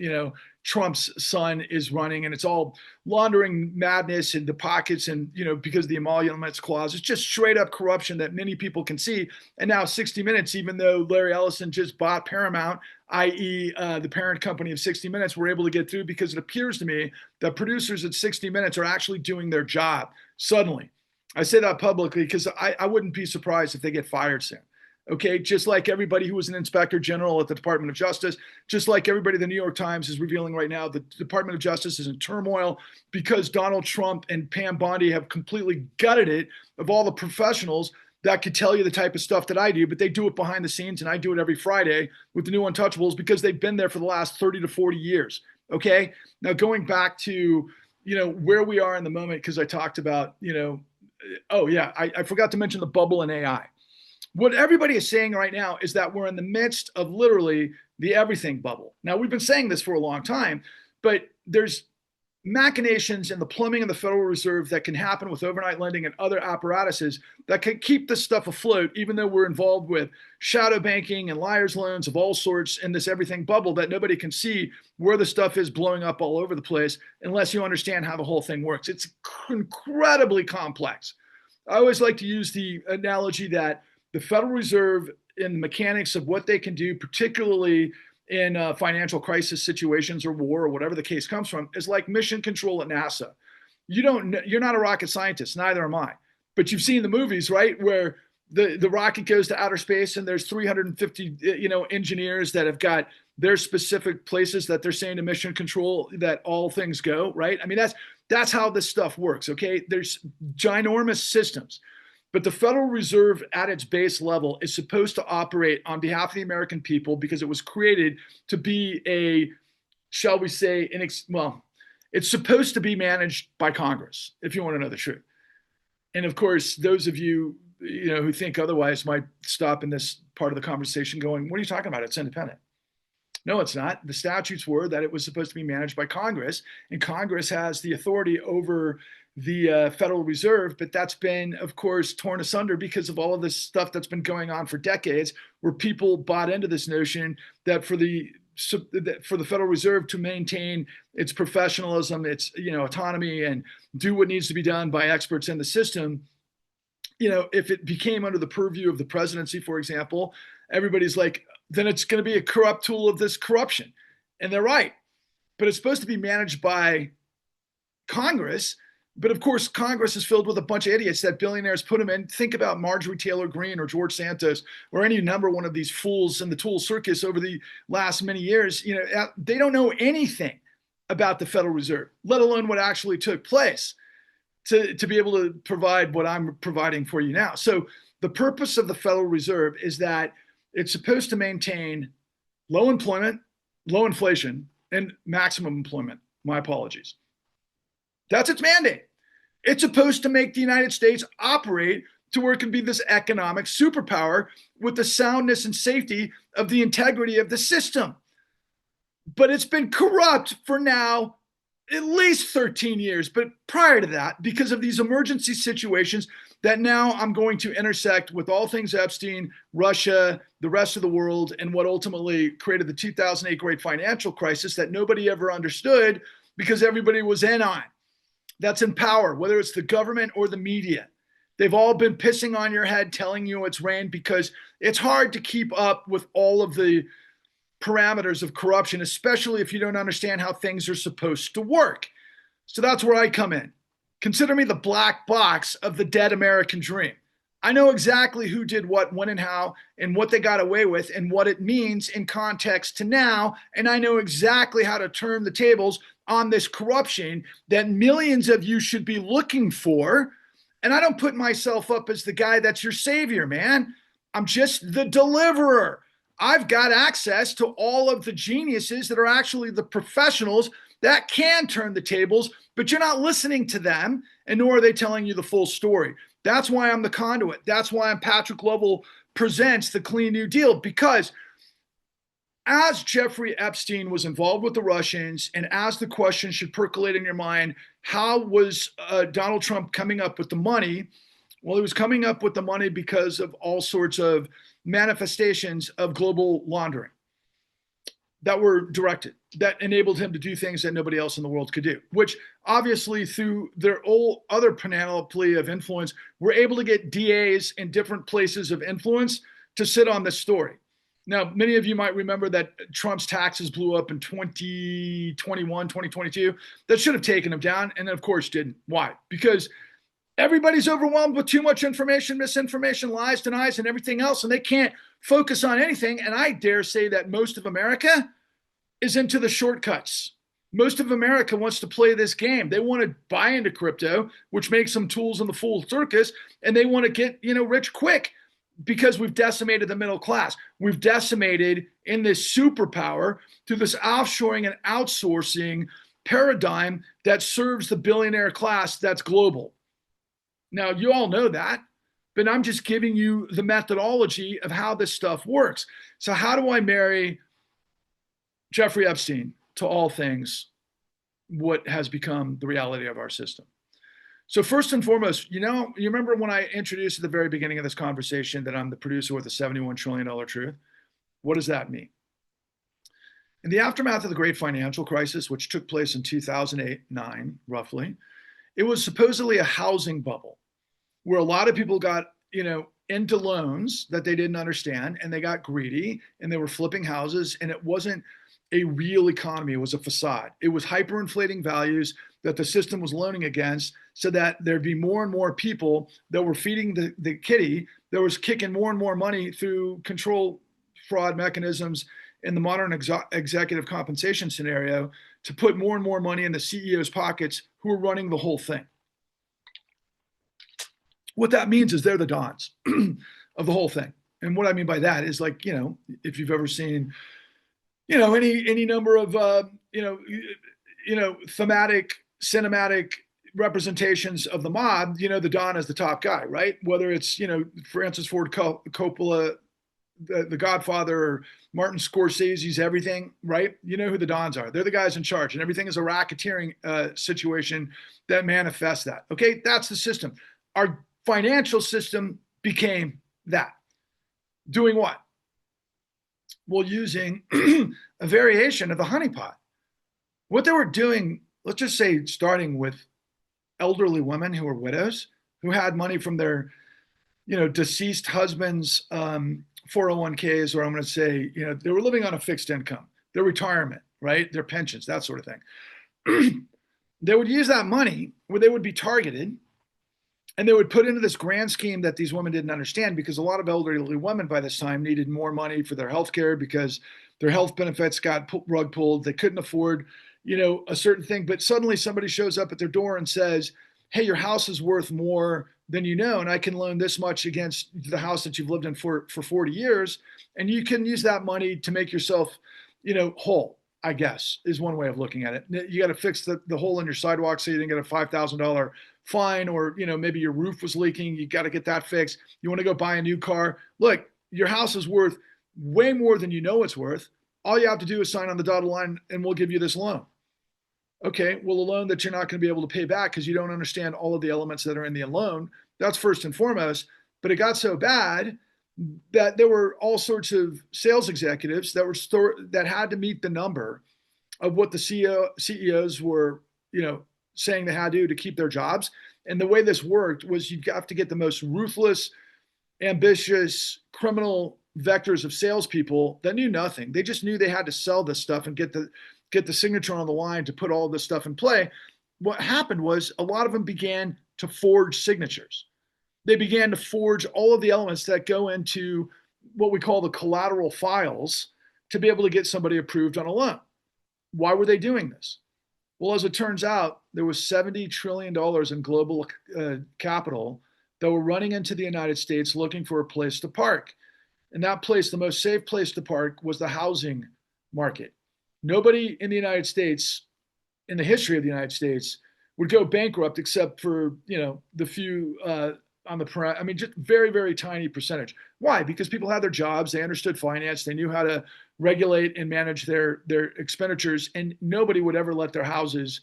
Speaker 1: Trump's son is running, and it's all laundering madness into pockets and, because of the emoluments clause. It's just straight up corruption that many people can see. And now 60 Minutes, even though Larry Ellison just bought Paramount, i.e. The parent company of 60 Minutes, were able to get through because it appears to me that producers at 60 Minutes are actually doing their job suddenly. I say that publicly because I wouldn't be surprised if they get fired soon. Okay, just like everybody who was an inspector general at the Department of Justice, just like everybody the New York Times is revealing right now, the Department of Justice is in turmoil because Donald Trump and Pam Bondi have completely gutted it of all the professionals that could tell you the type of stuff that I do, but they do it behind the scenes, and I do it every Friday with the new Untouchables because they've been there for the last 30 to 40 years. Okay, now going back to, where we are in the moment, because I talked about, I forgot to mention the bubble in AI. What everybody is saying right now is that we're in the midst of literally the everything bubble. Now, we've been saying this for a long time, but there's machinations in the plumbing of the Federal Reserve that can happen with overnight lending and other apparatuses that can keep this stuff afloat, even though we're involved with shadow banking and liar's loans of all sorts in this everything bubble that nobody can see where the stuff is blowing up all over the place unless you understand how the whole thing works. It's incredibly complex. I always like to use the analogy that the Federal Reserve and the mechanics of what they can do, particularly in financial crisis situations or war or whatever the case comes from, is like mission control at NASA. You're not a rocket scientist, neither am I. But you've seen the movies, right? Where the rocket goes to outer space and there's 350, engineers that have got their specific places that they're saying to mission control that all things go, right? I mean, that's how this stuff works, okay? There's ginormous systems. But the Federal Reserve at its base level is supposed to operate on behalf of the American people because it was created to be a, shall we say, it's supposed to be managed by Congress, if you want to know the truth. And of course, those of you, who think otherwise might stop in this part of the conversation going, what are you talking about? It's independent. No, it's not. The statutes were that it was supposed to be managed by Congress, and Congress has the authority over the Federal Reserve, but that's been, of course, torn asunder because of all of this stuff that's been going on for decades, where people bought into this notion that for the Federal Reserve to maintain its professionalism, its autonomy, and do what needs to be done by experts in the system, if it became under the purview of the presidency, for example, everybody's like, then it's going to be a corrupt tool of this corruption. And they're right. But it's supposed to be managed by Congress. But of course, Congress is filled with a bunch of idiots that billionaires put them in. Think about Marjorie Taylor Greene or George Santos or any number one of these fools in the tool circus over the last many years. They don't know anything about the Federal Reserve, let alone what actually took place to be able to provide what I'm providing for you now. So the purpose of the Federal Reserve is that it's supposed to maintain low employment, low inflation, and maximum employment. My apologies. That's its mandate. It's supposed to make the United States operate to where it can be this economic superpower with the soundness and safety of the integrity of the system. But it's been corrupt for now at least 13 years. But prior to that, because of these emergency situations that now I'm going to intersect with all things Epstein, Russia, the rest of the world, and what ultimately created the 2008 great financial crisis that nobody ever understood because everybody was in on. That's in power, whether it's the government or the media. They've all been pissing on your head, telling you it's rain because it's hard to keep up with all of the parameters of corruption, especially if you don't understand how things are supposed to work. So that's where I come in. Consider me the black box of the dead American dream. I know exactly who did what, when, and how, and what they got away with, and what it means in context to now. And I know exactly how to turn the tables on this corruption that millions of you should be looking for. And I don't put myself up as the guy that's your savior, man. I'm just the deliverer. I've got access to all of the geniuses that are actually the professionals that can turn the tables, but you're not listening to them, and nor are they telling you the full story. That's why I'm the conduit. That's why I'm Patrick Lovell Presents the Clean New Deal, because as Jeffrey Epstein was involved with the Russians, and as the question should percolate in your mind, how was Donald Trump coming up with the money? Well, he was coming up with the money because of all sorts of manifestations of global laundering that were directed, that enabled him to do things that nobody else in the world could do, which obviously through their whole other panoply of influence, were able to get DAs in different places of influence to sit on this story. Now, many of you might remember that Trump's taxes blew up in 2021, 2022. That should have taken him down, and of course didn't. Why? Because everybody's overwhelmed with too much information, misinformation, lies, denies, and everything else, and they can't focus on anything. And I dare say that most of America is into the shortcuts. Most of America wants to play this game. They want to buy into crypto, which makes them tools in the full circus, and they want to get, rich quick because we've decimated the middle class. We've decimated in this superpower through this offshoring and outsourcing paradigm that serves the billionaire class that's global. Now, you all know that, but I'm just giving you the methodology of how this stuff works. So how do I marry Jeffrey Epstein to all things what has become the reality of our system? So first and foremost, you remember when I introduced at the very beginning of this conversation that I'm the producer with a $71 trillion truth? What does that mean? In the aftermath of the great financial crisis, which took place in 2008-9, roughly, it was supposedly a housing bubble where a lot of people got, into loans that they didn't understand, and they got greedy, and they were flipping houses, and it wasn't a real economy. It was a facade. It was hyperinflating values that the system was loaning against, so that there'd be more and more people that were feeding the kitty, that was kicking more and more money through control fraud mechanisms in the modern executive compensation scenario, to put more and more money in the CEO's pockets who are running the whole thing. What that means is they're the dons of the whole thing. And what I mean by that is, like, if you've ever seen, any number of, thematic, cinematic representations of the mob, the Don is the top guy, right? Whether it's, Francis Ford Coppola, the Godfather, or Martin Scorsese's everything, right? You know who the Dons are. They're the guys in charge, and everything is a racketeering situation that manifests that. Okay, that's the system. Our financial system became that. Doing what? Well, using a variation of the honeypot. What they were doing, let's just say, starting with elderly women who were widows, who had money from their, deceased husbands' 401ks, or I'm going to say, they were living on a fixed income, their retirement, right? Their pensions, that sort of thing. They would use that money where they would be targeted, and they would put into this grand scheme that these women didn't understand, because a lot of elderly women by this time needed more money for their health care because their health benefits got rug pulled. They couldn't afford, a certain thing. But suddenly somebody shows up at their door and says, hey, your house is worth more than and I can loan this much against the house that you've lived in for 40 years. And you can use that money to make yourself, whole, I guess, is one way of looking at it. You got to fix the hole in your sidewalk so you didn't get a $5,000 fine, or, maybe your roof was leaking. You got to get that fixed. You want to go buy a new car. Look, your house is worth way more than it's worth. All you have to do is sign on the dotted line and we'll give you this loan. Okay, well, a loan that you're not going to be able to pay back because you don't understand all of the elements that are in the loan. That's first and foremost. But it got so bad that there were all sorts of sales executives that had to meet the number of what the CEOs were, saying they had to keep their jobs. And the way this worked was, you have to get the most ruthless, ambitious, criminal vectors of salespeople that knew nothing. They just knew they had to sell this stuff and get the signature on the line to put all of this stuff in play. What happened was, a lot of them began to forge signatures. They began to forge all of the elements that go into what we call the collateral files to be able to get somebody approved on a loan. Why were they doing this? Well, as it turns out, there was $70 trillion in global capital that were running into the United States looking for a place to park. And that place, the most safe place to park, was the housing market. Nobody in the United States, in the history of the United States, would go bankrupt except for, the few on the just very, very tiny percentage. Why? Because people had their jobs, they understood finance, they knew how to regulate and manage their expenditures, and nobody would ever let their houses,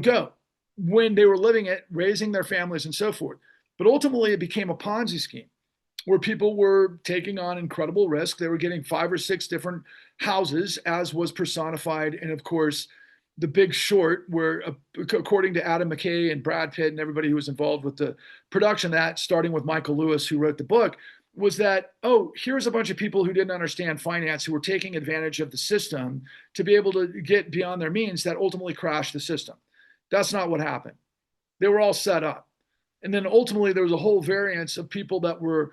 Speaker 1: go when they were living it, raising their families and so forth. But ultimately, it became a Ponzi scheme where people were taking on incredible risk. They were getting 5 or 6 different houses, as was personified in, of course, The Big Short, where, according to Adam McKay and Brad Pitt and everybody who was involved with the production of that, starting with Michael Lewis, who wrote the book, was that, here's a bunch of people who didn't understand finance, who were taking advantage of the system to be able to get beyond their means, that ultimately crashed the system. That's not what happened. They were all set up. And then ultimately, there was a whole variance of people that were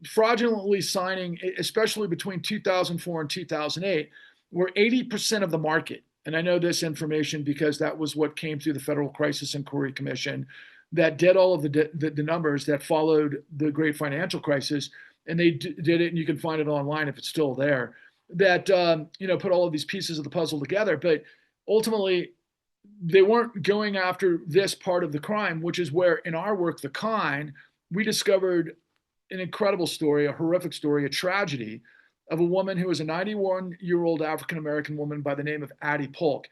Speaker 1: fraudulently signing, especially between 2004 and 2008, where 80% of the market, and I know this information because that was what came through the Federal Crisis Inquiry Commission, that did all of the numbers that followed the great financial crisis, and they did it, and you can find it online if it's still there, that put all of these pieces of the puzzle together. But ultimately, they weren't going after this part of the crime, which is where, in our work, The Con, we discovered an incredible story, a horrific story, a tragedy of a woman who was a 91-year-old African-American woman by the name of Addie Polk,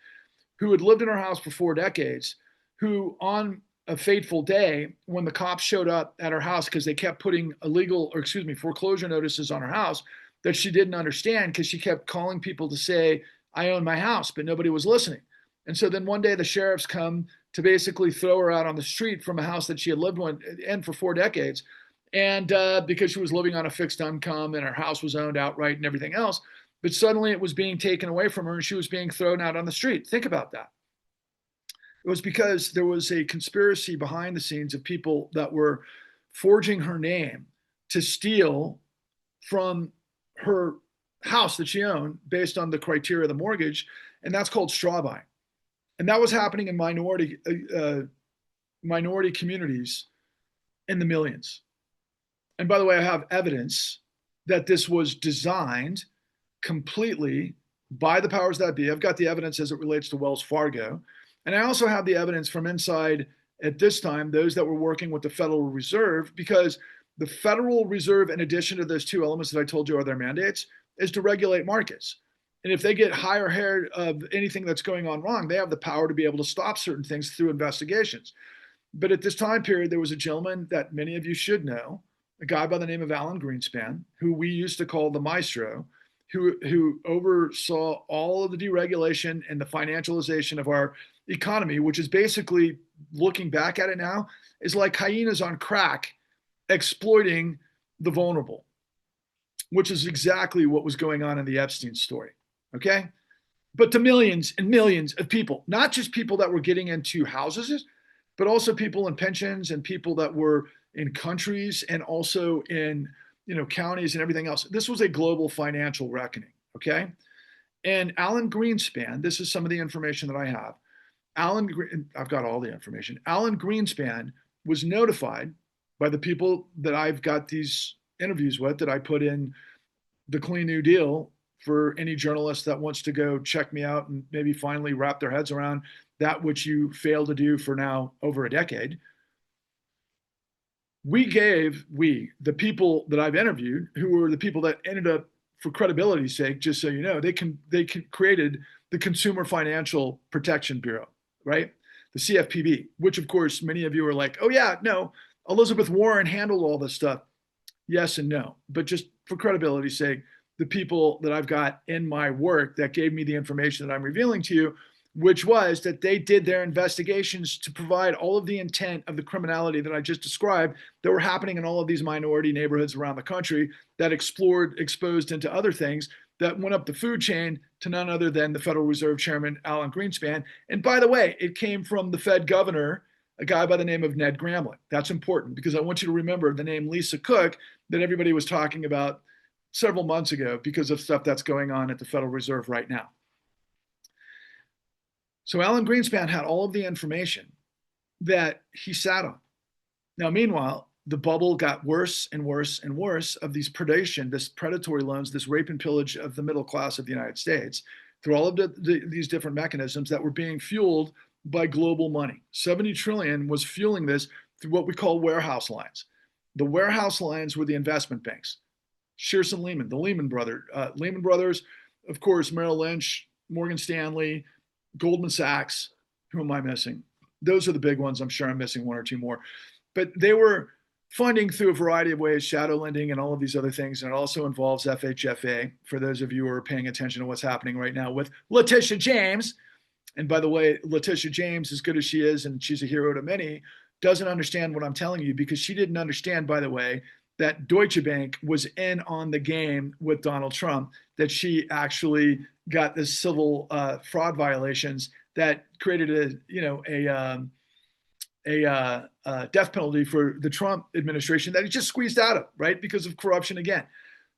Speaker 1: who had lived in her house for 4 decades, who on a fateful day, when the cops showed up at her house because they kept putting foreclosure notices on her house that she didn't understand, because she kept calling people to say, I own my house, but nobody was listening. And so then one day the sheriffs come to basically throw her out on the street from a house that she had lived in for 4 decades. And because she was living on a fixed income and her house was owned outright and everything else, but suddenly it was being taken away from her and she was being thrown out on the street. Think about that. It was because there was a conspiracy behind the scenes of people that were forging her name to steal from her house that she owned based on the criteria of the mortgage, and that's called straw buying. And that was happening in minority communities in the millions. And by the way, I have evidence that this was designed completely by the powers that be. I've got the evidence as it relates to Wells Fargo. And I also have the evidence from inside, at this time, those that were working with the Federal Reserve, because the Federal Reserve, in addition to those two elements that I told you are their mandates, is to regulate markets. And if they get higher hair of anything that's going on wrong, they have the power to be able to stop certain things through investigations. But at this time period, there was a gentleman that many of you should know, a guy by the name of Alan Greenspan, who we used to call the maestro, who oversaw all of the deregulation and the financialization of our economy, which is basically, looking back at it now, is like hyenas on crack exploiting the vulnerable, which is exactly what was going on in the Epstein story. Okay? But to millions and millions of people, not just people that were getting into houses, but also people in pensions and people that were in countries and also in counties and everything else. This was a global financial reckoning. Okay? And Alan Greenspan, this is some of the information that I have. I've got all the information. Alan Greenspan was notified by the people that I've got these interviews with, that I put in the Clean New Deal for any journalist that wants to go check me out and maybe finally wrap their heads around that which you failed to do for now over a decade. The people that I've interviewed, who were the people that ended up, for credibility's sake, just so you know, they created the Consumer Financial Protection Bureau, right? The CFPB, which of course many of you are like, oh yeah, no, Elizabeth Warren handled all this stuff. Yes and no, but just for credibility's sake, the people that I've got in my work that gave me the information that I'm revealing to you, which was that they did their investigations to provide all of the intent of the criminality that I just described that were happening in all of these minority neighborhoods around the country, that exposed into other things that went up the food chain to none other than the Federal Reserve Chairman, Alan Greenspan. And by the way, it came from the Fed governor, a guy by the name of Ned Gramlich. That's important because I want you to remember the name Lisa Cook that everybody was talking about several months ago because of stuff that's going on at the Federal Reserve right now. So Alan Greenspan had all of the information that he sat on. Now, meanwhile, the bubble got worse and worse and worse of these predatory loans, this rape and pillage of the middle class of the United States through all of these different mechanisms that were being fueled by global money. 70 trillion was fueling this through what we call warehouse lines. The warehouse lines were the investment banks. Shearson Lehman, the Lehman Brothers, of course, Merrill Lynch, Morgan Stanley, Goldman Sachs. Who am I missing? Those are the big ones. I'm sure I'm missing one or two more. But they were funding through a variety of ways, shadow lending and all of these other things. And it also involves FHFA, for those of you who are paying attention to what's happening right now with Letitia James. And by the way, Letitia James, as good as she is, and she's a hero to many, doesn't understand what I'm telling you because she didn't understand, by the way, that Deutsche Bank was in on the game with Donald Trump, that she actually got the civil fraud violations that created a death penalty for the Trump administration that he just squeezed out of, right? Because of corruption again.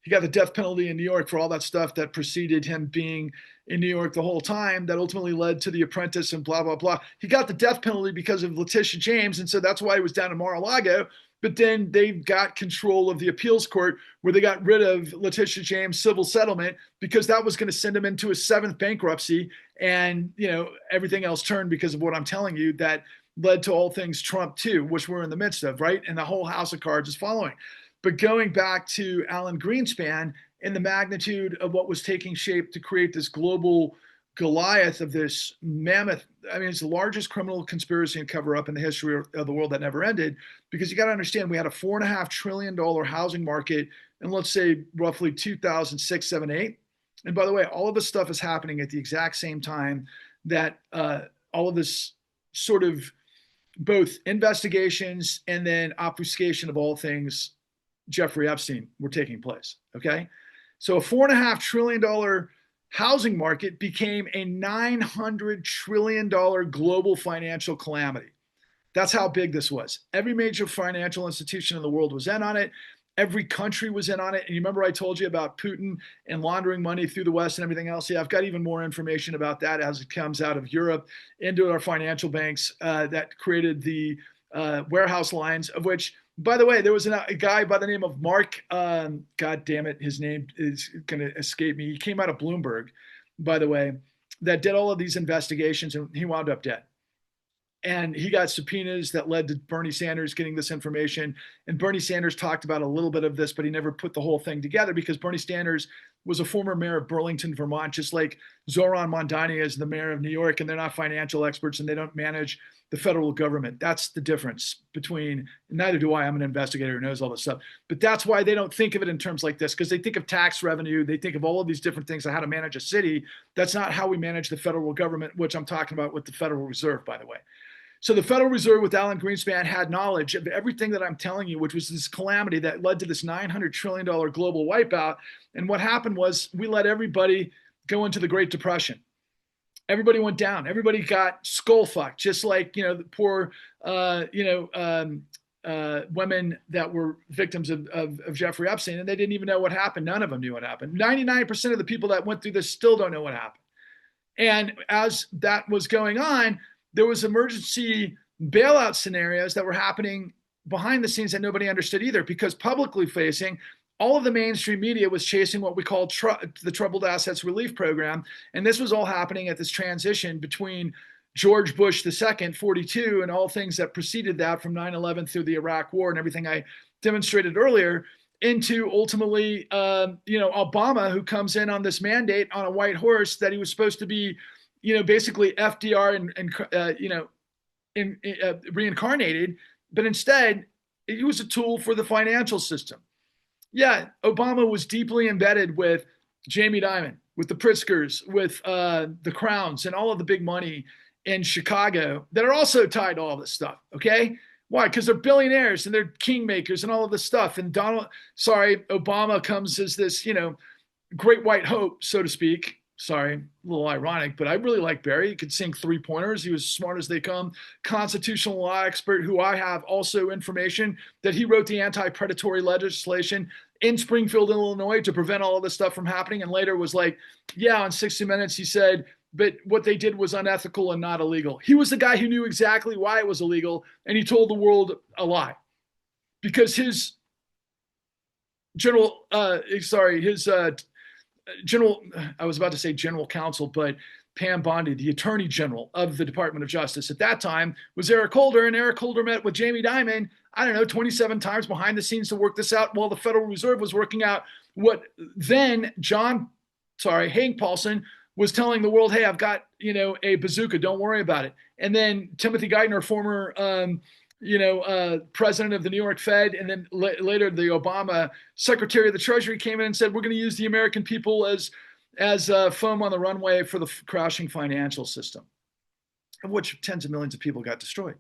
Speaker 1: He got the death penalty in New York for all that stuff that preceded him being in New York the whole time that ultimately led to The Apprentice and blah, blah, blah. He got the death penalty because of Letitia James. And so that's why he was down in Mar-a-Lago. But then they got control of the appeals court where they got rid of Letitia James' civil settlement because that was going to send him into a seventh bankruptcy. And, everything else turned because of what I'm telling you that led to all things Trump too, which we're in the midst of, right? And the whole house of cards is following. But going back to Alan Greenspan and the magnitude of what was taking shape to create this global Goliath of this mammoth, it's the largest criminal conspiracy and cover up in the history of the world that never ended. Because you got to understand, we had a $4.5 trillion housing market in, let's say, roughly 2006, 7, 8. And by the way, all of this stuff is happening at the exact same time that all of this sort of both investigations and then obfuscation of all things Jeffrey Epstein were taking place. Okay. So a $4.5 trillion housing market became a $900 trillion global financial calamity. That's how big this was. Every major financial institution in the world was in on it. Every country was in on it. And you remember I told you about Putin and laundering money through the West and everything else? Yeah, I've got even more information about that as it comes out of Europe into our financial banks that created the warehouse lines, of which, by the way, there was a guy by the name of Mark, God damn it, his name is going to escape me. He came out of Bloomberg, by the way, that did all of these investigations, and he wound up dead. And he got subpoenas that led to Bernie Sanders getting this information. And Bernie Sanders talked about a little bit of this, but he never put the whole thing together because Bernie Sanders was a former mayor of Burlington, Vermont, just like Zoran Mondani is the mayor of New York, and they're not financial experts and they don't manage the federal government. That's the difference between, neither do I, I'm an investigator who knows all this stuff, but that's why they don't think of it in terms like this, because they think of tax revenue, they think of all of these different things on how to manage a city. That's not how we manage the federal government, which I'm talking about with the Federal Reserve, by the way. So the Federal Reserve with Alan Greenspan had knowledge of everything that I'm telling you, which was this calamity that led to this $900 trillion global wipeout. And what happened was we let everybody go into the Great Depression. Everybody went down. Everybody got skull fucked, just like, the poor, women that were victims of Jeffrey Epstein, and they didn't even know what happened. None of them knew what happened. 99% of the people that went through this still don't know what happened. And as that was going on, there was emergency bailout scenarios that were happening behind the scenes that nobody understood either, because publicly facing, all of the mainstream media was chasing what we call the Troubled Assets Relief Program. And this was all happening at this transition between George Bush II, 42, and all things that preceded that from 9/11 through the Iraq War and everything I demonstrated earlier, into ultimately, Obama, who comes in on this mandate on a white horse that he was supposed to be, basically FDR and reincarnated, but instead he was a tool for the financial system. Yeah, Obama was deeply embedded with Jamie Dimon, with the Pritzkers, with the Crowns, and all of the big money in Chicago that are also tied to all this stuff. Okay, why? Because they're billionaires and they're kingmakers and all of this stuff. And Obama comes as this, great white hope, so to speak. Sorry, a little ironic, but I really like Barry. He could sing three-pointers. He was smart as they come. Constitutional law expert, who I have also information that he wrote the anti-predatory legislation in Springfield, Illinois, to prevent all of this stuff from happening. And later was like, yeah, on 60 Minutes, he said, but what they did was unethical and not illegal. He was the guy who knew exactly why it was illegal, and he told the world a lie. Because his general I was about to say general counsel, but Pam Bondi, the attorney general of the Department of Justice at that time, was Eric Holder, and Eric Holder met with Jamie Dimon, 27 times behind the scenes to work this out, while the Federal Reserve was working out what then Hank Paulson was telling the world, hey, I've got, a bazooka, don't worry about it. And then Timothy Geithner, former president of the New York Fed, and then later the Obama Secretary of the Treasury, came in and said, we're going to use the American people as foam on the runway for the crashing financial system, of which tens of millions of people got destroyed.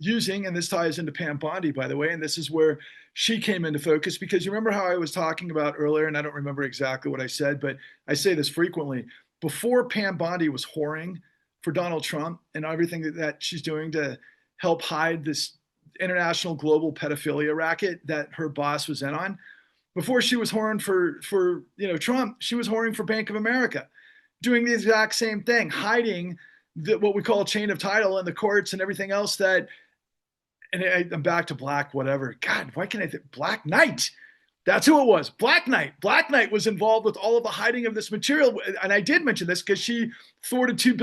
Speaker 1: And this ties into Pam Bondi, by the way, and this is where she came into focus, because you remember how I was talking about earlier, and I don't remember exactly what I said, but I say this frequently. Before Pam Bondi was whoring for Donald Trump and everything that she's doing to help hide this international global pedophilia racket that her boss was in on. Before she was whoring for Trump, she was whoring for Bank of America, doing the exact same thing, hiding what we call a chain of title in the courts and everything else that, and I'm back to Black, whatever. God, why can't I think? Black Knight. That's who it was. Black Knight. Black Knight was involved with all of the hiding of this material. And I did mention this because she thwarted $2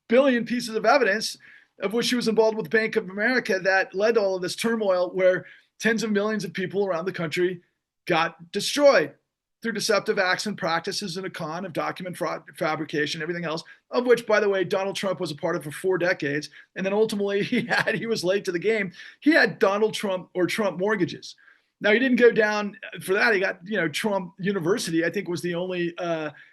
Speaker 1: billion pieces of evidence, of which she was involved with Bank of America, that led to all of this turmoil where tens of millions of people around the country got destroyed through deceptive acts and practices and a con of document fraud, fabrication, everything else, of which, by the way, Donald Trump was a part of for 4 decades. And then ultimately he was late to the game. He had Donald Trump or Trump mortgages. Now, he didn't go down for that. He got, Trump University, I think, was the only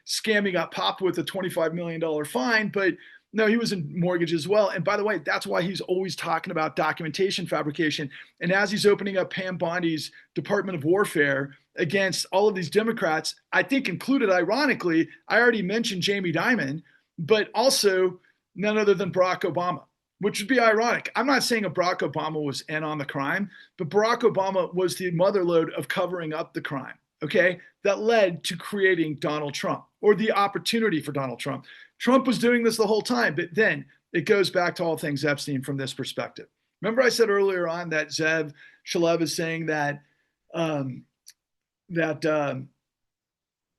Speaker 1: scam he got popped with, a $25 million fine. But No, he was in mortgage as well. And by the way, that's why he's always talking about documentation fabrication. And as he's opening up Pam Bondi's Department of Warfare against all of these Democrats, I think included, ironically, I already mentioned Jamie Dimon, but also none other than Barack Obama, which would be ironic. I'm not saying Barack Obama was in on the crime, but Barack Obama was the motherlode of covering up the crime, okay, that led to creating Donald Trump, or the opportunity for Donald Trump. Trump was doing this the whole time, but then it goes back to all things Epstein from this perspective. Remember, I said earlier on that Zev Shalev is saying that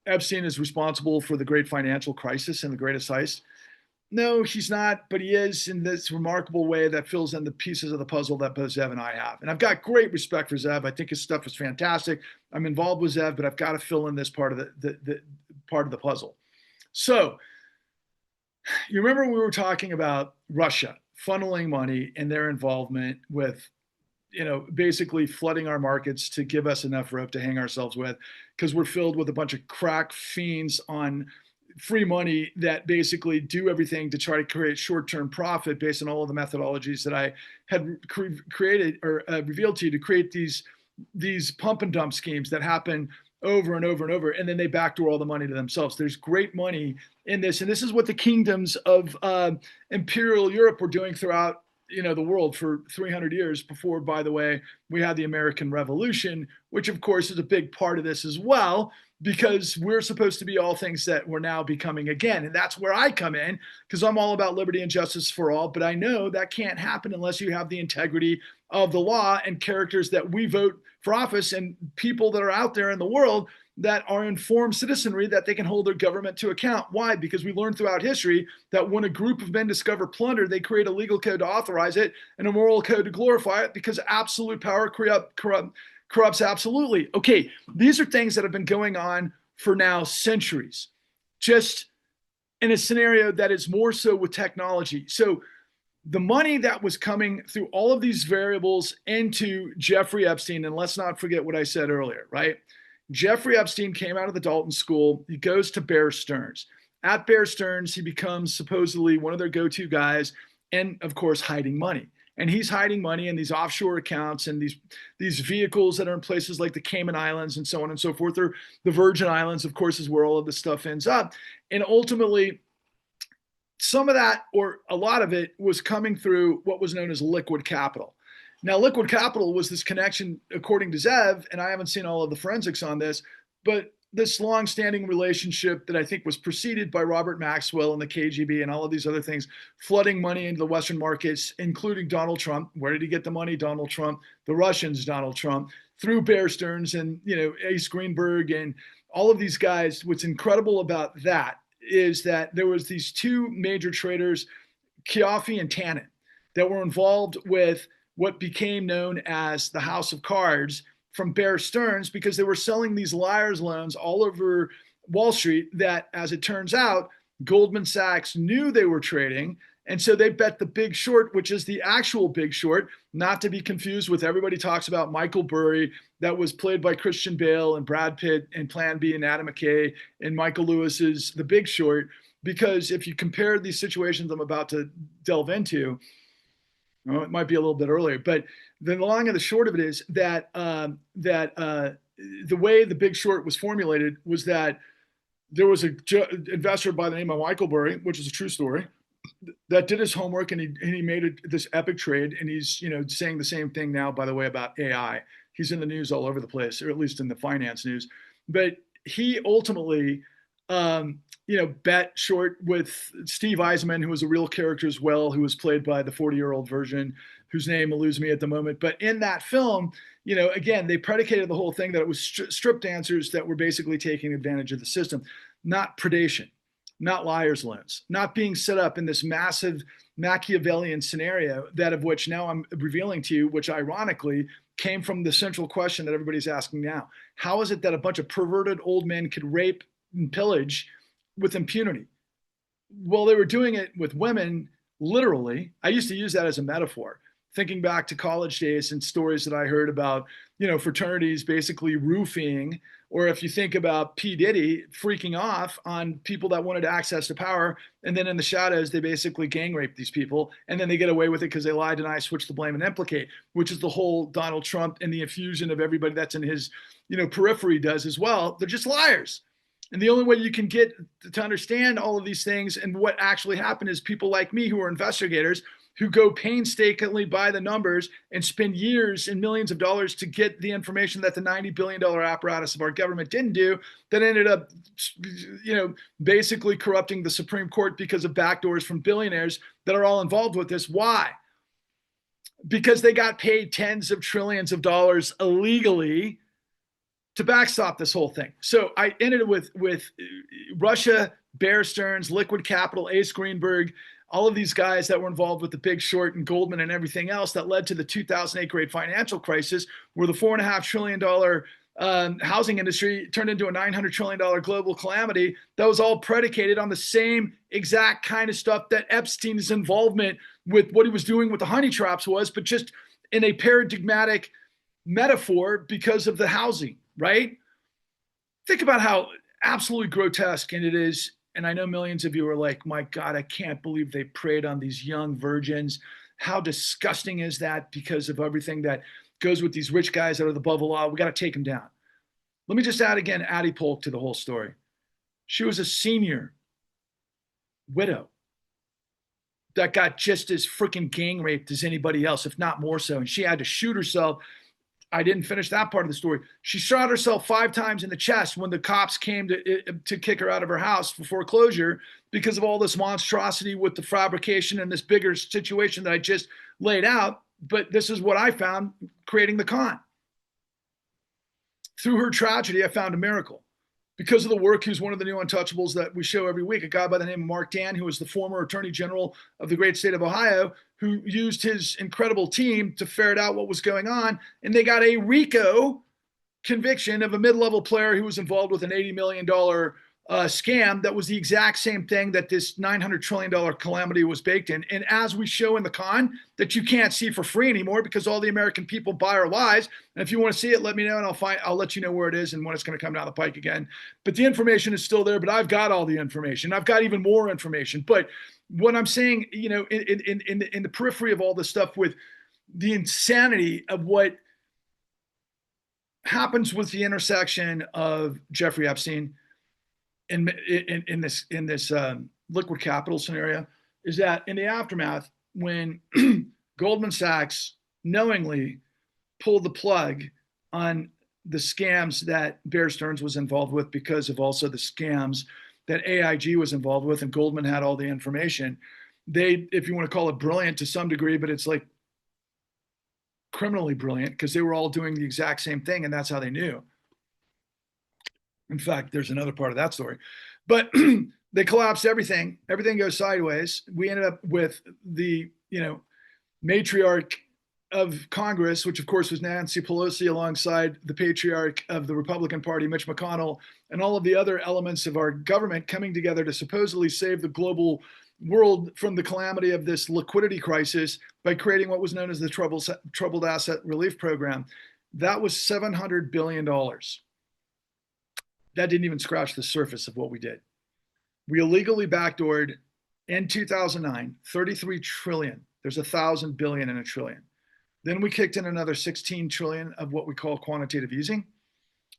Speaker 1: Epstein is responsible for the great financial crisis and the greatest heist. No, he's not, but he is in this remarkable way that fills in the pieces of the puzzle that both Zev and I have. And I've got great respect for Zev. I think his stuff is fantastic. I'm involved with Zev, but I've got to fill in this part of the part of the puzzle. So you remember we were talking about Russia funneling money and their involvement with, basically flooding our markets to give us enough rope to hang ourselves with, because we're filled with a bunch of crack fiends on free money that basically do everything to try to create short-term profit based on all of the methodologies that I had created or revealed to you to create these pump and dump schemes that happen over and over and over, and then they backdoor all the money to themselves. There's great money in this, and this is what the kingdoms of imperial Europe were doing throughout the world for 300 years before, by the way, we had the American Revolution, which of course is a big part of this as well, because we're supposed to be all things that we're now becoming again. And that's where I come in, because I'm all about liberty and justice for all. But I know that can't happen unless you have the integrity of the law and characters that we vote for office and people that are out there in the world that are informed citizenry that they can hold their government to account. Why? Because we learned throughout history that when a group of men discover plunder, they create a legal code to authorize it and a moral code to glorify it, because absolute power corrupts absolutely. Okay, these are things that have been going on for now centuries, just in a scenario that is more so with technology. So the money that was coming through all of these variables into Jeffrey Epstein, and let's not forget what I said earlier, right? Jeffrey Epstein came out of the Dalton School. He goes to Bear Stearns. At Bear Stearns, he becomes supposedly one of their go-to guys, and of course, hiding money. And he's hiding money in these offshore accounts and these vehicles that are in places like the Cayman Islands and so on and so forth. Or the Virgin Islands, of course, is where all of this stuff ends up. And ultimately, some of that, or a lot of it, was coming through what was known as liquid capital. Now, liquid capital was this connection, according to Zev, and I haven't seen all of the forensics on this, but this long-standing relationship that I think was preceded by Robert Maxwell and the KGB and all of these other things, flooding money into the Western markets, including Donald Trump. Where did he get the money? Donald Trump. The Russians, Donald Trump. Through Bear Stearns and Ace Greenberg and all of these guys. What's incredible about that is that there was these two major traders, Chiaffi and Tannen, that were involved with what became known as the House of Cards from Bear Stearns, because they were selling these liar's loans all over Wall Street that, as it turns out, Goldman Sachs knew they were trading. And so they bet the Big Short, which is the actual Big Short, not to be confused with everybody talks about Michael Burry, that was played by Christian Bale and Brad Pitt and Plan B and Adam McKay and Michael Lewis's The Big Short. Because if you compare these situations I'm about to delve into, well, it might be a little bit earlier, but the long and the short of it is that the way the Big Short was formulated was that there was an investor by the name of Michael Burry, which is a true story, that did his homework, and he made this epic trade. And he's saying the same thing now, by the way, about AI. He's in the news all over the place, or at least in the finance news. But he ultimately bet short with Steve Eisman, who was a real character as well, who was played by the 40-year-old version, whose name eludes me at the moment. But in that film, again, they predicated the whole thing that it was strip dancers that were basically taking advantage of the system, not predation, not liar's loans, not being set up in this massive Machiavellian scenario, that of which now I'm revealing to you, which ironically came from the central question that everybody's asking now. How is it that a bunch of perverted old men could rape and pillage with impunity? Well, they were doing it with women, literally. I used to use that as a metaphor. thinking back to college days and stories that I heard about, fraternities basically roofing, or if you think about P. Diddy freaking off on people that wanted access to power, and then in the shadows, they basically gang rape these people, and then they get away with it because they lie, deny, switch the blame, and implicate, which is the whole Donald Trump and the infusion of everybody that's in his, periphery does as well. They're just liars. And the only way you can get to understand all of these things and what actually happened is people like me who are investigators who go painstakingly by the numbers and spend years and millions of dollars to get the information that the $90 billion apparatus of our government didn't do, that ended up, basically corrupting the Supreme Court because of backdoors from billionaires that are all involved with this. Why? Because they got paid tens of trillions of dollars illegally to backstop this whole thing. So I ended it with Russia, Bear Stearns, Liquid Capital, Ace Greenberg, all of these guys that were involved with the Big Short and Goldman and everything else that led to the 2008 great financial crisis, where the $4.5 trillion housing industry turned into a $900 trillion global calamity. That was all predicated on the same exact kind of stuff that Epstein's involvement with what he was doing with the honey traps was, but just in a paradigmatic metaphor because of the housing, right? Think about how absolutely grotesque and it is. And I know millions of you are like, my God, I can't believe they preyed on these young virgins. How disgusting is that because of everything that goes with these rich guys that are above the law? We got to take them down. Let me just add again, Addie Polk to the whole story. She was a senior widow that got just as freaking gang raped as anybody else, if not more so. And she had to shoot herself. I didn't finish that part of the story. She shot herself 5 times in the chest when the cops came to kick her out of her house for foreclosure because of all this monstrosity with the fabrication and this bigger situation that I just laid out. But this is what I found creating the con. Through her tragedy, I found a miracle. Because of the work, he's one of the new untouchables that we show every week, a guy by the name of Mark Dan, who was the former Attorney General of the great state of Ohio, who used his incredible team to ferret out what was going on. And they got a RICO conviction of a mid-level player who was involved with an $80 million scam that was the exact same thing that this $900 trillion calamity was baked in. And as we show in the con, that you can't see for free anymore because all the American people buy our lies. And if you want to see it, let me know and I'll let you know where it is and when it's going to come down the pike again. But the information is still there, but I've got all the information. I've got even more information. But what I'm saying, in the periphery of all this stuff with the insanity of what happens with the intersection of Jeffrey Epstein in this liquid capital scenario is that in the aftermath, when Goldman Sachs knowingly pulled the plug on the scams that Bear Stearns was involved with because of also the scams that AIG was involved with, and Goldman had all the information. They, if you want to call it brilliant to some degree, but it's like criminally brilliant because they were all doing the exact same thing, and that's how they knew. In fact, there's another part of that story. But they collapsed everything. Everything goes sideways. We ended up with the, matriarch of Congress, which of course was Nancy Pelosi, alongside the patriarch of the Republican Party, Mitch McConnell, and all of the other elements of our government coming together to supposedly save the global world from the calamity of this liquidity crisis by creating what was known as the Troubled Asset Relief Program. That was $700 billion. That didn't even scratch the surface of what we did. We illegally backdoored in 2009, 33 trillion. There's 1,000 billion in a trillion. Then we kicked in another 16 trillion of what we call quantitative easing,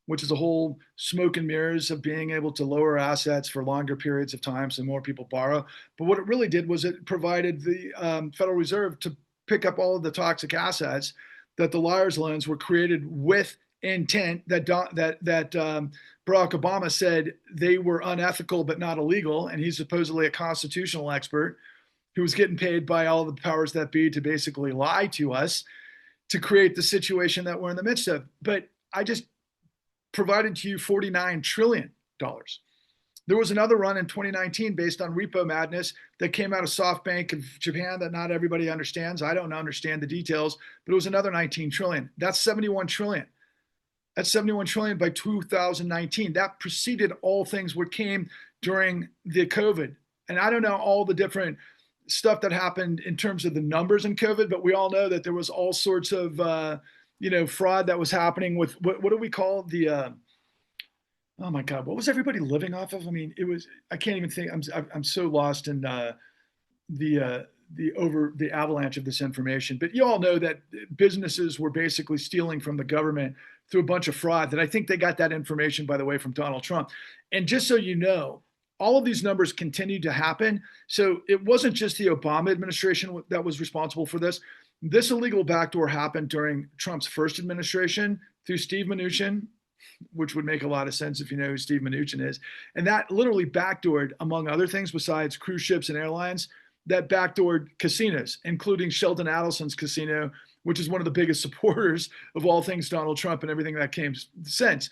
Speaker 1: which is a whole smoke and mirrors of being able to lower assets for longer periods of time so more people borrow. But what it really did was it provided the Federal Reserve to pick up all of the toxic assets that the liar's loans were created with intent that Barack Obama said they were unethical but not illegal, and he's supposedly a constitutional expert who was getting paid by all of the powers that be to basically lie to us to create the situation that we're in the midst of. But I just provided to you $49 trillion. There was another run in 2019 based on repo madness that came out of SoftBank of Japan that not everybody understands. I don't understand the details, but it was another 19 trillion. That's 71 trillion. That's 71 trillion by 2019. That preceded all things what came during the COVID. And I don't know all the different stuff that happened in terms of the numbers in COVID, but we all know that there was all sorts of fraud that was happening with what do we call oh my God, what was everybody living off of? I mean, it was, I can't even think. I'm so lost in the avalanche of this information. But you all know that businesses were basically stealing from the government through a bunch of fraud. That I think they got that information, by the way, from Donald Trump. And just so you know, all of these numbers continued to happen. So it wasn't just the Obama administration that was responsible for this. This illegal backdoor happened during Trump's first administration through Steve Mnuchin, which would make a lot of sense if you know who Steve Mnuchin is. And that literally backdoored, among other things, besides cruise ships and airlines, that backdoored casinos, including Sheldon Adelson's casino, which is one of the biggest supporters of all things Donald Trump and everything that came since.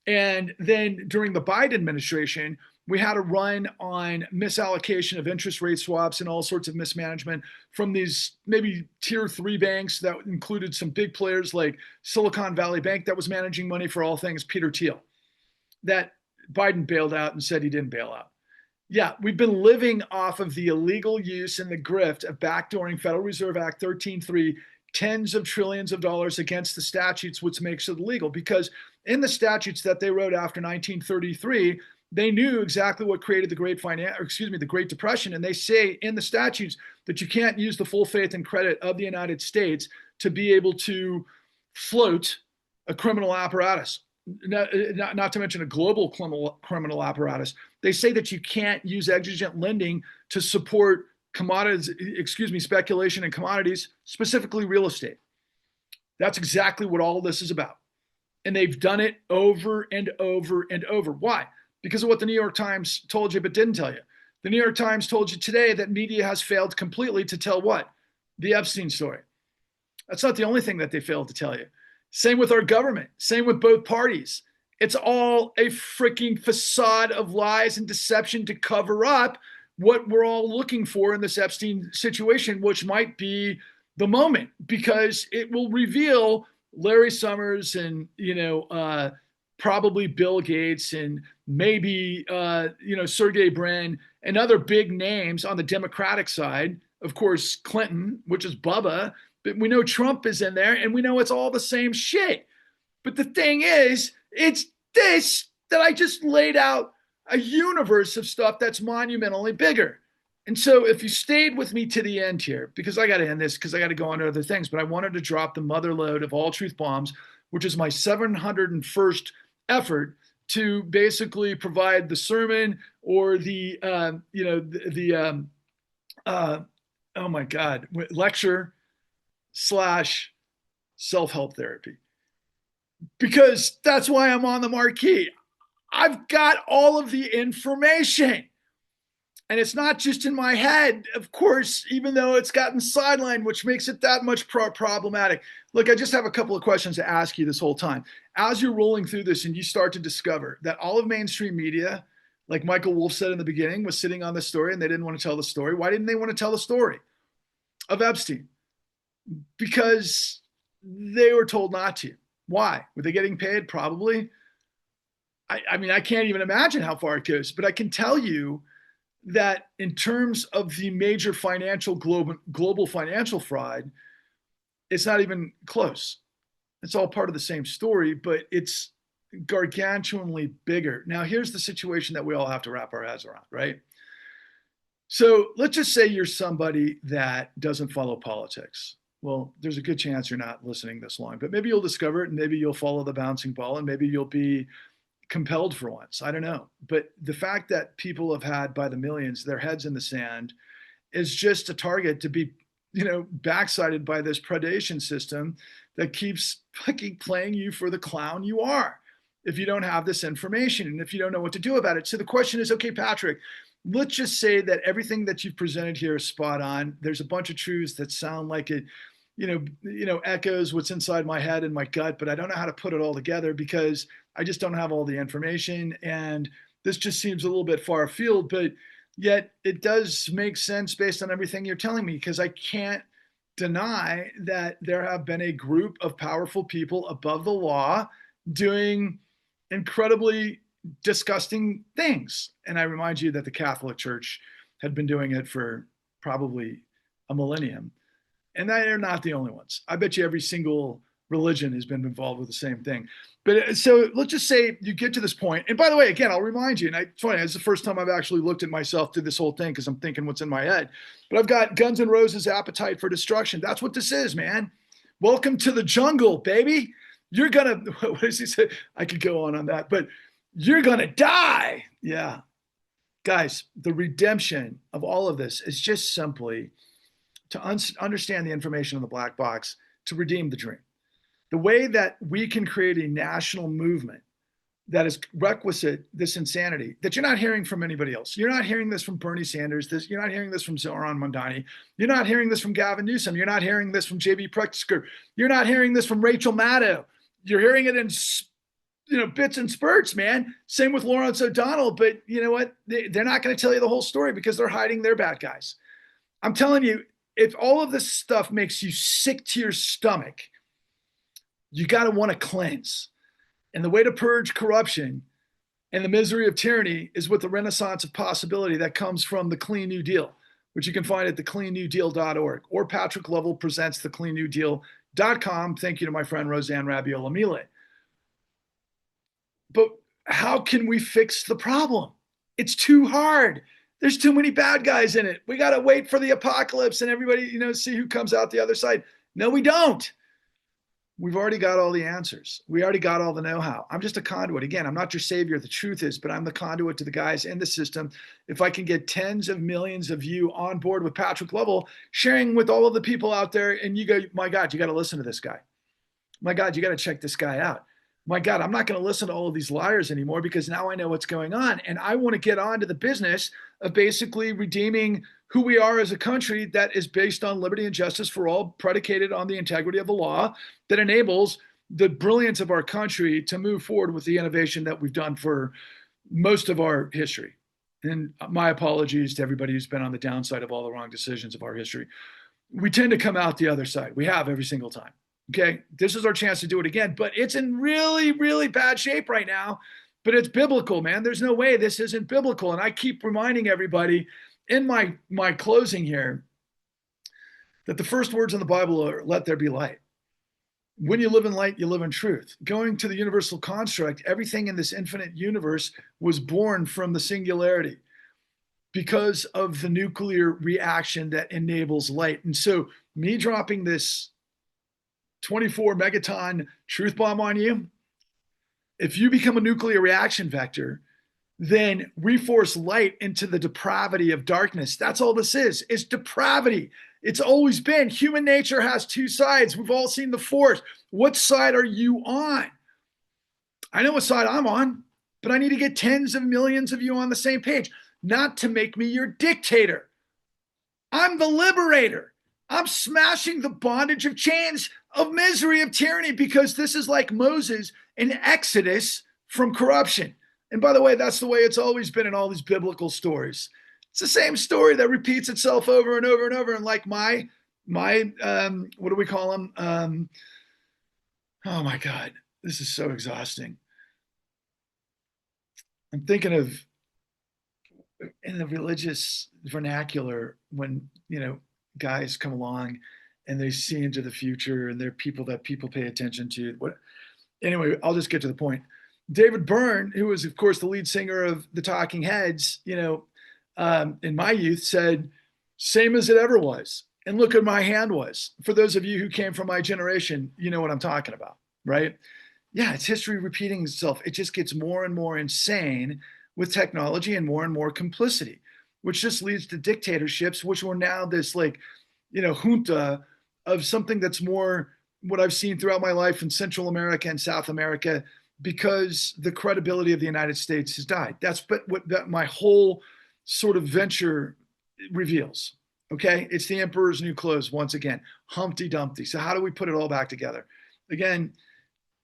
Speaker 1: And then during the Biden administration, we had a run on misallocation of interest rate swaps and all sorts of mismanagement from these maybe tier 3 banks that included some big players like Silicon Valley Bank that was managing money for all things Peter Thiel, that Biden bailed out and said he didn't bail out. Yeah, we've been living off of the illegal use and the grift of backdooring Federal Reserve Act 13.3 tens of trillions of dollars against the statutes, which makes it illegal. Because in the statutes that they wrote after 1933, they knew exactly what created the Great Depression. And they say in the statutes that you can't use the full faith and credit of the United States to be able to float a criminal apparatus, not to mention a global criminal apparatus. They say that you can't use exigent lending to support speculation in commodities, specifically real estate. That's exactly what all of this is about. And they've done it over and over and over. Why? Because of what the New York Times told you but didn't tell you. The New York Times told you today that media has failed completely to tell what? The Epstein story. That's not the only thing that they failed to tell you. Same with our government. Same with both parties. It's all a freaking facade of lies and deception to cover up what we're all looking for in this Epstein situation, which might be the moment, because it will reveal Larry Summers and, probably Bill Gates and maybe, Sergey Brin and other big names on the Democratic side. Of course, Clinton, which is Bubba, but we know Trump is in there and we know it's all the same shit. But the thing is, it's this that I just laid out a universe of stuff that's monumentally bigger. And so if you stayed with me to the end here, because I got to end this because I got to go on to other things, but I wanted to drop the mother load of all truth bombs, which is my 701st effort to basically provide the sermon or lecture / self-help therapy. Because that's why I'm on the marquee. I've got all of the information. And it's not just in my head, of course, even though it's gotten sidelined, which makes it that much problematic. Look, I just have a couple of questions to ask you this whole time. As you're rolling through this and you start to discover that all of mainstream media, like Michael Wolff said in the beginning, was sitting on the story and they didn't want to tell the story. Why didn't they want to tell the story of Epstein? Because they were told not to. Why? Were they getting paid? Probably. I mean, I can't even imagine how far it goes, but I can tell you that in terms of the major global financial fraud, it's not even close. It's all part of the same story, but it's gargantuanly bigger. Now, here's the situation that we all have to wrap our heads around, right? So let's just say you're somebody that doesn't follow politics. Well, there's a good chance you're not listening this long, but maybe you'll discover it and maybe you'll follow the bouncing ball and maybe you'll be compelled for once. I don't know. But the fact that people have had by the millions their heads in the sand is just a target to be, backsided by this predation system that keeps fucking playing you for the clown you are if you don't have this information and if you don't know what to do about it. So the question is, okay, Patrick, let's just say that everything that you've presented here is spot on. There's a bunch of truths that sound like it, echoes what's inside my head and my gut, but I don't know how to put it all together because I just don't have all the information. And this just seems a little bit far afield, but yet it does make sense based on everything you're telling me, because I can't deny that there have been a group of powerful people above the law doing incredibly disgusting things. And I remind you that the Catholic Church had been doing it for probably a millennium. And they're not the only ones. I bet you every single religion has been involved with the same thing. But so let's just say you get to this point. And by the way, again, I'll remind you, and it's funny, it's the first time I've actually looked at myself through this whole thing because I'm thinking what's in my head. But I've got Guns N' Roses' Appetite for Destruction. That's what this is, man. Welcome to the jungle, baby. You're going to, what does he say? I could go on that, but you're going to die. Yeah. Guys, the redemption of all of this is just simply to understand the information in the black box, to redeem the dream. The way that we can create a national movement that is requisite this insanity that you're not hearing from anybody else. You're not hearing this from Bernie Sanders. You're not hearing this from Zoran Mondani. You're not hearing this from Gavin Newsom. You're not hearing this from J.B. Pritzker. You're not hearing this from Rachel Maddow. You're hearing it in bits and spurts, man. Same with Lawrence O'Donnell. But you know what? They're not going to tell you the whole story because they're hiding their bad guys. I'm telling you, if all of this stuff makes you sick to your stomach, you got to want to cleanse. And the way to purge corruption and the misery of tyranny is with the renaissance of possibility that comes from the Clean New Deal, which you can find at thecleannewdeal.org or Patrick Lovell presents thecleannewdeal.com. Thank you to my friend Roseanne Rabbiola-Mille. But how can we fix the problem? It's too hard. There's too many bad guys in it. We got to wait for the apocalypse and everybody, see who comes out the other side. No, we don't. We've already got all the answers. We already got all the know-how. I'm just a conduit. Again, I'm not your savior. The truth is, but I'm the conduit to the guys in the system. If I can get tens of millions of you on board with Patrick Lovell, sharing with all of the people out there, and you go, my God, you got to listen to this guy. My God, you got to check this guy out. My God, I'm not going to listen to all of these liars anymore because now I know what's going on. And I want to get on to the business of basically redeeming who we are as a country that is based on liberty and justice for all, predicated on the integrity of the law that enables the brilliance of our country to move forward with the innovation that we've done for most of our history. And my apologies to everybody who's been on the downside of all the wrong decisions of our history. We tend to come out the other side. We have every single time. Okay, this is our chance to do it again, but it's in really, really bad shape right now. But it's biblical, man. There's no way this isn't biblical. And I keep reminding everybody in my closing here that the first words in the Bible are, let there be light. When you live in light, you live in truth. Going to the universal construct, everything in this infinite universe was born from the singularity because of the nuclear reaction that enables light. And so me dropping this 24 megaton truth bomb on you, if you become a nuclear reaction vector, then we force light into the depravity of darkness. That's all this is. It's depravity. It's always been. Human nature has two sides. We've all seen the force. What side are you on? I know what side I'm on, but I need to get tens of millions of you on the same page, not to make me your dictator. I'm the liberator. I'm smashing the bondage of chains of misery, of tyranny, because this is like Moses in Exodus from corruption. And by the way, that's the way it's always been in all these biblical stories. It's the same story that repeats itself over and over and over. And like my what do we call them? Oh my God, this is so exhausting. I'm thinking of in the religious vernacular when, guys come along and they see into the future and they're people that people pay attention to. Anyway, I'll just get to the point. David Byrne, who was, of course, the lead singer of the Talking Heads, in my youth said, same as it ever was. And look at my hand was. For those of you who came from my generation, you know what I'm talking about, right? Yeah, it's history repeating itself. It just gets more and more insane with technology and more complicity, which just leads to dictatorships, which were now this junta of something that's more what I've seen throughout my life in Central America and South America, because the credibility of the United States has died. That's what my whole sort of venture reveals. Okay, it's the emperor's new clothes once again, Humpty Dumpty. So how do we put it all back together? Again,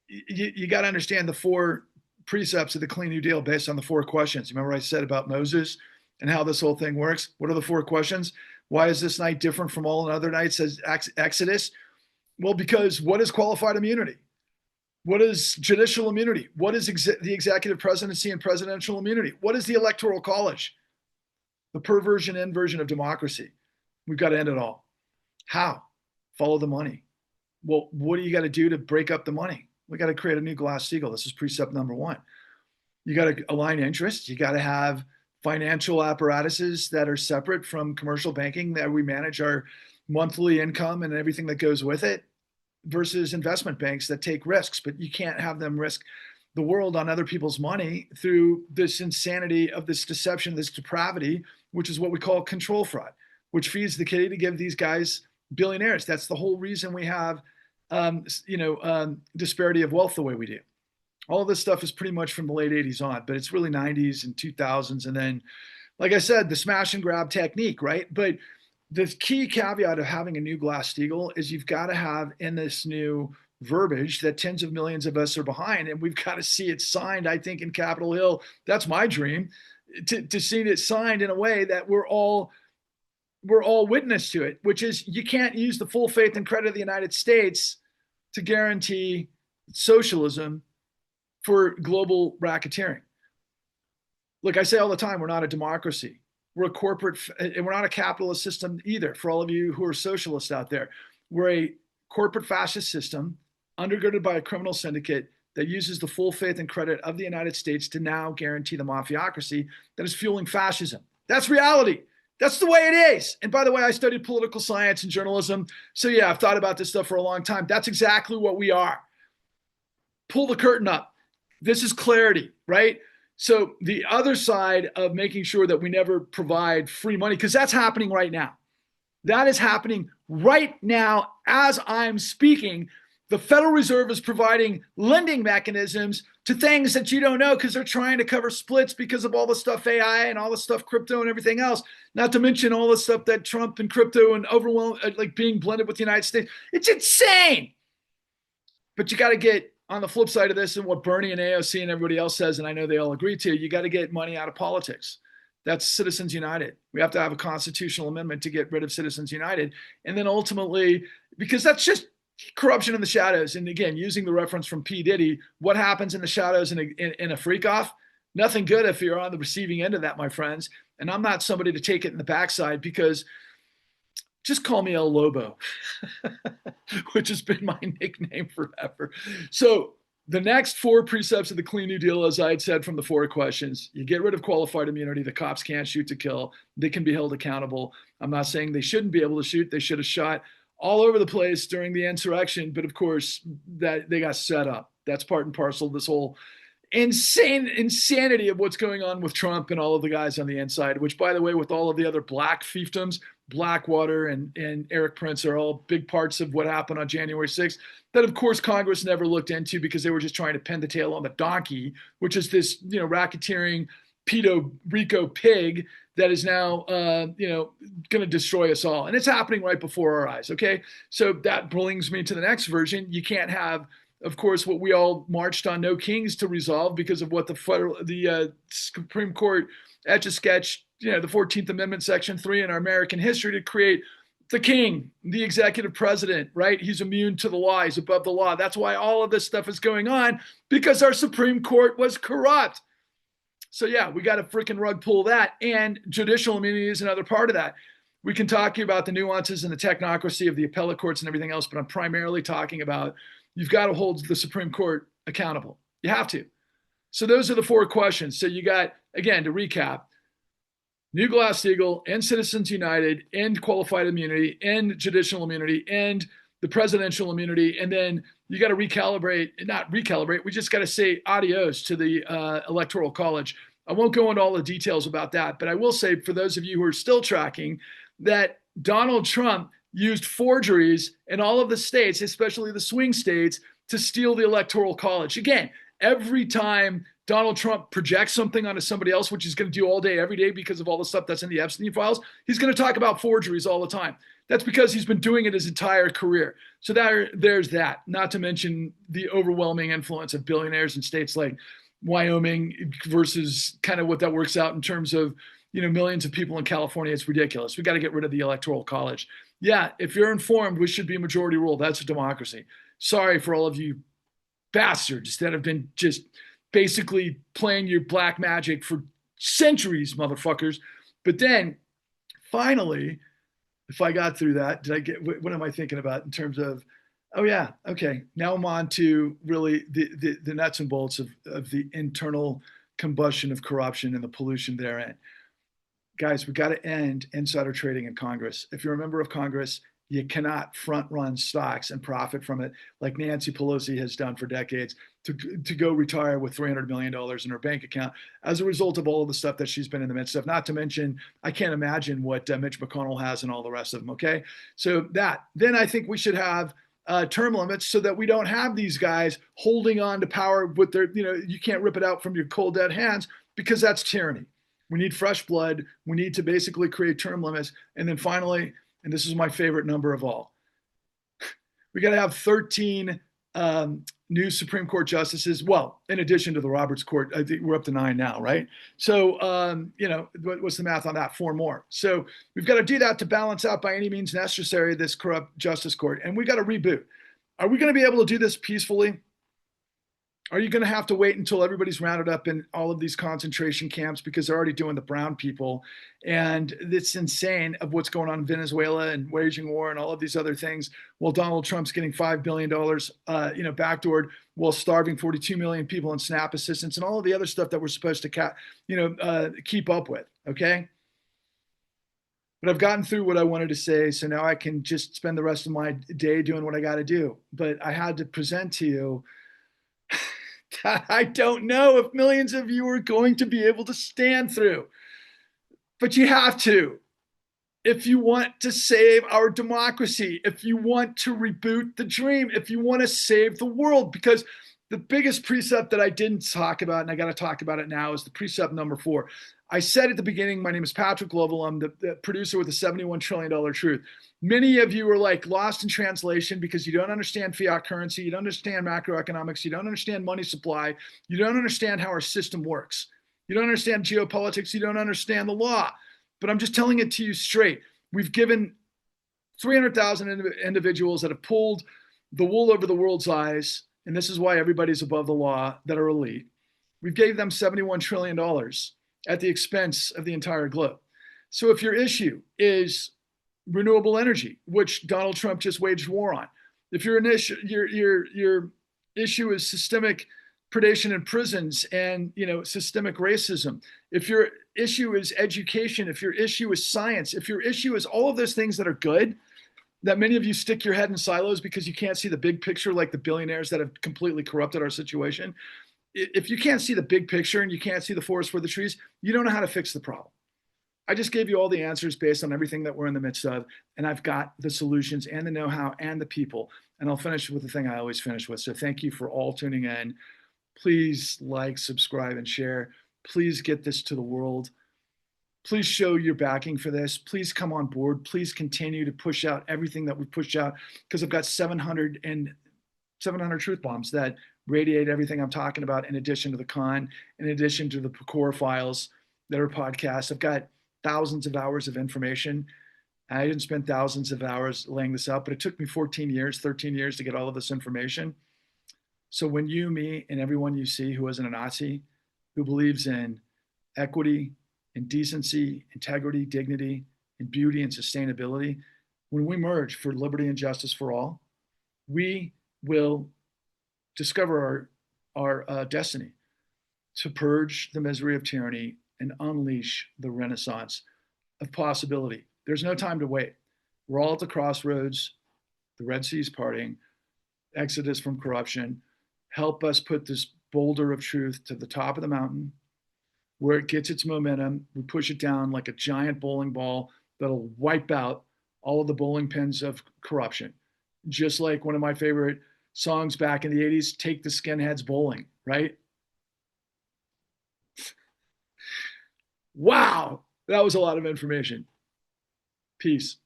Speaker 1: you got to understand the four precepts of the Clean New Deal based on the four questions. Remember I said about Moses and how this whole thing works? What are the four questions? Why is this night different from all other nights as Exodus? Well, because what is qualified immunity? What is judicial immunity? What is the executive presidency and presidential immunity? What is the electoral college? The perversion, inversion of democracy. We've got to end it all. How? Follow the money. Well, what do you got to do to break up the money? We got to create a new Glass-Steagall. This is precept number one. You got to align interests. You got to have financial apparatuses that are separate from commercial banking, that we manage our monthly income and everything that goes with it, versus investment banks that take risks, but you can't have them risk the world on other people's money through this insanity of this deception, this depravity, which is what we call control fraud, which feeds the kitty to give these guys billionaires. That's the whole reason we have, disparity of wealth the way we do. All of this stuff is pretty much from the late 80s on, but it's really 90s and 2000s. And then, like I said, the smash and grab technique, right? But the key caveat of having a new Glass-Steagall is you've got to have in this new verbiage that tens of millions of us are behind, and we've got to see it signed, I think, in Capitol Hill. That's my dream, to see it signed in a way that we're all witness to it, which is you can't use the full faith and credit of the United States to guarantee socialism for global racketeering. Look, I say all the time, we're not a democracy. We're a corporate, and we're not a capitalist system either, for all of you who are socialists out there. We're a corporate fascist system undergirded by a criminal syndicate that uses the full faith and credit of the United States to now guarantee the mafiocracy that is fueling fascism. That's reality. That's the way it is. And by the way, I studied political science and journalism. So yeah, I've thought about this stuff for a long time. That's exactly what we are. Pull the curtain up. This is clarity, right? So the other side of making sure that we never provide free money, because that's happening right now. That is happening right now as I'm speaking. The Federal Reserve is providing lending mechanisms to things that you don't know because they're trying to cover splits because of all the stuff AI and all the stuff crypto and everything else. Not to mention all the stuff that Trump and crypto and overwhelm, like being blended with the United States. It's insane. But you got to get on the flip side of this, and what Bernie and AOC and everybody else says, and I know they all agree to, you got to get money out of politics. That's Citizens United. We have to have a constitutional amendment to get rid of Citizens United. And then ultimately, because that's just corruption in the shadows. And again, using the reference from P. Diddy, what happens in the shadows in a freak off? Nothing good if you're on the receiving end of that, my friends. And I'm not somebody to take it in the backside, because just call me El Lobo, which has been my nickname forever. So the next 4 precepts of the Clean New Deal, as I had said from the 4 questions, you get rid of qualified immunity. The cops can't shoot to kill. They can be held accountable. I'm not saying they shouldn't be able to shoot. They should have shot all over the place during the insurrection. But of course, that they got set up. That's part and parcel of this whole insanity of what's going on with Trump and all of the guys on the inside, which, by the way, with all of the other black fiefdoms, Blackwater and Eric Prince are all big parts of what happened on January 6th that, of course, Congress never looked into because they were just trying to pin the tail on the donkey, which is this, racketeering pedo Rico pig that is now, going to destroy us all. And it's happening right before our eyes. Okay. So that brings me to the next version. You can't have, of course, what we all marched on No Kings to resolve because of what the Supreme Court etch-a-sketch, the 14th Amendment, Section 3 in our American history to create the king, the executive president, right? He's immune to the law. He's above the law. That's why all of this stuff is going on, because our Supreme Court was corrupt. So yeah, we got to freaking rug pull that. And judicial immunity is another part of that. We can talk to you about the nuances and the technocracy of the appellate courts and everything else, but I'm primarily talking about you've got to hold the Supreme Court accountable. You have to. So those are the 4 questions. So you got, again, to recap, new Glass-Steagall, end Citizens United, end qualified immunity, end judicial immunity, end the presidential immunity, and then you got to not recalibrate, we just got to say adios to the Electoral College. I won't go into all the details about that, but I will say, for those of you who are still tracking, that Donald Trump used forgeries in all of the states, especially the swing states, to steal the Electoral College. Again, every time Donald Trump projects something onto somebody else, which he's going to do all day, every day, because of all the stuff that's in the Epstein files, he's going to talk about forgeries all the time. That's because he's been doing it his entire career. So there's that, not to mention the overwhelming influence of billionaires in states like Wyoming versus kind of what that works out in terms of, millions of people in California. It's ridiculous. We got to get rid of the Electoral College. Yeah, if you're informed, we should be majority rule. That's a democracy. Sorry for all of you bastards that have been just basically playing your black magic for centuries, motherfuckers. But then finally, if I got through that, did I get, what am I thinking about in terms of, oh yeah, okay. Now I'm on to really the nuts and bolts of the internal combustion of corruption and the pollution therein. Guys, we got to end insider trading in Congress. If you're a member of Congress, you cannot front run stocks and profit from it like Nancy Pelosi has done for decades to go retire with $300 million in her bank account as a result of all of the stuff that she's been in the midst of. Not to mention, I can't imagine what Mitch McConnell has and all the rest of them. Okay. So then I think we should have term limits so that we don't have these guys holding on to power with their, you can't rip it out from your cold dead hands because that's tyranny. We need fresh blood. We need to basically create term limits. And then finally, and this is my favorite number of all, we got to have 13 new Supreme Court justices. Well, in addition to the Roberts Court, I think we're up to 9 now, right? So, what's the math on that? 4 more. So we've got to do that to balance out by any means necessary this corrupt justice court. And we got to reboot. Are we going to be able to do this peacefully? Are you going to have to wait until everybody's rounded up in all of these concentration camps because they're already doing the brown people? And it's insane of what's going on in Venezuela and waging war and all of these other things while Donald Trump's getting $5 billion, backdoored while starving 42 million people in SNAP assistance and all of the other stuff that we're supposed to keep up with. Okay. But I've gotten through what I wanted to say. So now I can just spend the rest of my day doing what I got to do. But I had to present to you that I don't know if millions of you are going to be able to stand through. But you have to. If you want to save our democracy, if you want to reboot the dream, if you want to save the world, because the biggest precept that I didn't talk about, and I got to talk about it now, is the precept number 4. I said at the beginning, my name is Patrick Lovell. I'm the producer with the $71 trillion truth. Many of you are like lost in translation because you don't understand fiat currency. You don't understand macroeconomics. You don't understand money supply. You don't understand how our system works. You don't understand geopolitics. You don't understand the law. But I'm just telling it to you straight. We've given 300,000 individuals that have pulled the wool over the world's eyes, and this is why everybody's above the law, that are elite. We've gave them $71 trillion at the expense of the entire globe. So if your issue is renewable energy, which Donald Trump just waged war on, if your issue is systemic predation in prisons and systemic racism, if your issue is education, if your issue is science, if your issue is all of those things that are good, that many of you stick your head in silos because you can't see the big picture like the billionaires that have completely corrupted our situation. If you can't see the big picture and you can't see the forest for the trees, you don't know how to fix the problem. I just gave you all the answers based on everything that we're in the midst of, and I've got the solutions and the know-how and the people. And I'll finish with the thing I always finish with. So thank you for all tuning in. Please like, subscribe, and share. Please get this to the world. Please show your backing for this. Please come on board. Please continue to push out everything that we push out, because I've got 700 truth bombs that radiate everything I'm talking about, in addition to the con, in addition to the Pecora files that are podcasts. I've got thousands of hours of information. I didn't spend thousands of hours laying this out, but it took me 13 years to get all of this information. So when you, me, and everyone you see who isn't a Nazi, who believes in equity and decency, integrity, dignity, and beauty and sustainability, when we merge for liberty and justice for all, we will discover our destiny to purge the misery of tyranny and unleash the renaissance of possibility. There's no time to wait. We're all at the crossroads. The Red Sea's parting. Exodus from corruption. Help us put this boulder of truth to the top of the mountain. Where it gets its momentum, we push it down like a giant bowling ball that'll wipe out all of the bowling pins of corruption. Just like one of my favorite songs back in the 80s, Take the Skinheads Bowling, right? Wow, that was a lot of information. Peace.